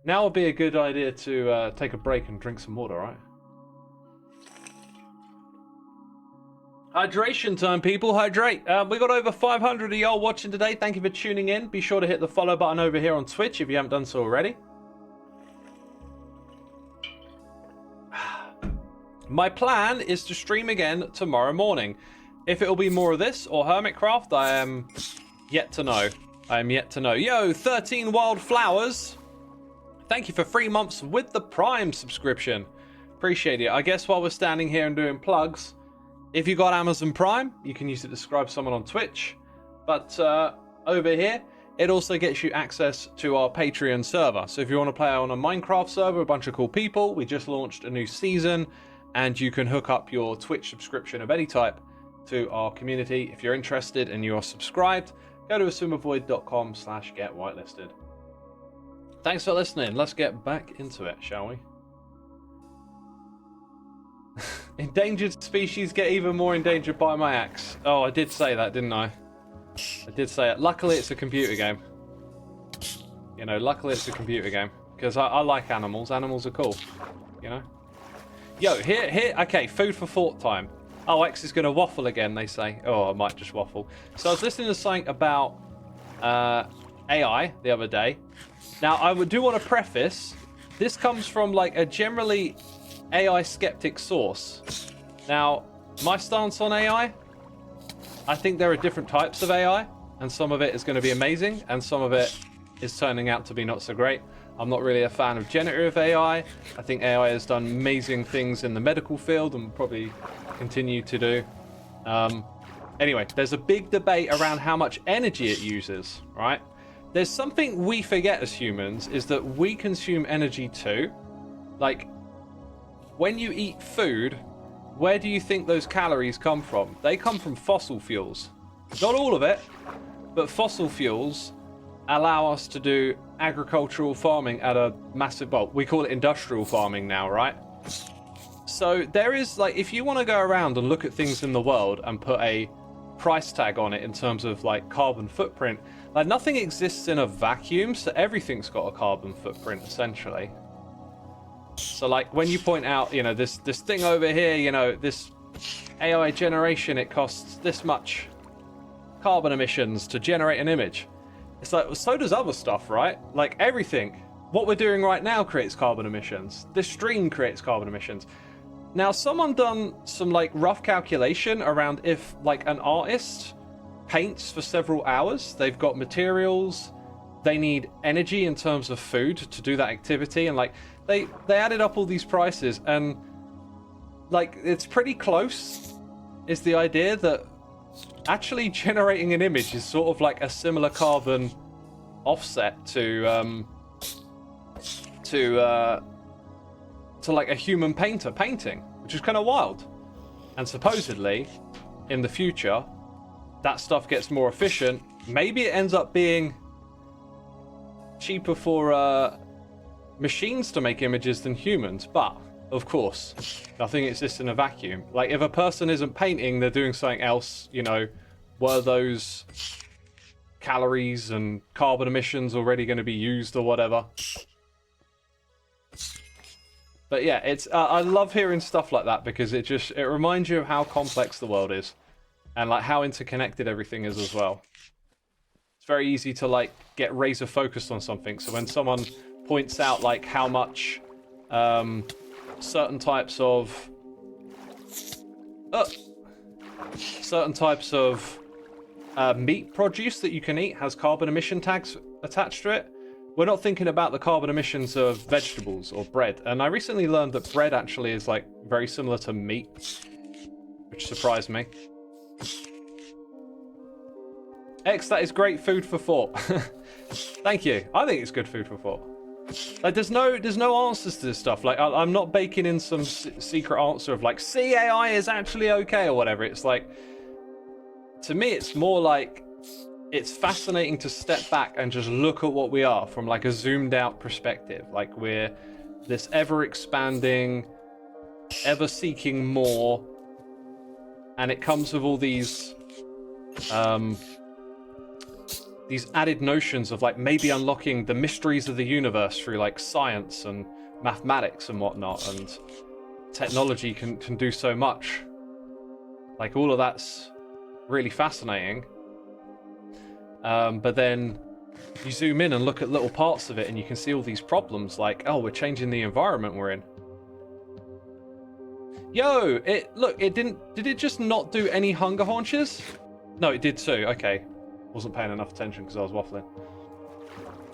[SPEAKER 1] Now would be a good idea to take a break and drink some water, right? Hydration time, people. Hydrate. We got over 500 of y'all watching today. Thank you for tuning in. Be sure to hit the follow button over here on Twitch if you haven't done so already. My plan is to stream again tomorrow morning. If it will be more of this or Hermitcraft, I am yet to know. I am yet to know. Yo, 13 wild flowers. Thank you for 3 months with the Prime subscription. Appreciate it. I guess while we're standing here and doing plugs, if you got Amazon Prime, you can use it to subscribe someone on Twitch. But over here, it also gets you access to our Patreon server. So if you want to play on a Minecraft server, a bunch of cool people, we just launched a new season, and you can hook up your Twitch subscription of any type to our community. If you're interested and you are subscribed, go to xisumavoid.com/get-whitelisted. Thanks for listening. Let's get back into it, shall we? Endangered species get even more endangered by my axe. Oh, I did say that, didn't I? I did say it. Luckily, it's a computer game. You know, luckily it's a computer game. Because I like animals. Animals are cool. You know? Yo, here. Okay, food for thought time. Oh, X is going to waffle again, they say. Oh, I might just waffle. So I was listening to something about AI the other day. Now, I do want to preface, this comes from like a generally AI skeptic source. Now, my stance on AI, I think there are different types of AI, and some of it is going to be amazing, and some of it is turning out to be not so great. I'm not really a fan of generative AI. I think AI has done amazing things in the medical field and will probably continue to do. Anyway, there's a big debate around how much energy it uses, right? There's something we forget as humans, is that we consume energy too. Like, when you eat food, where do you think those calories come from? They come from fossil fuels. Not all of it, but fossil fuels allow us to do agricultural farming at a massive, well, we call it industrial farming now, right? So there is, like, if you want to go around and look at things in the world and put a price tag on it in terms of, like, carbon footprint, like, nothing exists in a vacuum, so everything's got a carbon footprint, essentially. So, like, when you point out, you know, this thing over here, you know, this AI generation, it costs this much carbon emissions to generate an image. It's like, well, so does other stuff, right? Like, everything. What we're doing right now creates carbon emissions. This stream creates carbon emissions. Now, someone done some, like, rough calculation around if, like, an artist paints for several hours, they've got materials, they need energy in terms of food to do that activity, and, like, they added up all these prices, and, like, it's pretty close, is the idea that actually generating an image is sort of like a similar carbon offset to like a human painter painting, which is kind of wild. And supposedly, in the future, that stuff gets more efficient. Maybe it ends up being cheaper for machines to make images than humans, but of course, nothing exists in a vacuum. Like, if a person isn't painting, they're doing something else, you know, were those calories and carbon emissions already going to be used or whatever? But yeah, it's I love hearing stuff like that, because it reminds you of how complex the world is, and, like, how interconnected everything is as well. It's very easy to, like, get razor focused on something. So when someone points out, like, how much certain types of meat produce that you can eat has carbon emission tags attached to it, we're not thinking about the carbon emissions of vegetables or bread. And I recently learned that bread actually is, like, very similar to meat, which surprised me. X, that is great food for thought. Thank you. I think it's good food for thought. Like, there's no answers to this stuff. Like, I'm not baking in some secret answer of, like, CAI is actually okay or whatever. It's like, to me, it's more like, it's fascinating to step back and just look at what we are from, like, a zoomed out perspective. Like, we're this ever expanding, ever seeking more, and it comes with all these added notions of, like, maybe unlocking the mysteries of the universe through, like, science and mathematics and whatnot, and technology can do so much. Like, all of that's really fascinating. But then you zoom in and look at little parts of it, and you can see all these problems, like, oh, we're changing the environment we're in. Yo, did it just not do any hunger haunches? No, it did too. Okay. Wasn't paying enough attention because I was waffling.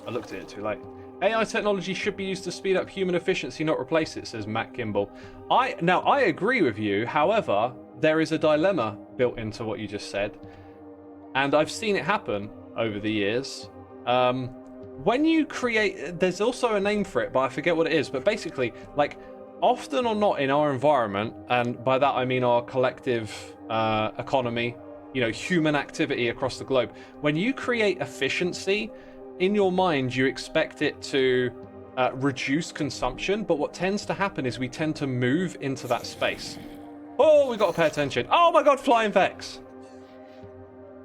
[SPEAKER 1] I looked at it too late. AI technology should be used to speed up human efficiency, not replace it, says Matt Kimball. I agree with you. However, there is a dilemma built into what you just said. And I've seen it happen over the years. When you create... There's also a name for it, but I forget what it is. But basically, like, often or not in our environment, and by that I mean our collective economy, you know, human activity across the globe, when you create efficiency, in your mind you expect it to reduce consumption, but what tends to happen is we tend to move into that space. Oh, we got to pay attention. Oh my god, flying Vex!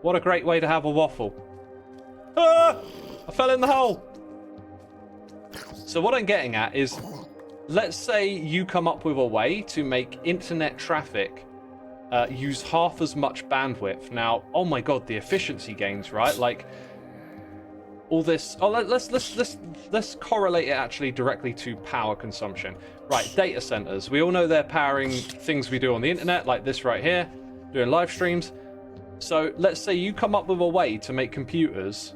[SPEAKER 1] What a great way to have a waffle. Ah! I fell in the hole! So what I'm getting at is, let's say you come up with a way to make internet traffic use half as much bandwidth. Now, oh my god, the efficiency gains, right? Like, all this... Oh, let's correlate it actually directly to power consumption. Right, data centers. We all know they're powering things we do on the internet, like this right here, doing live streams. So let's say you come up with a way to make computers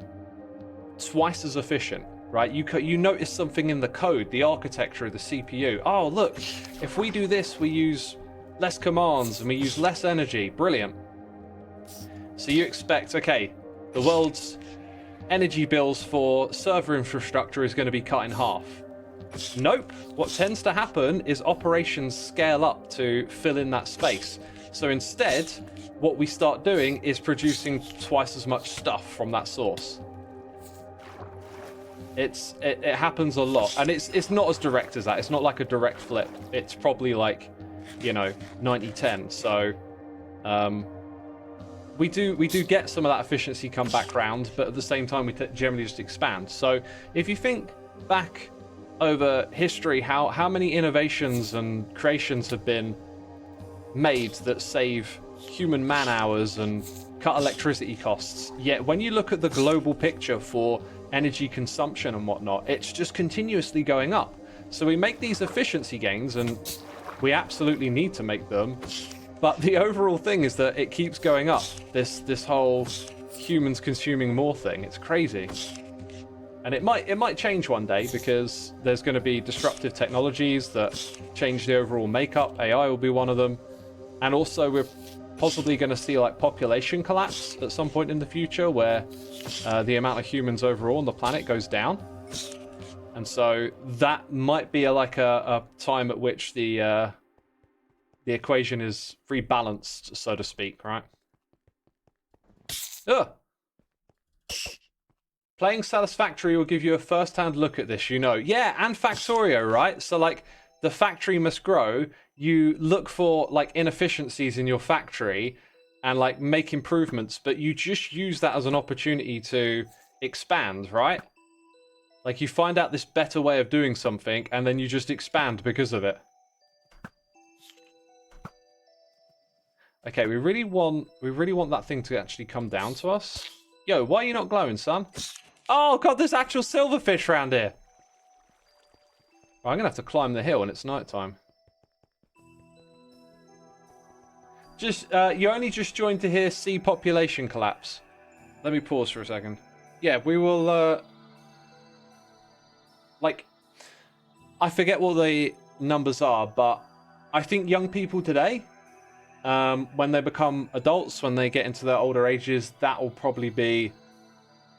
[SPEAKER 1] twice as efficient, right? You notice something in the code, the architecture of the CPU. Oh, look, if we do this, we use less commands and we use less energy. Brilliant. So you expect, okay, the world's energy bills for server infrastructure is going to be cut in half. Nope. What tends to happen is operations scale up to fill in that space. So instead, what we start doing is producing twice as much stuff from that source. It happens a lot, and it's not as direct as that. It's not like a direct flip. It's probably like, you know, 90-10. So we do get some of that efficiency come back round, but at the same time we generally just expand. So if you think back over history, how many innovations and creations have been made that save human man hours and cut electricity costs, yet when you look at the global picture for energy consumption and whatnot, it's just continuously going up. So we make these efficiency gains, and we absolutely need to make them, but the overall thing is that it keeps going up. This whole humans consuming more thing, it's crazy. And it might change one day, because there's going to be disruptive technologies that change the overall makeup. AI will be one of them. And also we're possibly going to see like population collapse at some point in the future, where the amount of humans overall on the planet goes down. And so that might be a time at which the equation is rebalanced, so to speak, right? Ugh. Playing Satisfactory will give you a first-hand look at this, you know. Yeah, and Factorio, right? So, like, the factory must grow. You look for, like, inefficiencies in your factory and, like, make improvements, but you just use that as an opportunity to expand, right? Like, you find out this better way of doing something, and then you just expand because of it. Okay, we really want that thing to actually come down to us. Yo, why are you not glowing, son? Oh god, there's actual silverfish around here. Oh, I'm gonna have to climb the hill and it's nighttime. You only just joined to hear sea population collapse. Let me pause for a second. Yeah, we will, like, I forget what the numbers are, but I think young people today, when they become adults, when they get into their older ages, that will probably be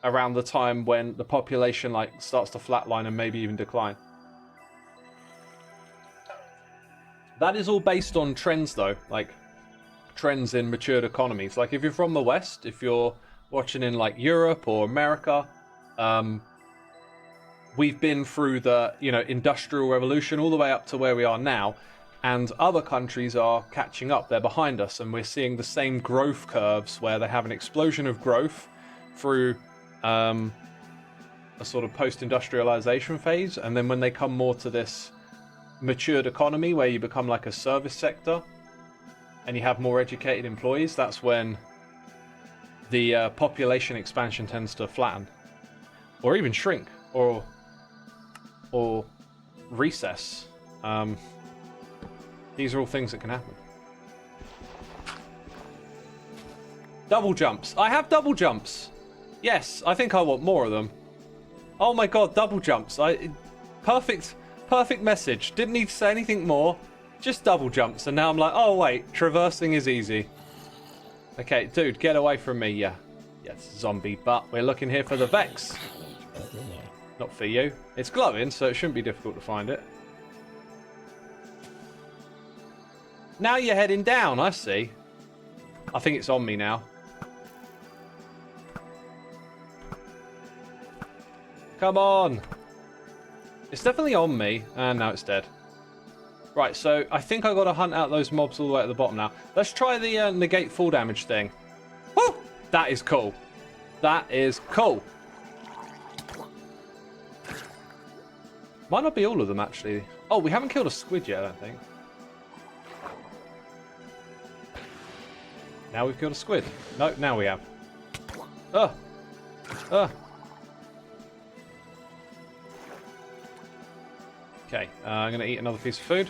[SPEAKER 1] around the time when the population like starts to flatline and maybe even decline. That is all based on trends though, like trends in matured economies. Like if you're from the West, if you're watching in like Europe or America, we've been through the, you know, industrial revolution all the way up to where we are now, and other countries are catching up. They're behind us, and we're seeing the same growth curves where they have an explosion of growth through a sort of post-industrialization phase, and then when they come more to this matured economy where you become like a service sector and you have more educated employees, that's when the population expansion tends to flatten or even shrink or recess. These are all things that can happen. Double jumps. I have double jumps. Yes, I think I want more of them. Oh my god, double jumps. Perfect message. Didn't need to say anything more. Just double jumps. And now I'm like, oh wait, traversing is easy. Okay, dude, get away from me, yeah. Yes, zombie butt. We're looking here for the Vex. Not for you. It's glowing, so it shouldn't be difficult to find it. Now you're heading down, I see. I think it's on me now. Come on. It's definitely on me. And now it's dead. Right, so I think I got to hunt out those mobs all the way at the bottom now. Let's try the negate full damage thing. Woo! That is cool. That is cool. Might not be all of them, actually. Oh, we haven't killed a squid yet, I don't think. Now we've killed a squid. No, now we have. Ugh. Ugh. Okay, I'm going to eat another piece of food.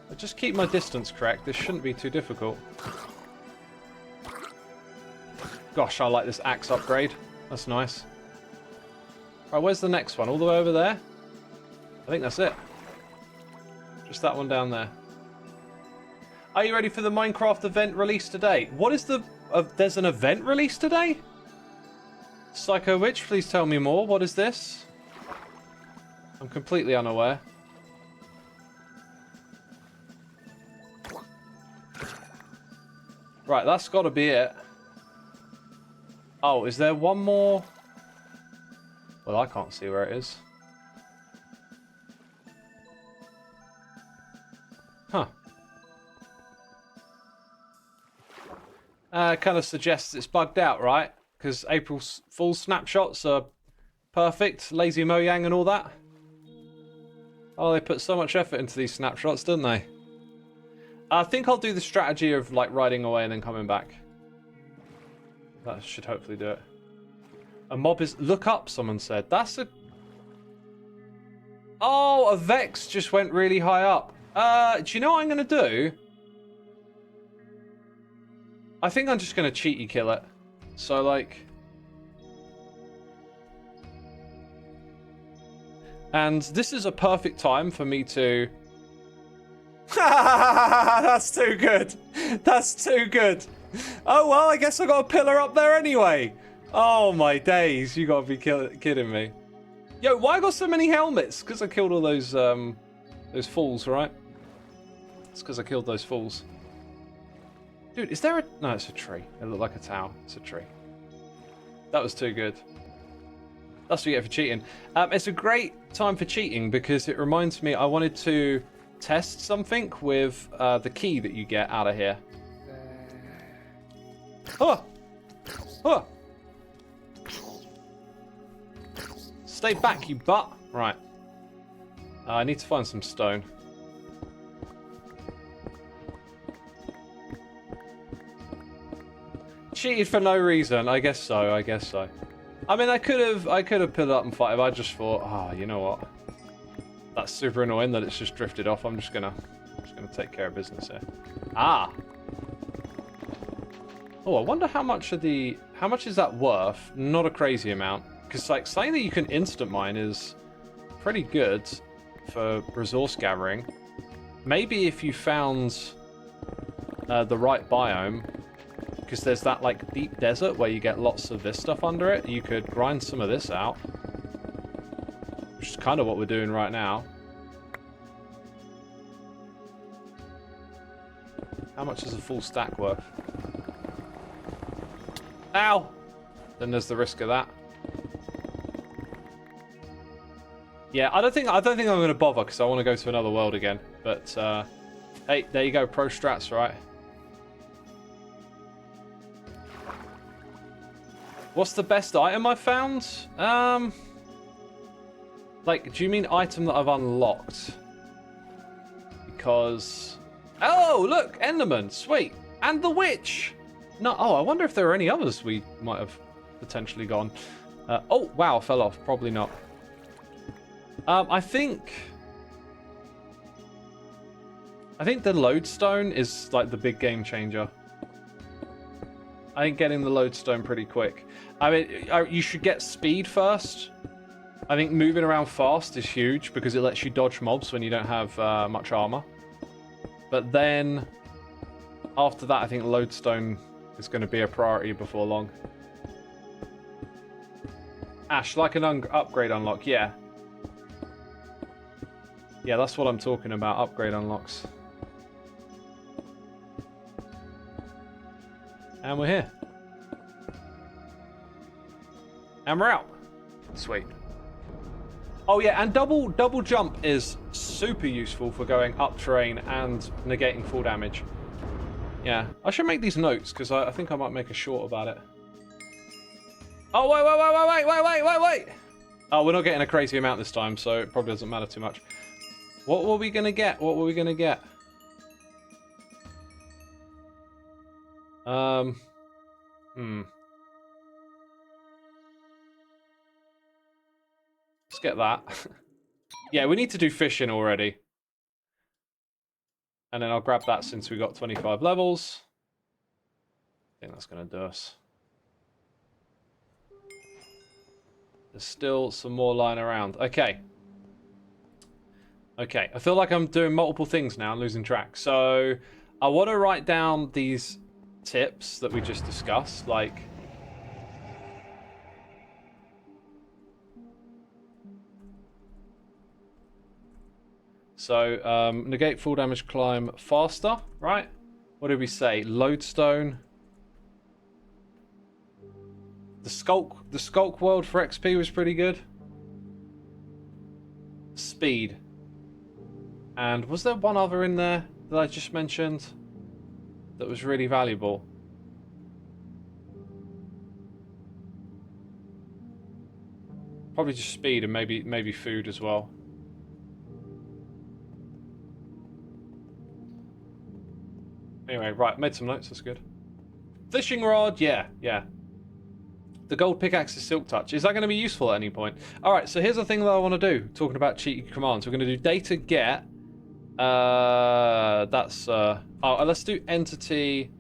[SPEAKER 1] I'll just keep my distance correct. This shouldn't be too difficult. Gosh, I like this axe upgrade. That's nice. Right, where's the next one? All the way over there? I think that's it. Just that one down there. Are you ready for the Minecraft event release today? What is the... there's an event release today? Psycho Witch, please tell me more. What is this? I'm completely unaware. Right, that's got to be it. Oh, is there one more? Well, I can't see where it is. Huh. Kind of suggests it's bugged out, right? Because April Fool's snapshots are perfect, lazy Mojang and all that. Oh, they put so much effort into these snapshots, didn't they? I think I'll do the strategy of like riding away and then coming back. That should hopefully do it. A mob is... Look up, someone said. That's a... Oh, a Vex just went really high up. Do you know what I'm going to do? I think I'm just going to cheaty kill it. So, like... And this is a perfect time for me to... That's too good. That's too good. Oh, well, I guess I got a pillar up there anyway. Oh, my days. You got to be kidding me. Yo, why I got so many helmets? Because I killed all those fools, right? It's because I killed those fools. Dude, is there a... No, it's a tree. It looked like a tower. It's a tree. That was too good. That's what you get for cheating. It's a great time for cheating because it reminds me I wanted to test something with the key that you get out of here. Oh! Oh! Stay back, you butt! Right. I need to find some stone. Cheated for no reason. I guess so. I guess so. I mean, I could have put it up and fight if I just thought, oh, you know what? That's super annoying that it's just drifted off. I'm just gonna take care of business here. Ah. Oh, I wonder how much is that worth? Not a crazy amount, because like saying that you can instant mine is pretty good for resource gathering. Maybe if you found the right biome. Because there's that like deep desert where you get lots of this stuff under it. You could grind some of this out. Which is kind of what we're doing right now. How much is a full stack worth? Ow! Then there's the risk of that. Yeah, I don't think I'm going to bother because I want to go to another world again. But hey, there you go, pro strats, right? What's the best item I found? Like, do you mean item that I've unlocked? Because... Oh, look! Enderman! Sweet! And the witch! No, oh, I wonder if there are any others we might have potentially gone. Oh, wow, fell off. Probably not. I think the lodestone is, like, the big game changer. I think getting the lodestone pretty quick. I mean, you should get speed first. I think moving around fast is huge because it lets you dodge mobs when you don't have much armor. But then, after that, I think lodestone is going to be a priority before long. Ash, like an upgrade unlock, yeah. Yeah, that's what I'm talking about, upgrade unlocks. And we're here. And we're out. Sweet. Oh yeah, and double jump is super useful for going up terrain and negating full damage. Yeah, I should make these notes because I think I might make a short about it. Oh wait! Oh, we're not getting a crazy amount this time, so it probably doesn't matter too much. What were we gonna get? What were we gonna get? Let's get that. Yeah, we need to do fishing already. And then I'll grab that since we got 25 levels. I think that's going to do us. There's still some more lying around. Okay. Okay, I feel like I'm doing multiple things now and losing track. So I want to write down these tips that we just discussed, like... So, negate full damage climb faster, right? What did we say? Lodestone. The Skulk world for XP was pretty good. Speed. And was there one other in there that I just mentioned that was really valuable? Probably just speed and maybe food as well. Anyway, right, made some notes, that's good. Fishing rod, yeah. The gold pickaxe is silk touch. Is that going to be useful at any point? Alright, so here's the thing that I want to do, talking about cheaty commands. We're going to do data get. Let's do entity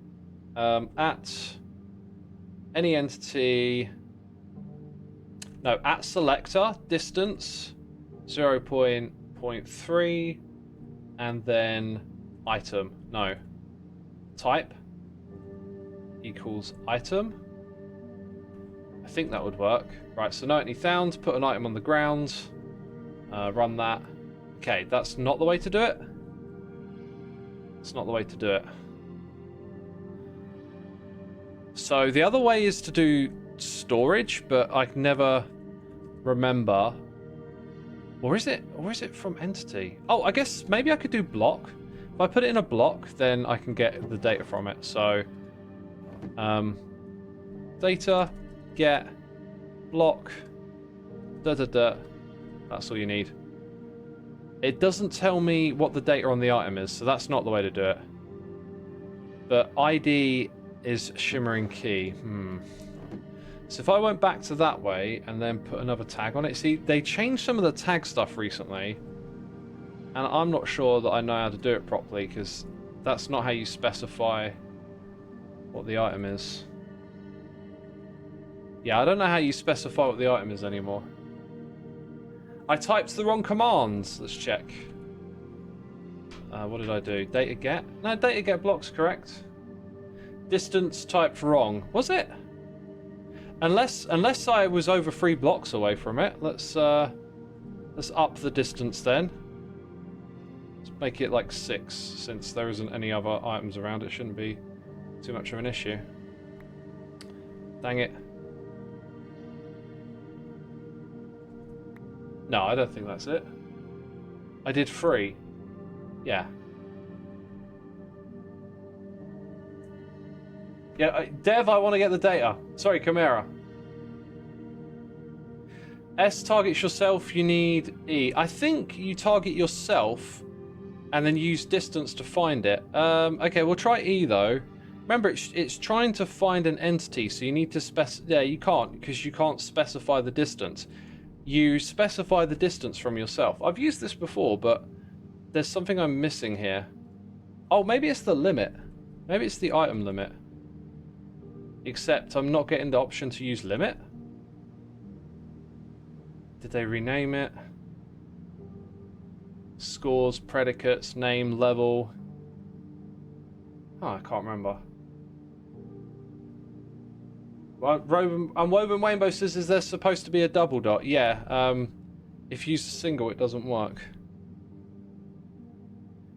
[SPEAKER 1] at any entity. No, at selector, distance 0.3, and then item. No. Type equals item. I think that would work. Right, so know any found, put an item on the ground, run that. Okay, that's not the way to do it. It's not the way to do it. So the other way is to do storage, but I can never remember. Or is it from entity? Oh, I guess maybe I could do block. If I put it in a block, then I can get the data from it. So data get block that's all you need. It doesn't tell me what the data on the item is, so that's not the way to do it. But ID is shimmering key. So if I went back to that way and then put another tag on it, see, they changed some of the tag stuff recently, and I'm not sure that I know how to do it properly, because that's not how you specify what the item is. Yeah, I don't know how you specify what the item is anymore. I typed the wrong commands. Let's check. What did I do? Data get? No, data get block's correct. Distance typed wrong. Was it? Unless I was over 3 blocks away from it. Let's up the distance then. Let's make it like 6, since there isn't any other items around. It shouldn't be too much of an issue. Dang it. No, I don't think that's it. I did 3. Yeah. Yeah, Dev, I want to get the data. Sorry, Chimera. S targets yourself, you need E. I think you target yourself and then use distance to find it. Okay, we'll try E though. Remember, it's trying to find an entity, so you need to yeah, you can't, because you can't specify the distance. You specify the distance from yourself. I've used this before, but there's something I'm missing here. Oh, maybe it's the limit. Maybe it's the item limit. Except I'm not getting the option to use limit. Did they rename it? Scores, predicates, name, level. Oh, I can't remember. Well, Unwoven Rainbow says, is there supposed to be a double dot? Yeah, if you use a single, it doesn't work.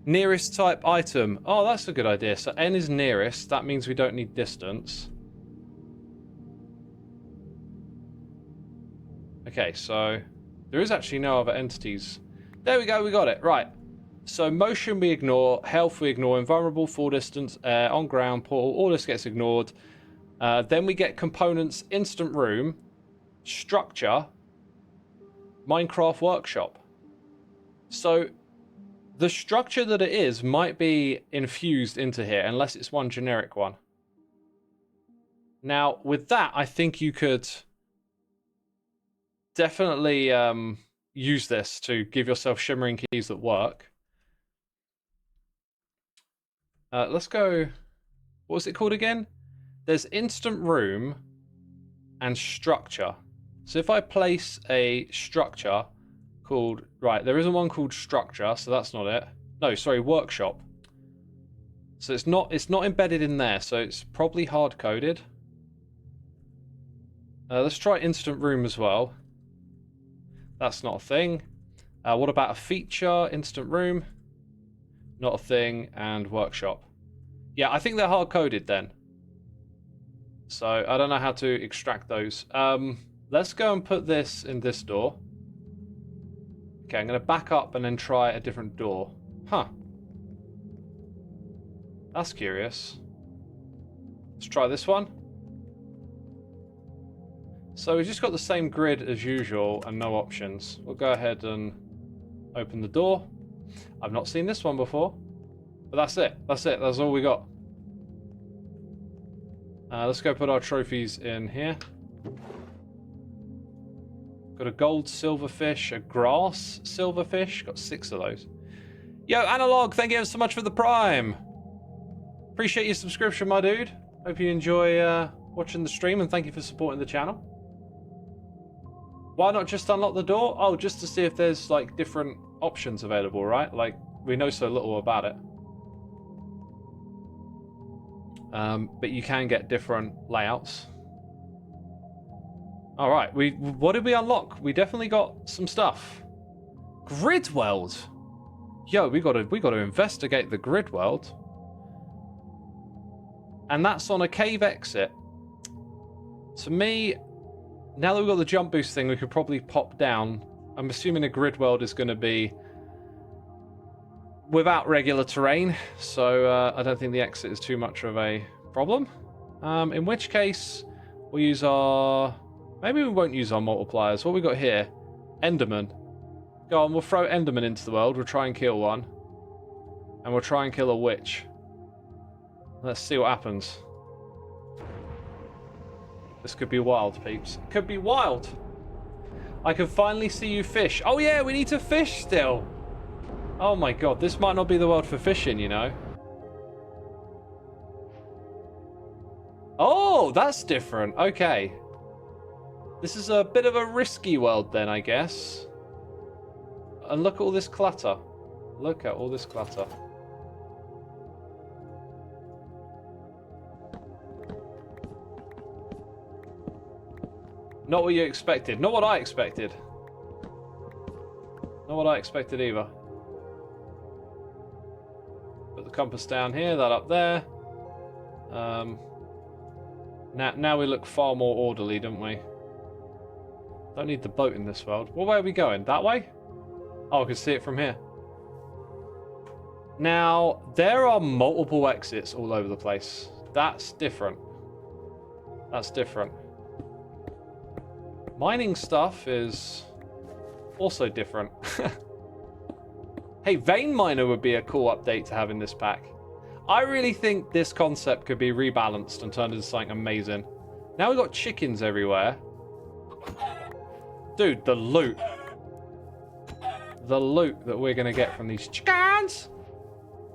[SPEAKER 1] Nearest type item. Oh, that's a good idea. So N is nearest. That means we don't need distance. Okay, so there is actually no other entities. There we go, we got it. Right. So motion we ignore, health we ignore, invulnerable, full distance, on ground, portal, all this gets ignored. Then we get components, instant room, structure, Minecraft workshop. So the structure that it is might be infused into here, unless it's one generic one. Now, with that, I think you could definitely use this to give yourself shimmering keys that work. Let's go... What was it called again? There's instant room and structure. So if I place a structure called... Right, there isn't one called structure, so that's not it. No, sorry, workshop. So it's not embedded in there, so it's probably hard-coded. Let's try instant room as well. That's not a thing. What about a feature, instant room? Not a thing, and workshop. Yeah, I think they're hard-coded then. So I don't know how to extract those. Let's go and put this in this door. Okay, I'm going to back up and then try a different door. Huh. That's curious. Let's try this one. So we've just got the same grid as usual and no options. We'll go ahead and open the door. I've not seen this one before. But that's it. That's it. That's all we got. Let's go put our trophies in here. Got a gold silverfish, a grass silverfish. Got 6 of those. Yo, Analog, thank you ever so much for the Prime. Appreciate your subscription, my dude. Hope you enjoy watching the stream, and thank you for supporting the channel. Why not just unlock the door? Oh, just to see if there's, like, different options available, right? Like, we know so little about it. But you can get different layouts. All right, what did we unlock? We definitely got some stuff. Grid world. Yo, we got to investigate the grid world. And that's on a cave exit. To me, now that we've got the jump boost thing, we could probably pop down. I'm assuming the grid world is going to be without regular terrain, so I don't think the exit is too much of a problem. In which case, we'll use our... Maybe we won't use our multipliers. What we got here? Enderman. Go on, we'll throw Enderman into the world. We'll try and kill one. And we'll try and kill a witch. Let's see what happens. This could be wild, peeps. It could be wild. I can finally see you fish. Oh yeah, we need to fish still. Oh my god, this might not be the world for fishing, you know. Oh, that's different. Okay. This is a bit of a risky world then, I guess. And look at all this clutter. Look at all this clutter. Not what you expected. Not what I expected. Not what I expected either. Put the compass down here, that up there. Now we look far more orderly, don't we? Don't need the boat in this world. What way are we going? That way? Oh, I can see it from here. Now, there are multiple exits all over the place. That's different. That's different. Mining stuff is also different. Hey, Vein Miner would be a cool update to have in this pack. I really think this concept could be rebalanced and turned into something amazing. Now we've got chickens everywhere. Dude, the loot. The loot that we're going to get from these chickens.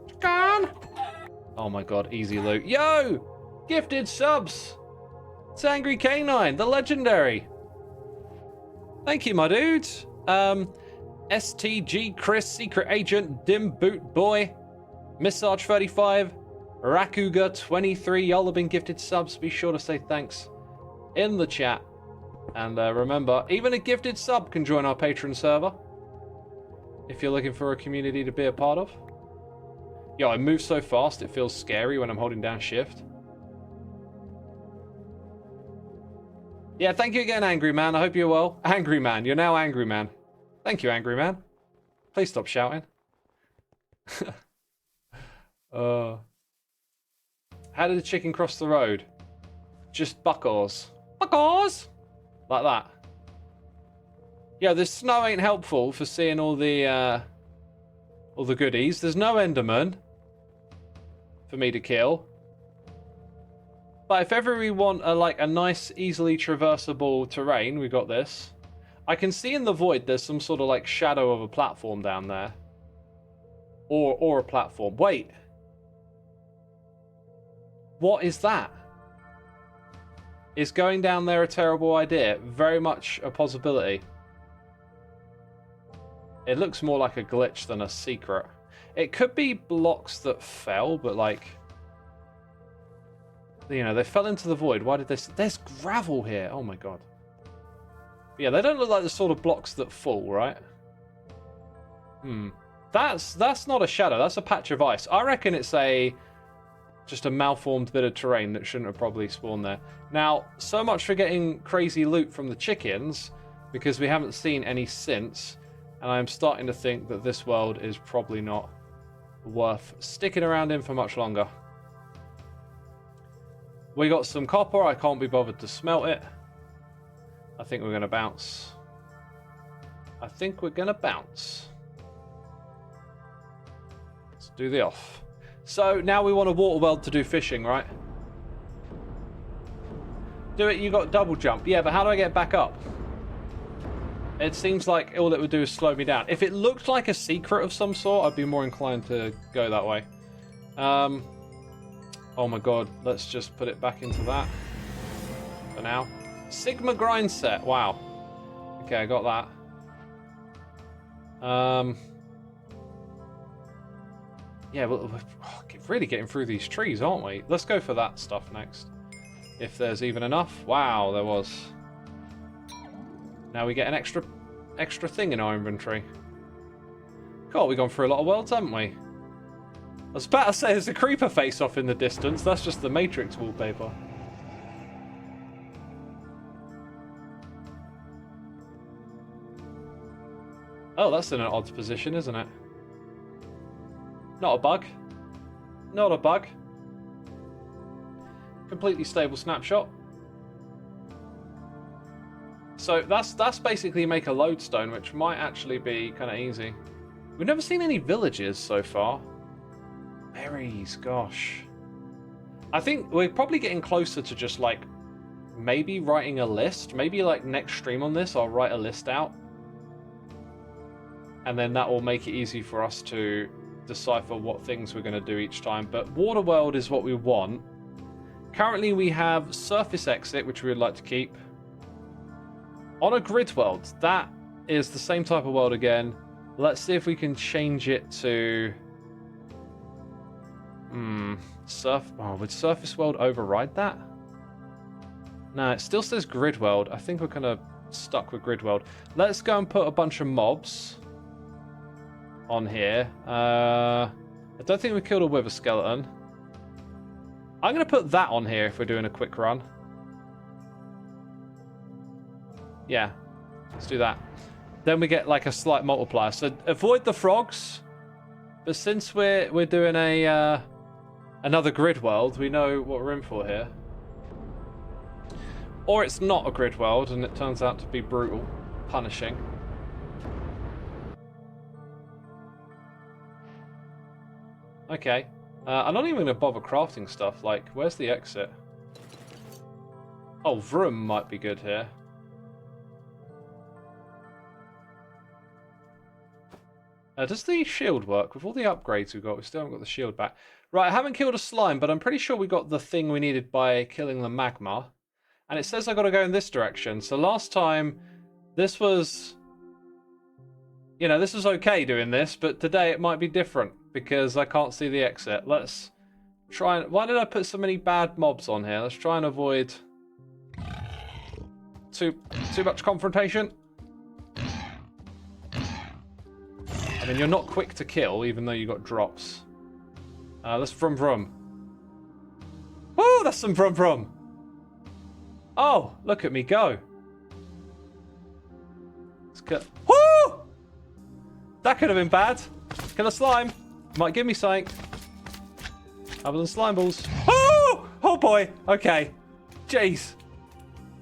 [SPEAKER 1] Chicken. Oh my god, easy loot. Yo! Gifted subs. It's Angry Canine, the legendary. Thank you, my dudes. STG Chris, Secret Agent, Dim Boot Boy, Missarge 35, Rakuga 23. Y'all have been gifted subs. Be sure to say thanks in the chat. And remember, even a gifted sub can join our Patreon server if you're looking for a community to be a part of. Yo, I move so fast it feels scary when I'm holding down shift. Yeah, thank you again, Angry Man. I hope you're well. Angry Man. You're now Angry Man. Thank you, Angry Man. Please stop shouting. How did the chicken cross the road? Just buckles. Buckles! Like that. Yeah, the snow ain't helpful for seeing all the goodies. There's no Enderman for me to kill. But if ever we want a nice, easily traversable terrain, we got this. I can see in the void there's some sort of shadow of a platform down there. Or a platform. Wait. What is that? Is going down there a terrible idea? Very much a possibility. It looks more like a glitch than a secret. It could be blocks that fell, but like... You know, they fell into the void. Why did they... There's gravel here. Oh my god. But yeah, they don't look like the sort of blocks that fall, right? That's not a shadow. That's a patch of ice. I reckon it's just a malformed bit of terrain that shouldn't have probably spawned there. Now, so much for getting crazy loot from the chickens, because we haven't seen any since, and I'm starting to think that this world is probably not worth sticking around in for much longer. We got some copper. I can't be bothered to smelt it. I think we're going to bounce. I think we're going to bounce. Let's do the off. So now we want a water world to do fishing, right? Do it, you got double jump. Yeah, but how do I get back up? It seems like all it would do is slow me down. If it looked like a secret of some sort, I'd be more inclined to go that way. Oh my god, let's just put it back into that for now. Sigma grind set, wow. Okay, I got that. Yeah, we're really getting through these trees, aren't we? Let's go for that stuff next. If there's even enough. Wow, there was. Now we get an extra thing in our inventory. God, we've gone through a lot of worlds, haven't we? I was about to say there's a creeper face off in the distance. That's just the Matrix wallpaper. Oh, that's in an odd position, isn't it? Not a bug. Not a bug. Completely stable snapshot. So that's basically make a lodestone, which might actually be kind of easy. We've never seen any villages so far. Berries, gosh. I think we're probably getting closer to just like maybe writing a list. Maybe like next stream on this, I'll write a list out. And then that will make it easy for us to decipher what things we're going to do each time. But water world is what we want. Currently we have surface exit, which we would like to keep. On a grid world, that is the same type of world again. Let's see if we can change it to... would surface world override that? No, it still says grid world. I think we're kind of stuck with grid world. Let's go and put a bunch of mobs on here. I don't think we killed a wither skeleton. I'm going to put that on here if we're doing a quick run. Yeah, let's do that. Then we get like a slight multiplier. So avoid the frogs. But since we're doing a another grid world, we know what we're in for here. Or it's not a grid world and it turns out to be brutal, punishing. Okay. I'm not even going to bother crafting stuff. Like, where's the exit? Oh, vroom might be good here. Does the shield work? With all the upgrades we've got, we still haven't got the shield back. Right, I haven't killed a slime, but I'm pretty sure we got the thing we needed by killing the magma. And it says I've got to go in this direction. So last time, this was... You know, this was okay doing this, but today it might be different because I can't see the exit. Let's try and... Why did I put so many bad mobs on here? Let's try and avoid too much confrontation. I mean, you're not quick to kill, even though you got drops. Let's vroom vroom. Woo, that's some vroom vroom. Oh, look at me go. Let's get... Woo! That could have been bad. Kill a slime. Might give me something. Other than slime balls. Oh! Oh boy. Okay. Jeez.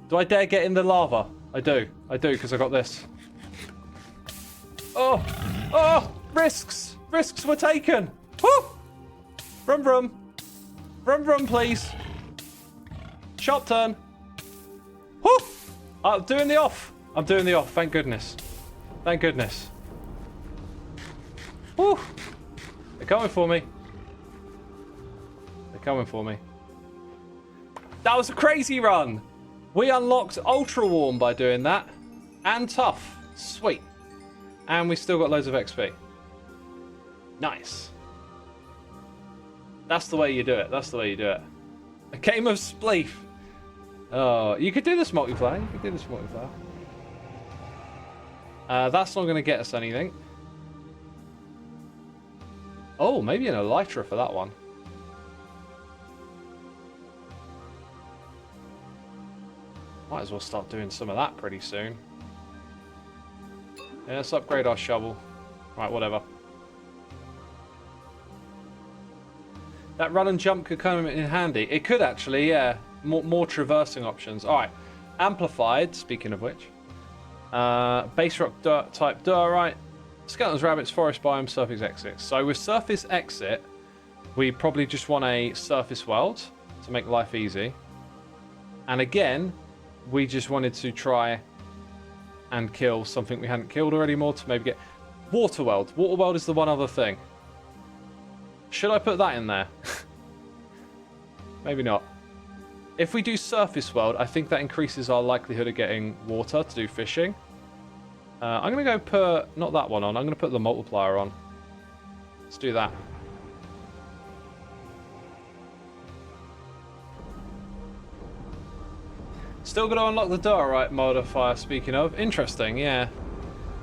[SPEAKER 1] Do I dare get in the lava? I do. I do, because I got this. Oh! Oh! Risks! Risks were taken! Woo! Vroom vroom. Vroom vroom, please. Sharp turn. Woo! I'm doing the off. I'm doing the off. Thank goodness. Thank goodness. Woo! They're coming for me. They're coming for me. That was a crazy run! We unlocked Ultra Warm by doing that. And Tough. Sweet. And we still got loads of XP. Nice. That's the way you do it. That's the way you do it. A game of Spleef. Oh, you could do this multiplayer. You could do this multiplayer. That's not going to get us anything. Oh, maybe an elytra for that one. Might as well start doing some of that pretty soon. Yeah, let's upgrade our shovel. Right, whatever. That run and jump could come in handy. It could actually, yeah. More traversing options. Alright. Amplified, speaking of which. Base rock dirt type diorite. Skeletons, rabbits, forest biome, surface exit. So with surface exit, we probably just want a surface world to make life easy. And again, we just wanted to try and kill something we hadn't killed already more to maybe get... Waterworld. Waterworld is the one other thing. Should I put that in there? Maybe not. If we do surface world, I think that increases our likelihood of getting water to do fishing. I'm going to go put... Not that one on. I'm going to put the multiplier on. Let's do that. Still got to unlock the diorite modifier, speaking of. Interesting, yeah.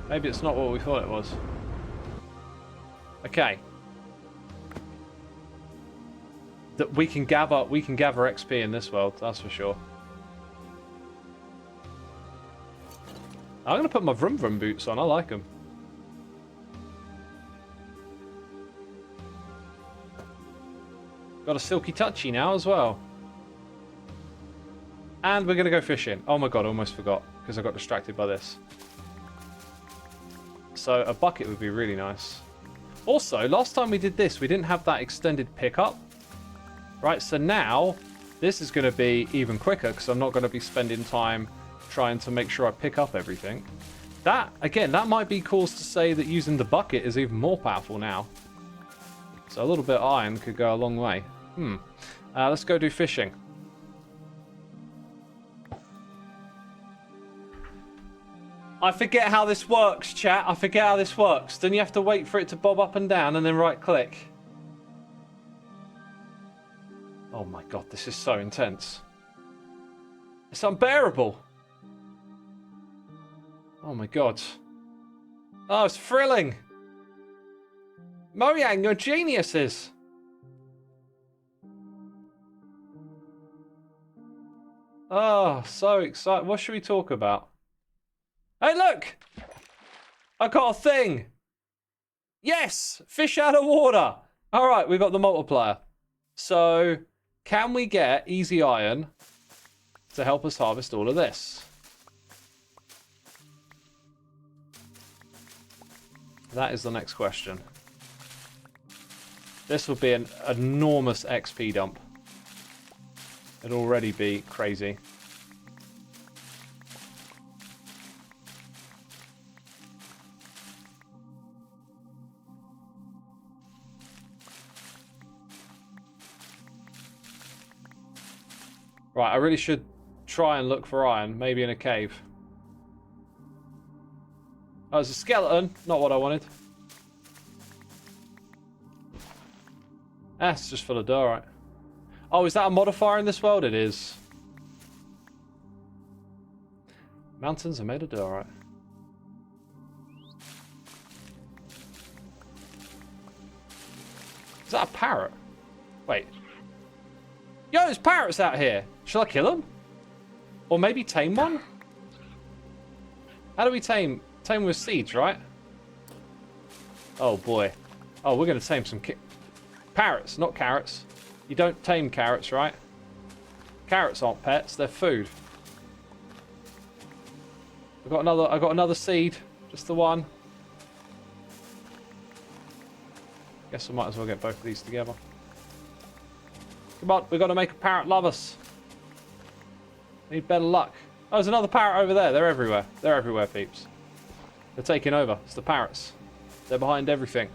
[SPEAKER 1] Maybe it's not what we thought it was. Okay. That we can gather XP in this world, that's for sure. I'm going to put my vroom vroom boots on. I like them. Got a silky touchy now as well. And we're going to go fishing. Oh my god, I almost forgot because I got distracted by this. So a bucket would be really nice. Also, last time we did this, we didn't have that extended pickup. Right, so now this is going to be even quicker because I'm not going to be spending time trying to make sure I pick up everything. That, again, that might be cause to say that using the bucket is even more powerful now. So a little bit of iron could go a long way. Let's go do fishing. I forget how this works, chat. I forget how this works. Then you have to wait for it to bob up and down and then right click. Oh my god, this is so intense. It's unbearable. Oh my god. Oh, it's thrilling. Mojang, you're geniuses. Oh, so excited. What should we talk about? Hey, look! I got a thing. Yes! Fish out of water. All right, we've got the multiplier. So, can we get easy iron to help us harvest all of this? That is the next question. This will be an enormous XP dump. It'll already be crazy. Right, I really should try and look for iron, maybe in a cave. Oh, it's a skeleton. Not what I wanted. It's just full of diorite. Oh, is that a modifier in this world? It is. Mountains are made of diorite. Is that a parrot? Wait. Yo, there's parrots out here. Shall I kill them? Or maybe tame one? How do we tame? Tame with seeds, right? Oh boy. Oh, we're going to tame some parrots, not carrots. You don't tame carrots, right? Carrots aren't pets, they're food. I got another seed. Just the one. Guess I might as well get both of these together. Come on, we've got to make a parrot love us. Need better luck. Oh, there's another parrot over there. They're everywhere. They're everywhere, peeps. They're taking over. It's the parrots. They're behind everything.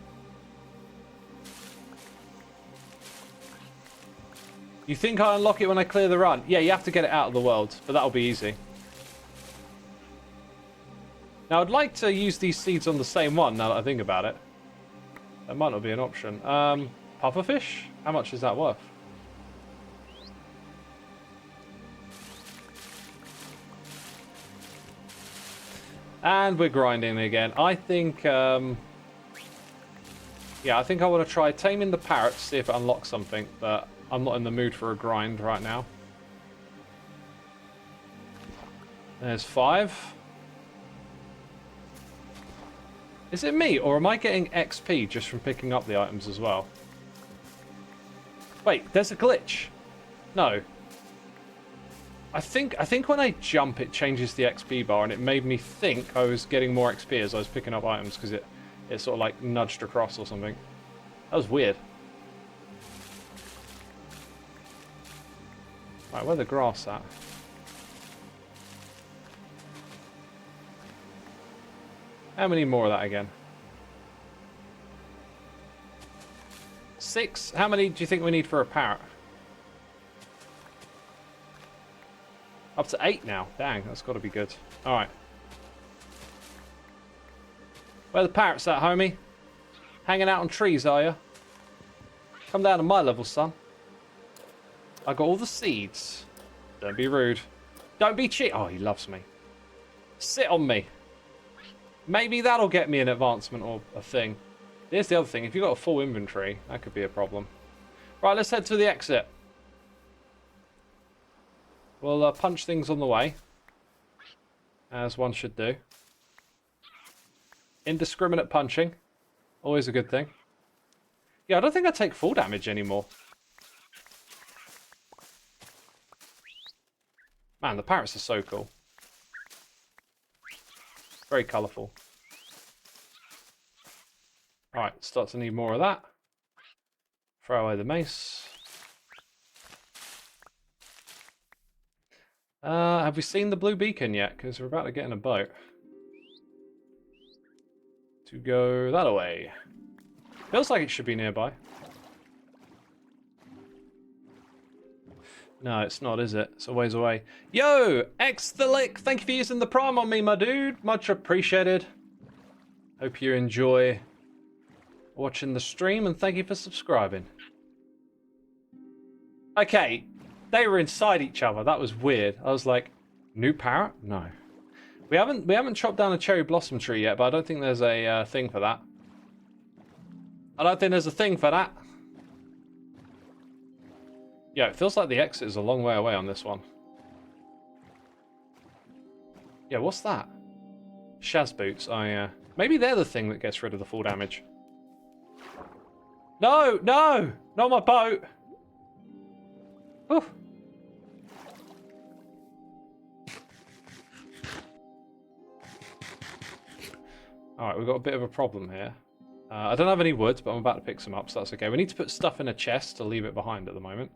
[SPEAKER 1] You think I unlock it when I clear the run? Yeah, you have to get it out of the world, but that'll be easy. Now, I'd like to use these seeds on the same one, now that I think about it. That might not be an option. Pufferfish? How much is that worth? And we're grinding again. I think, yeah, I think I want to try taming the parrot to see if it unlocks something, but I'm not in the mood for a grind right now. There's 5. Is it me, or am I getting XP just from picking up the items as well? Wait, there's a glitch. No. I think when I jump, it changes the XP bar, and it made me think I was getting more XP as I was picking up items, because it sort of like nudged across or something. That was weird. Right, where's the grass at? How many more of that again? 6? How many do you think we need for a parrot? Up to 8 now. Dang, that's got to be good. Alright. Where the parrots at, homie? Hanging out on trees, are you? Come down to my level, son. I got all the seeds. Don't be rude. Don't be cheap. Oh, he loves me. Sit on me. Maybe that'll get me an advancement or a thing. Here's the other thing. If you've got a full inventory, that could be a problem. Right, let's head to the exit. We'll punch things on the way. As one should do. Indiscriminate punching. Always a good thing. Yeah, I don't think I take full damage anymore. Man, the parrots are so cool. Very colourful. Alright, start to need more of that. Throw away the mace. Have we seen the blue beacon yet? Because we're about to get in a boat. To go that way. Feels like it should be nearby. No, it's not, is it? It's a ways away. Yo! X the Lick! Thank you for using the Prime on me, my dude. Much appreciated. Hope you enjoy watching the stream, and thank you for subscribing. Okay, they were inside each other. That was weird. I was like, new parrot? No. We haven't chopped down a cherry blossom tree yet, but I don't think there's a thing for that. I don't think there's a thing for that. Yeah, it feels like the exit is a long way away on this one. Yeah, what's that? Shaz boots. Oh, yeah. Maybe they're the thing that gets rid of the full damage. No! No! Not my boat! Whew. Alright, we've got a bit of a problem here. I don't have any wood, but I'm about to pick some up, so that's okay. We need to put stuff in a chest to leave it behind at the moment.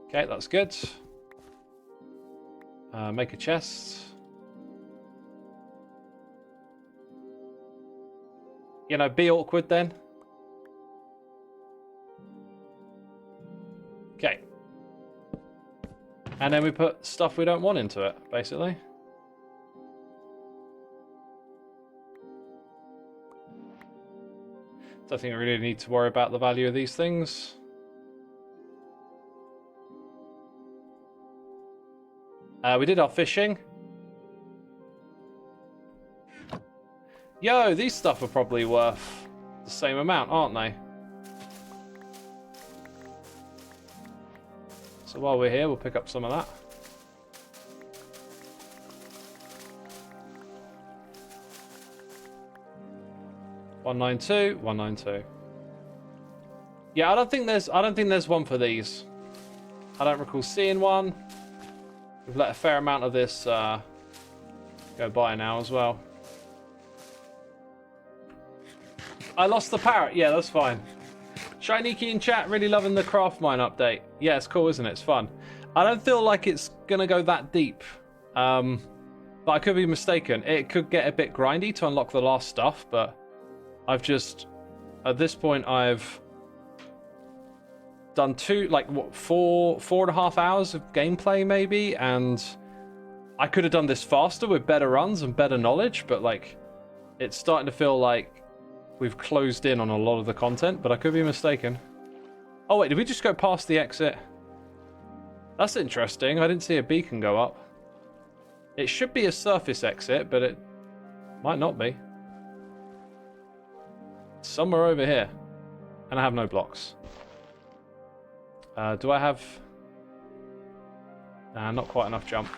[SPEAKER 1] Okay, that's good. Make a chest. You know, be awkward then. Okay. And then we put stuff we don't want into it, basically. Don't think I really need to worry about the value of these things. We did our fishing. Yo, these stuff are probably worth the same amount, aren't they? So while we're here, we'll pick up some of that. $192, $192. Yeah, I don't think there's one for these. I don't recall seeing one. We've let a fair amount of this go by now as well. I lost the parrot. Yeah, that's fine. Shiniki in chat, really loving the CraftMine update. Yeah, it's cool, isn't it? It's fun. I don't feel like it's going to go that deep. But I could be mistaken. It could get a bit grindy to unlock the last stuff, but I've just, at this point, I've done four and a half hours of gameplay maybe, and I could have done this faster with better runs and better knowledge, but like, it's starting to feel like we've closed in on a lot of the content, but I could be mistaken. Oh wait, did we just go past the exit? That's interesting. I didn't see a beacon go up. It should be a surface exit, but it might not be. It's somewhere over here. And I have no blocks. Do I have... Nah, not quite enough jump.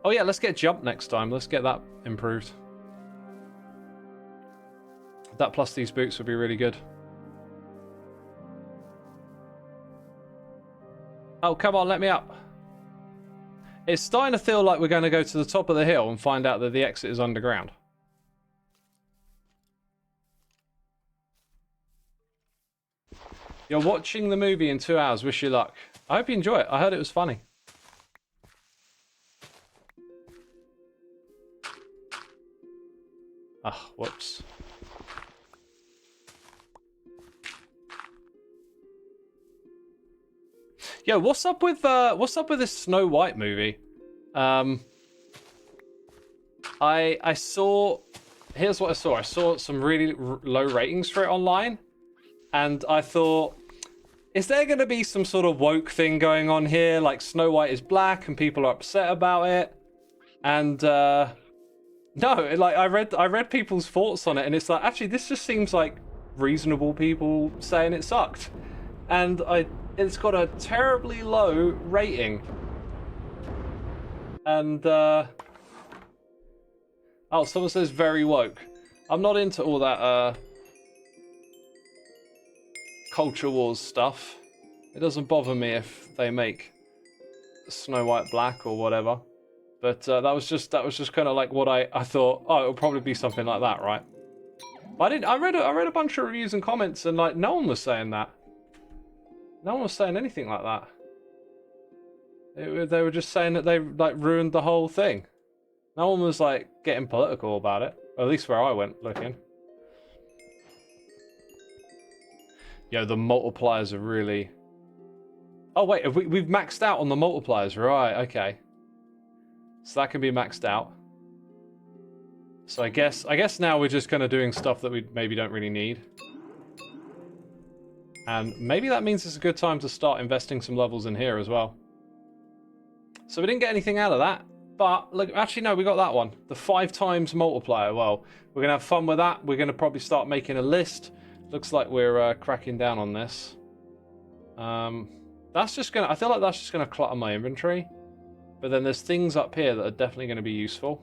[SPEAKER 1] Oh yeah, let's get jump next time. Let's get that improved. That plus these boots would be really good. Oh, come on, let me up. It's starting to feel like we're going to go to the top of the hill and find out that the exit is underground. You're watching the movie in 2 hours. Wish you luck. I hope you enjoy it. I heard it was funny. Ah, whoops. Yo, what's up with this Snow White movie? I saw. Here's what I saw. I saw some really low ratings for it online, and I thought, is there going to be some sort of woke thing going on here? Like Snow White is black and people are upset about it, and no, like I read people's thoughts on it, and it's like actually this just seems like reasonable people saying it sucked, and it's got a terribly low rating. And, oh, someone says very woke. I'm not into all that, culture wars stuff. It doesn't bother me if they make Snow White black or whatever. But, that was just kind of like what I thought, oh, it'll probably be something like that, right? But I read a bunch of reviews and comments, and, like, no one was saying that. No one was saying anything like that. They were just saying that they like ruined the whole thing. No one was like getting political about it. Or at least where I went looking. Yo, the multipliers are really... Oh wait, we've maxed out on the multipliers, right? Okay. So that can be maxed out. So I guess now we're just kind of doing stuff that we maybe don't really need. And maybe that means it's a good time to start investing some levels in here as well. So we didn't get anything out of that. But, look, actually, no, we got that one. The 5 times multiplier. Well, we're going to have fun with that. We're going to probably start making a list. Looks like we're cracking down on this. That's just going to... I feel like that's just going to clutter my inventory. But then there's things up here that are definitely going to be useful.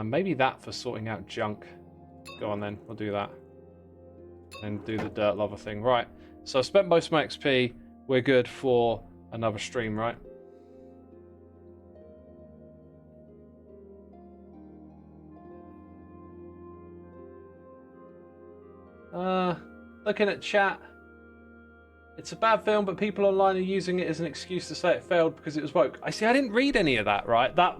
[SPEAKER 1] Maybe that for sorting out junk. Go on, then. We'll do that. And do the dirt lava thing. Right, so I've spent most of my XP. We're good for another stream, right? Looking at chat. It's a bad film, but people online are using it as an excuse to say it failed because it was woke. I didn't read any of that, right? That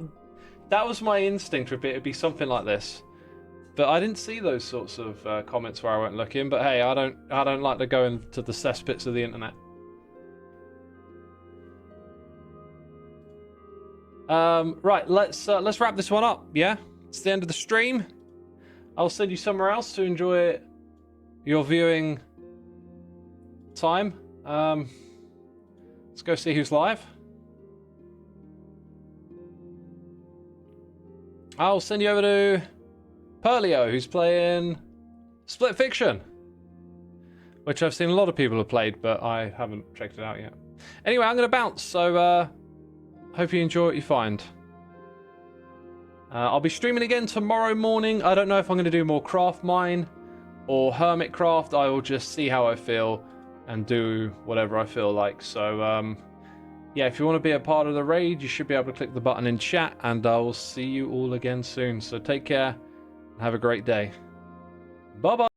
[SPEAKER 1] was my instinct with it. It'd be something like this. But I didn't see those sorts of comments where I went looking. But hey, I don't like to go into the cesspits of the internet. Right, let's wrap this one up. Yeah, it's the end of the stream. I'll send you somewhere else to enjoy your viewing time. Let's go see who's live. I'll send you over to Perlio, who's playing Split Fiction, which I've seen a lot of people have played, but I haven't checked it out yet. Anyway, I'm going to bounce, so hope you enjoy what you find. I'll be streaming again tomorrow morning. I don't know if I'm going to do more CraftMine or Hermitcraft. I will just see how I feel and do whatever I feel like. So, yeah, if you want to be a part of the raid, you should be able to click the button in chat, and I will see you all again soon. So take care and have a great day. Bye-bye.